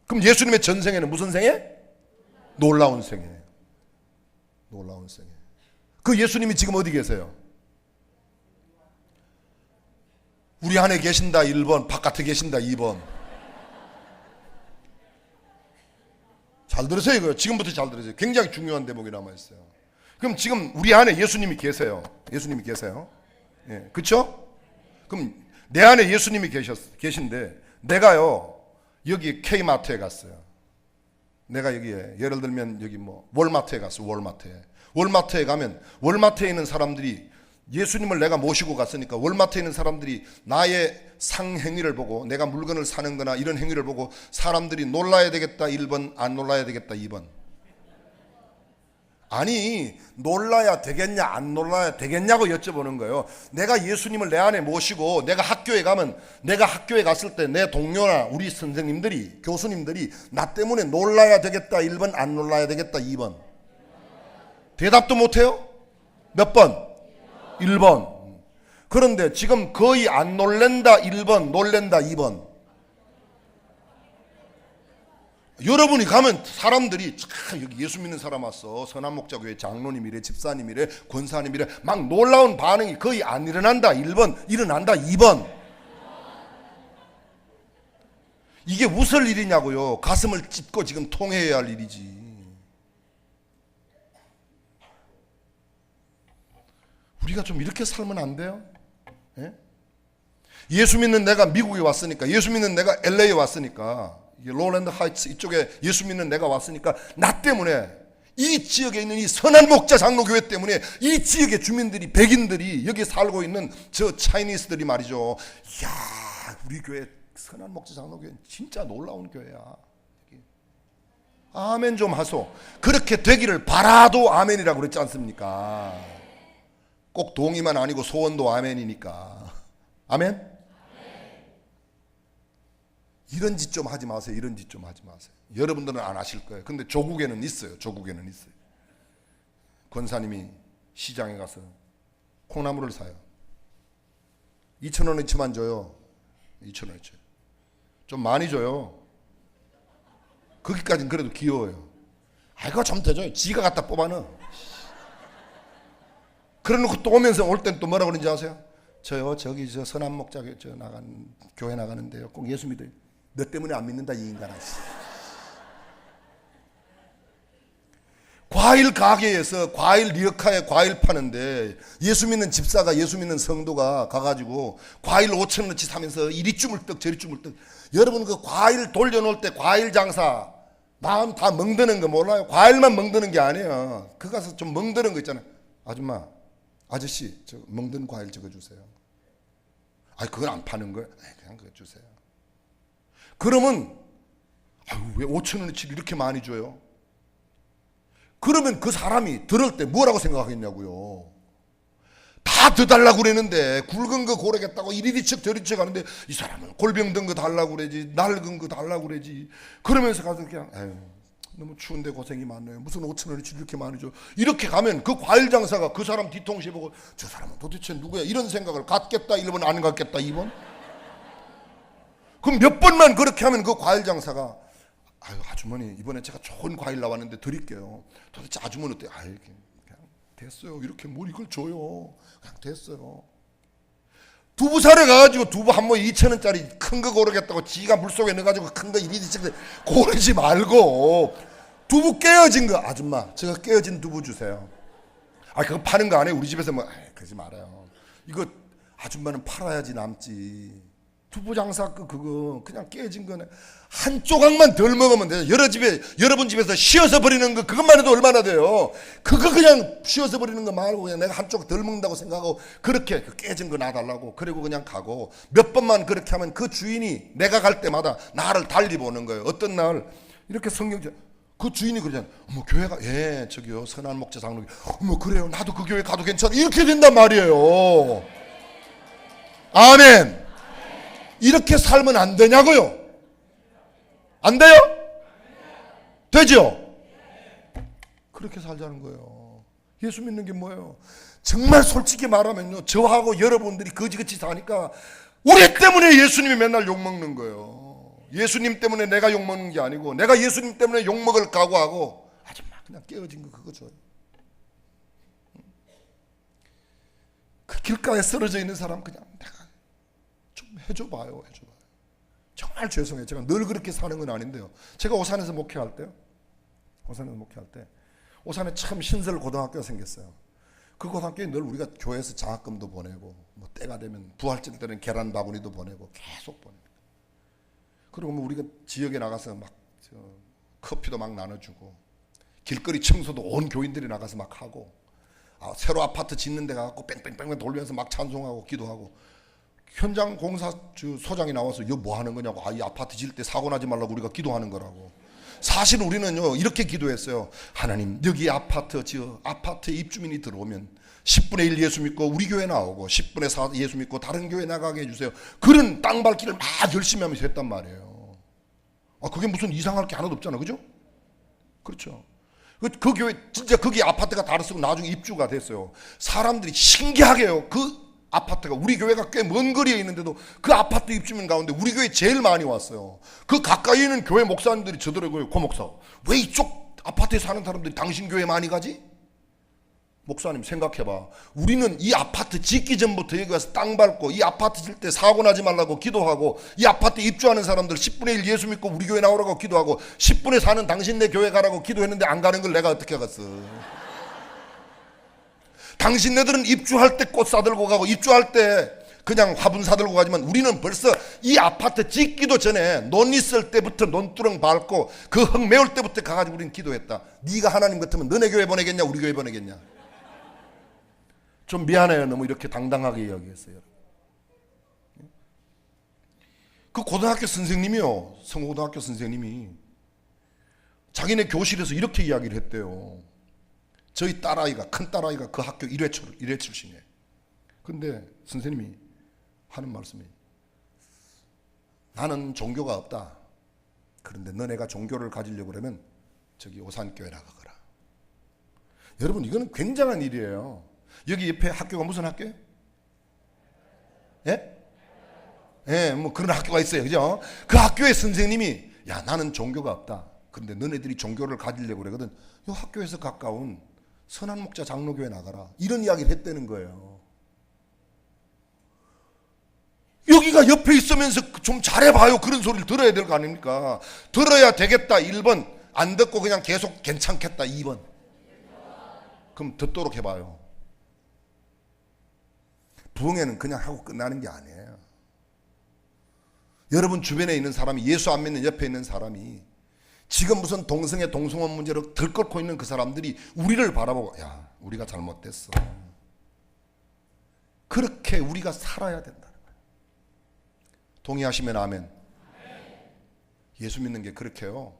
그럼 예수님의 전생에는 무슨 생애? 놀라운 생애. 그 예수님이 지금 어디 계세요? 우리 안에 계신다 1번, 바깥에 계신다 2번. 잘 들으세요. 이거 지금부터 잘 들으세요. 굉장히 중요한 대목이 남아있어요. 그럼 지금 우리 안에 예수님이 계세요. 예, 그렇죠? 그럼 내 안에 예수님이 계신데 내가요 여기 K마트에 갔어요. 내가 여기에 예를 들면 여기 뭐 월마트에 갔어요. 월마트에 가면 월마트에 있는 사람들이 예수님을 내가 모시고 갔으니까 월마트에 있는 사람들이 나의 상행위를 보고 내가 물건을 사는 거나 이런 행위를 보고 사람들이 놀라야 되겠다 1번, 안 놀라야 되겠다 2번. 아니 놀라야 되겠냐 안 놀라야 되겠냐고 여쭤보는 거예요. 내가 예수님을 내 안에 모시고 내가 학교에 가면, 내가 학교에 갔을 때 내 동료나 우리 선생님들이, 교수님들이 나 때문에 놀라야 되겠다 1번, 안 놀라야 되겠다 2번. 대답도 못해요? 몇 번? 1번. 그런데 지금 거의 안 놀랜다 1번, 놀랜다 2번. 여러분이 가면 사람들이 여기 예수 믿는 사람 왔어, 선한목자교회 장로님이래, 집사님이래, 권사님이래, 막 놀라운 반응이 거의 안 일어난다 1번, 일어난다 2번. 이게 웃을 일이냐고요. 가슴을 찢고 지금 통회해야 할 일이지. 우리가 좀 이렇게 살면 안 돼요? 예? 예수 믿는 내가 미국에 왔으니까, 예수 믿는 내가 LA에 왔으니까, 로랜드 하이츠 이쪽에 예수 믿는 내가 왔으니까 나 때문에, 이 지역에 있는 이 선한 목자 장로교회 때문에 이 지역의 주민들이, 백인들이, 여기 살고 있는 저 차이니스들이 말이죠, 이야 우리 교회 선한 목자 장로교회는 진짜 놀라운 교회야. 아멘 좀 하소. 그렇게 되기를 바라도 아멘이라고 그랬지 않습니까? 꼭 동의만 아니고 소원도 아멘이니까. 아멘? 이런 짓 좀 하지 마세요. 여러분들은 안 하실 거예요. 근데 조국에는 있어요. 권사님이 시장에 가서 콩나물을 사요. 2,000원어치만 줘요. 2,000원어치. 좀 많이 줘요. 거기까지는 그래도 귀여워요. 아이고 좀 더 줘요. 지가 갖다 뽑아넣어. 그래놓고 또 오면서 올 땐 또 뭐라 그러는지 아세요? 저요 저기 저 선한 목자 교회 나가는데요, 꼭 예수 믿어요. 너 때문에 안 믿는다 이 인간아. 과일 가게에서 과일 리어카에 과일 파는데 예수 믿는 집사가, 예수 믿는 성도가 가가지고 과일 5,000원어치 사면서 이리 주물떡 저리 주물떡. 여러분 그 과일 돌려놓을 때 과일 장사 마음 다 멍드는 거 몰라요? 과일만 멍드는 게 아니에요. 그 가서 좀 멍드는 거 있잖아요. 아줌마, 아저씨, 저 멍든 과일 적어주세요. 아니 그건 안 파는 거예요. 그냥 그거 주세요. 그러면 왜 5,000원어치 이렇게 많이 줘요? 그러면 그 사람이 들을 때 뭐라고 생각하겠냐고요. 다 더 달라고 그랬는데, 굵은 거 고르겠다고 이리리 척 저리리 척 하는데, 이 사람은 골병 든 거 달라고 그러지, 낡은 거 달라고 그러지. 그러면서 가서 그냥 에휴, 너무 추운데 고생이 많네요. 무슨 5,000원어치 이렇게 많이 줘. 이렇게 가면 그 과일 장사가 그 사람 뒤통수에 보고 저 사람은 도대체 누구야, 이런 생각을 갖겠다 1번, 안 갖겠다 2번. 그럼 몇 번만 그렇게 하면 그 과일 장사가 아유, 아주머니 이번에 제가 좋은 과일 나왔는데 드릴게요. 도대체 아주머니 어때? 아유, 그냥 됐어요. 이렇게 뭘 이걸 줘요. 그냥 됐어요. 두부 사러 가가지고 두부 한 모에 2,000원짜리 큰 거 고르겠다고 지가 물속에 넣어가지고 큰 거 이리리 고르지 말고, 두부 깨어진 거, 아줌마 제가 깨어진 두부 주세요. 아, 그거 파는 거 아니에요? 우리 집에서 뭐 그러지 말아요. 이거 아줌마는 팔아야지 남지. 두부 장사 그거 그냥 깨진 거네. 한 조각만 덜 먹으면 돼요. 여러분 집에서 씌어서 버리는 거 그것만 해도 얼마나 돼요. 그거 그냥 씌어서 버리는 거 말고 그냥 내가 한 조각 덜 먹는다고 생각하고 그렇게 그 깨진 거 놔달라고, 그리고 그냥 가고, 몇 번만 그렇게 하면 그 주인이 내가 갈 때마다 나를 달리 보는 거예요. 어떤 날 이렇게 성경책 그 주인이 그러잖아요. 어머, 교회가, 예, 저기요 선한 목자 장로교, 어머 그래요, 나도 그 교회 가도 괜찮아, 이렇게 된단 말이에요. 아멘. 이렇게 살면 안 되냐고요? 안 돼요? 되죠? 그렇게 살자는 거예요. 예수 믿는 게 뭐예요? 정말 솔직히 말하면요, 저하고 여러분들이 거지같이 사니까 우리 때문에 예수님이 맨날 욕먹는 거예요. 예수님 때문에 내가 욕먹는 게 아니고, 내가 예수님 때문에 욕먹을 각오하고, 아줌마 그냥 깨어진 거 그거 줘요. 그 길가에 쓰러져 있는 사람 그냥 내가 좀 해줘봐요. 정말 죄송해요. 제가 늘 그렇게 사는 건 아닌데요. 제가 오산에서 목회할 때 오산에 처음 신설 고등학교가 생겼어요. 그 고등학교에 늘 우리가 교회에서 장학금도 보내고, 뭐 때가 되면 부활절 때는 계란 바구니도 보내고 계속 보냅니다. 그리고 뭐 우리가 지역에 나가서 막 커피도 막 나눠주고, 길거리 청소도 온 교인들이 나가서 막 하고, 새로 아파트 짓는 데 가서 뺑뺑뺑뺑 돌면서 막 찬송하고 기도하고, 현장 공사 소장이 나와서 이거 뭐 하는 거냐고, 이 아파트 지을 때 사고 나지 말라고 우리가 기도하는 거라고. 사실 우리는요 이렇게 기도했어요. 하나님, 여기 아파트에 입주민이 들어오면 10분의 1 예수 믿고 우리 교회 나오고 10분의 4 예수 믿고 다른 교회 나가게 해주세요. 그런 땅 밟기를 막 열심히 하면서 했단 말이에요. 그게 무슨 이상할 게 하나도 없잖아, 그죠? 그렇죠. 그 교회 진짜 거기 아파트가 다 쓰고 나중에 입주가 됐어요. 사람들이 신기하게요, 그 아파트가, 우리 교회가 꽤 먼 거리에 있는데도 그 아파트 입주민 가운데 우리 교회 제일 많이 왔어요. 그 가까이 있는 교회 목사님들이 저더라고요. 고 목사, 왜 이쪽 아파트에 사는 사람들이 당신 교회 많이 가지? 목사님 생각해봐. 우리는 이 아파트 짓기 전부터 여기 와서 땅 밟고, 이 아파트 질 때 사고 나지 말라고 기도하고, 이 아파트에 입주하는 사람들 10분의 1 예수 믿고 우리 교회 나오라고 기도하고, 10분의 4는 당신네 교회 가라고 기도했는데 안 가는 걸 내가 어떻게 하겠어? 당신네들은 입주할 때 꽃 사들고 가고 입주할 때 그냥 화분 사들고 가지만, 우리는 벌써 이 아파트 짓기도 전에 논 있을 때부터 논두렁 밟고 그 흙 메울 때부터 가가지고 우리는 기도했다. 네가 하나님 같으면 너네 교회 보내겠냐, 우리 교회 보내겠냐? 좀 미안해요, 너무 이렇게 당당하게 이야기했어요. 그 고등학교 선생님이요, 성고등학교 선생님이 자기네 교실에서 이렇게 이야기를 했대요. 저희 딸아이가, 큰 딸아이가 그 학교 1회 출신이에요. 근데 선생님이 하는 말씀이, 나는 종교가 없다. 그런데 너네가 종교를 가지려고 그러면 저기 오산교회 나가거라. 여러분, 이거는 굉장한 일이에요. 여기 옆에 학교가 무슨 학교예요? 예? 예, 뭐 그런 학교가 있어요. 그죠? 그 학교의 선생님이, 야, 나는 종교가 없다. 그런데 너네들이 종교를 가지려고 그러거든. 이 학교에서 가까운 선한 목자 장로교회 나가라. 이런 이야기를 했다는 거예요. 여기가 옆에 있으면서 좀 잘해봐요. 그런 소리를 들어야 될 거 아닙니까? 들어야 되겠다 1번, 안 듣고 그냥 계속 괜찮겠다 2번. 그럼 듣도록 해봐요. 부흥회는 그냥 하고 끝나는 게 아니에요. 여러분 주변에 있는 사람이, 예수 안 믿는 옆에 있는 사람이 지금 무슨 동성애 동성혼 문제로 들끓고 있는 그 사람들이 우리를 바라보고, 야, 우리가 잘못됐어. 그렇게 우리가 살아야 된다는 거예요. 동의하시면 아멘. 예수 믿는 게 그렇게요,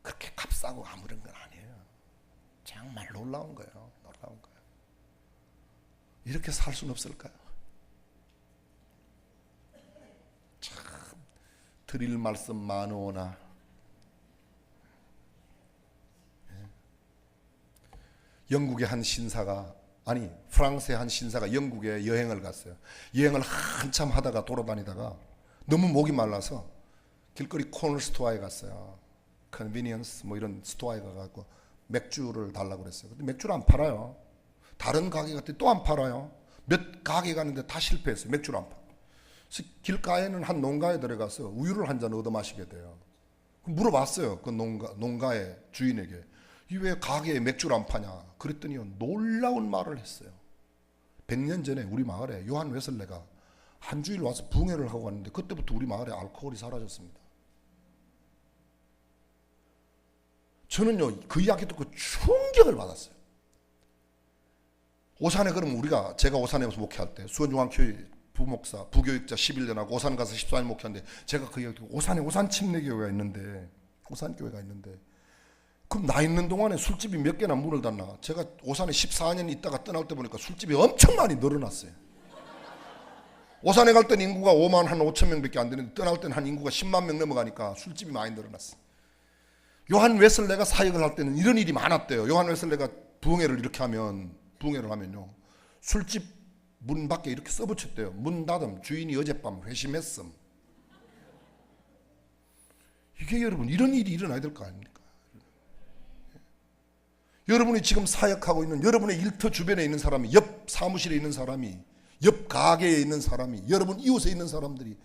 그렇게 값싸고 아무런 건 아니에요. 정말 놀라운 거예요. 놀라운 거예요. 이렇게 살 수는 없을까요? 참 드릴 말씀 많으나 영국의 한 신사가 프랑스의 한 신사가 영국에 여행을 갔어요. 여행을 한참 하다가 돌아다니다가 너무 목이 말라서 길거리 코너 스토어에 갔어요. 컨비니언스 뭐 이런 스토어에 가갖고 맥주를 달라고 그랬어요. 근데 맥주를 안 팔아요. 다른 가게 갔더니 또 안 팔아요. 몇 가게 갔는데 다 실패했어요. 맥주를 안 팔아요. 그래서 길가에는 한 농가에 들어가서 우유를 한 잔 얻어 마시게 돼요. 물어봤어요. 그 농가의 주인에게 이 왜 가게에 맥주를 안 파냐? 그랬더니요 놀라운 말을 했어요. 100년 전에 우리 마을에 요한 웨슬레가 한 주일 와서 부흥회를 하고 갔는데 그때부터 우리 마을에 알코올이 사라졌습니다. 저는요 그 이야기 듣고 충격을 받았어요. 오산에 그러면 제가 오산에서 목회할 때 수원중앙교회 부목사 부교육자 11년하고 오산 가서 14년 목회하는데 제가 그 이야기 듣고 오산에 오산 침례교회가 있는데 오산교회가 있는데 그럼 나 있는 동안에 술집이 몇 개나 문을 닫나? 제가 오산에 14년 있다가 떠날 때 보니까 술집이 엄청 많이 늘어났어요. 오산에 갈 때는 인구가 5만 한 5천 명밖에 안 되는데 떠날 때는 한 인구가 10만 명 넘어가니까 술집이 많이 늘어났어요. 요한 웨슬레가 사역을 할 때는 이런 일이 많았대요. 요한 웨슬레가 부흥회를 하면요 술집 문 밖에 이렇게 써붙였대요. 문 닫음 주인이 어젯밤 회심했음. 이게 여러분 이런 일이 일어나야 될 거 아닙니까? 여러분이 지금 사역하고 있는 여러분의 일터 주변에 있는 사람이 옆 사무실에 있는 사람이 옆 가게에 있는 사람이 여러분 이웃에 있는 사람들이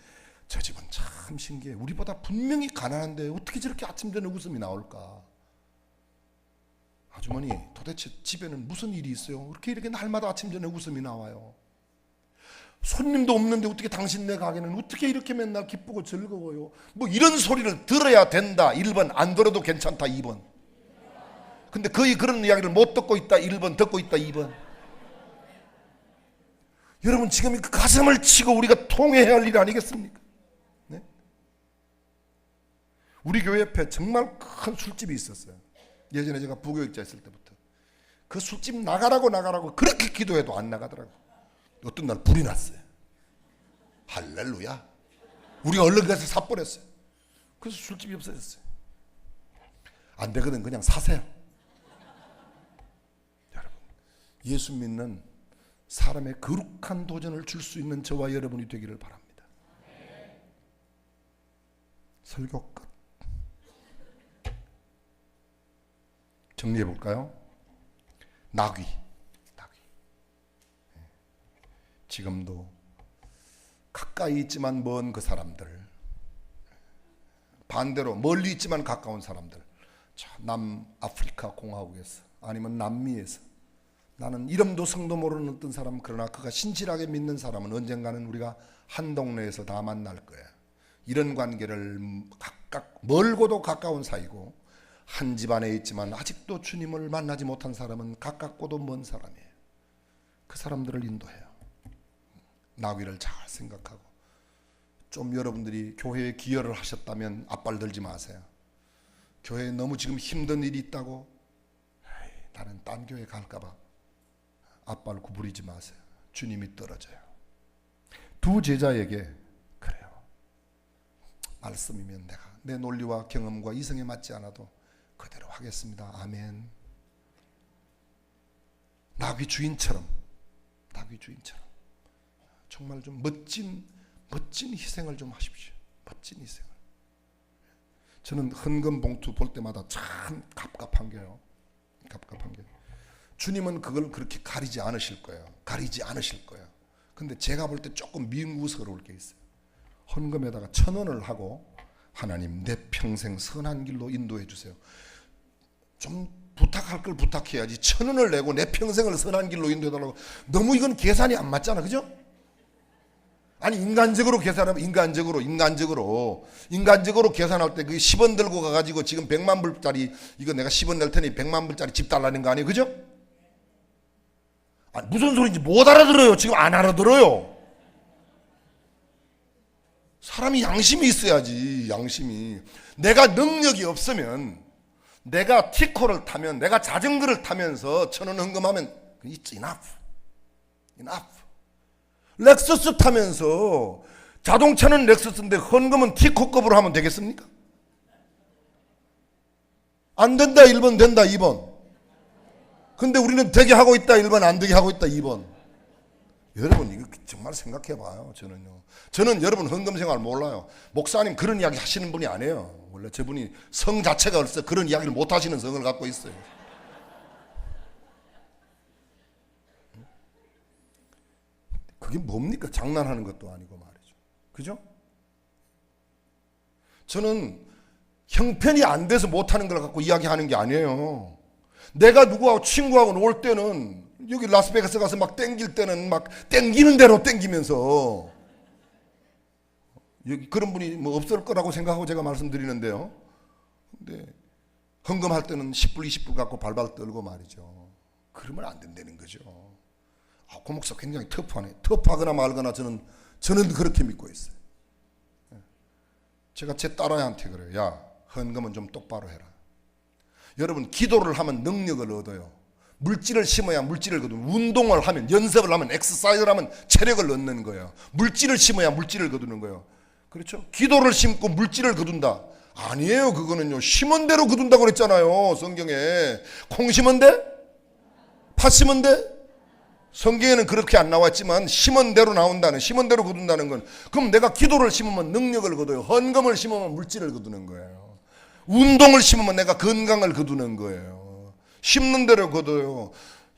저 집은 참 신기해. 우리보다 분명히 가난한데 어떻게 저렇게 아침 전에 웃음이 나올까? 아주머니 도대체 집에는 무슨 일이 있어요? 이렇게 날마다 아침 전에 웃음이 나와요. 손님도 없는데 어떻게 당신네 가게는 어떻게 이렇게 맨날 기쁘고 즐거워요? 뭐 이런 소리를 들어야 된다 1번, 안 들어도 괜찮다 2번. 근데 거의 그런 이야기를 못 듣고 있다 1번, 듣고 있다 2번. 여러분 지금 그 가슴을 치고 우리가 통회해야 할 일 아니겠습니까? 네? 우리 교회 옆에 정말 큰 술집이 있었어요. 예전에 제가 부교육자 있을 때부터 그 술집 나가라고 그렇게 기도해도 안 나가더라고요. 어떤 날 불이 났어요. 할렐루야. 우리가 얼른 가서 사버렸어요. 그래서 술집이 없어졌어요. 안 되거든 그냥 사세요. 여러분 예수 믿는 사람의 거룩한 도전을 줄 수 있는 저와 여러분이 되기를 바랍니다. 설교 끝. 정리해 볼까요? 나귀. 지금도 가까이 있지만 먼 그 사람들, 반대로 멀리 있지만 가까운 사람들, 저 남아프리카 공화국에서 아니면 남미에서 나는 이름도 성도 모르는 어떤 사람, 그러나 그가 신실하게 믿는 사람은 언젠가는 우리가 한 동네에서 다 만날 거야. 이런 관계를 각각 멀고도 가까운 사이고, 한 집안에 있지만 아직도 주님을 만나지 못한 사람은 가깝고도 먼 사람이에요. 그 사람들을 인도해요. 나귀를 잘 생각하고, 좀 여러분들이 교회에 기여를 하셨다면 앞발 들지 마세요. 교회에 너무 지금 힘든 일이 있다고 나는 딴 교회 갈까봐 앞발 구부리지 마세요. 주님이 떨어져요. 두 제자에게 그래요. 말씀이면 내가 내 논리와 경험과 이성에 맞지 않아도 그대로 하겠습니다. 아멘. 나귀 주인처럼 정말 좀 멋진 희생을 좀 하십시오. 멋진 희생을. 저는 헌금 봉투 볼 때마다 참 갑갑한 게요. 주님은 그걸 그렇게 가리지 않으실 거예요. 근데 제가 볼 때 조금 미무스러울 게 있어요. 헌금에다가 1,000원을 하고 하나님 내 평생 선한 길로 인도해 주세요. 좀 부탁할 걸 부탁해야지 1,000원을 내고 내 평생을 선한 길로 인도해 달라고. 너무 이건 계산이 안 맞잖아. 그죠? 아니 인간적으로 계산하면 인간적으로 계산할 때 그 10원 들고 가가지고 지금 100만 불짜리 이거 내가 10원 낼 테니 100만 불짜리 집 달라는 거 아니에요? 그죠? 아니, 무슨 소리인지 못 알아들어요. 지금 안 알아들어요. 사람이 양심이 있어야지. 양심이. 내가 능력이 없으면 내가 티코를 타면, 내가 자전거를 타면서 1,000원 헌금하면 it's enough. 렉서스 타면서 자동차는 렉서스인데 헌금은 티코급으로 하면 되겠습니까? 안 된다 1번, 된다 2번. 근데 우리는 되게 하고 있다 1번, 안 되게 하고 있다 2번. 여러분 이거 정말 생각해 봐요. 저는 여러분 헌금 생활 몰라요. 목사님 그런 이야기 하시는 분이 아니에요. 원래 저분이 성 자체가 없어 그런 이야기를 못 하시는 성을 갖고 있어요. 그게 뭡니까? 장난하는 것도 아니고 말이죠. 그죠? 저는 형편이 안 돼서 못하는 걸 갖고 이야기하는 게 아니에요. 내가 누구하고 친구하고 놀 때는 여기 라스베가스 가서 막 땡길 때는 막 땡기는 대로 땡기면서, 여기 그런 분이 뭐 없을 거라고 생각하고 제가 말씀드리는데요. 근데 헌금할 때는 10불 20불 갖고 발발 떨고 말이죠. 그러면 안 된다는 거죠. 고 목사 굉장히 터프하네. 터프하거나 말거나 저는 그렇게 믿고 있어요. 제가 제 딸아이한테 그래요. 야, 헌금은 좀 똑바로 해라. 여러분 기도를 하면 능력을 얻어요. 물질을 심어야 물질을 거두는, 운동을 하면, 연습을 하면, 엑서사이즈를 하면 체력을 얻는 거예요. 물질을 심어야 물질을 거두는 거예요. 그렇죠? 기도를 심고 물질을 거둔다. 아니에요. 그거는요, 심은 대로 거둔다고 그랬잖아요. 성경에. 콩 심은 데? 팥 심은 데? 성경에는 그렇게 안 나왔지만 심은 대로 나온다는, 심은 대로 거둔다는 건, 그럼 내가 기도를 심으면 능력을 거둬요. 헌금을 심으면 물질을 거두는 거예요. 운동을 심으면 내가 건강을 거두는 거예요. 심는 대로 거둬요.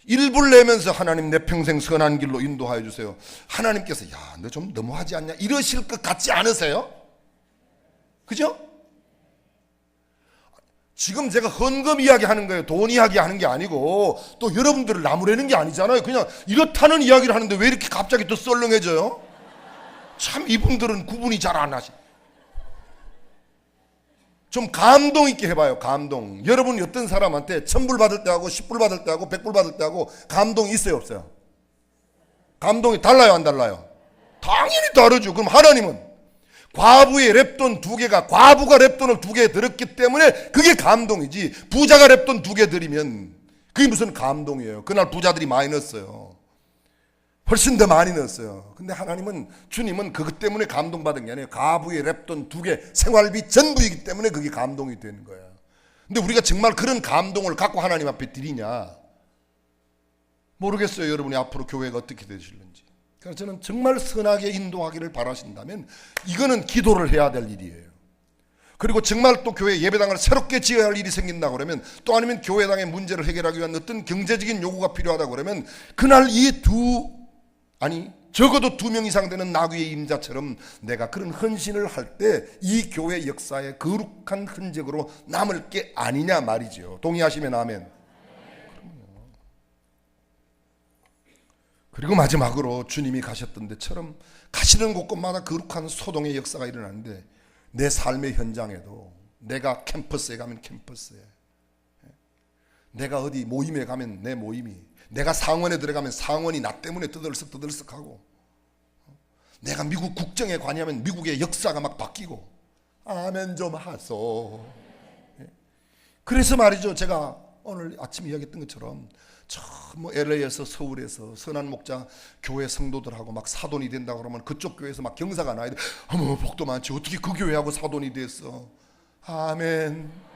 일불 내면서 하나님 내 평생 선한 길로 인도하여 주세요. 하나님께서 야, 너 좀 너무하지 않냐 이러실 것 같지 않으세요? 그죠? 지금 제가 헌금 이야기하는 거예요. 돈 이야기하는 게 아니고 또 여러분들을 나무라는 게 아니잖아요. 그냥 이렇다는 이야기를 하는데 왜 이렇게 갑자기 또 썰렁해져요? 참 이분들은 구분이 잘 안 하시. 좀 감동 있게 해봐요. 감동. 여러분이 어떤 사람한테 1,000불 받을 때 하고 10불 받을 때 하고 100불 받을 때 하고 감동이 있어요 없어요? 감동이 달라요 안 달라요? 당연히 다르죠. 그럼 하나님은 과부의 랩돈 2개가, 과부가 랩돈을 2개 들었기 때문에 그게 감동이지, 부자가 랩돈 2개 드리면 그게 무슨 감동이에요. 그날 부자들이 많이 넣었어요. 훨씬 더 많이 넣었어요. 근데 하나님은, 주님은 그것 때문에 감동받은 게 아니에요. 과부의 랩돈 2개, 생활비 전부이기 때문에 그게 감동이 되는 거예요. 근데 우리가 정말 그런 감동을 갖고 하나님 앞에 드리냐 모르겠어요. 여러분이 앞으로 교회가 어떻게 되실는지. 그래서 저는 정말 선하게 인도하기를 바라신다면 이거는 기도를 해야 될 일이에요. 그리고 정말 또 교회 예배당을 새롭게 지어야 할 일이 생긴다고 그러면, 또 아니면 교회당의 문제를 해결하기 위한 어떤 경제적인 요구가 필요하다고 그러면, 그날 적어도 2명 이상 되는 나귀의 임자처럼 내가 그런 헌신을 할 때 이 교회 역사에 거룩한 흔적으로 남을 게 아니냐 말이죠. 동의하시면 아멘. 그리고 마지막으로 주님이 가셨던 데처럼 가시는 곳곳마다 거룩한 소동의 역사가 일어나는데, 내 삶의 현장에도 내가 캠퍼스에 가면 캠퍼스에, 내가 어디 모임에 가면 내 모임이, 내가 상원에 들어가면 상원이 나 때문에 떠들썩하고, 내가 미국 국정에 관여하면 미국의 역사가 막 바뀌고, 아멘 좀 하소. 그래서 말이죠, 제가 오늘 아침 이야기했던 것처럼 뭐 LA에서, 서울에서 선한 목자 교회 성도들하고 막 사돈이 된다고 그러면 그쪽 교회에서 막 경사가 나야 돼. 어머 복도 많지, 어떻게 그 교회하고 사돈이 됐어. 아멘.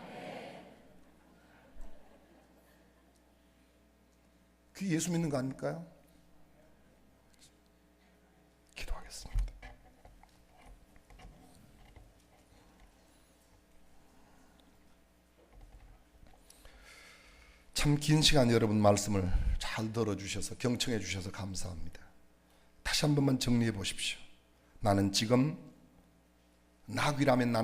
그게 예수 믿는 거 아닐까요? 기도하겠습니다. 참 긴 시간 여러분 말씀을 잘 들어주셔서 경청해 주셔서 감사합니다. 다시 한 번만 정리해 보십시오. 나는 지금 나귀라면 나는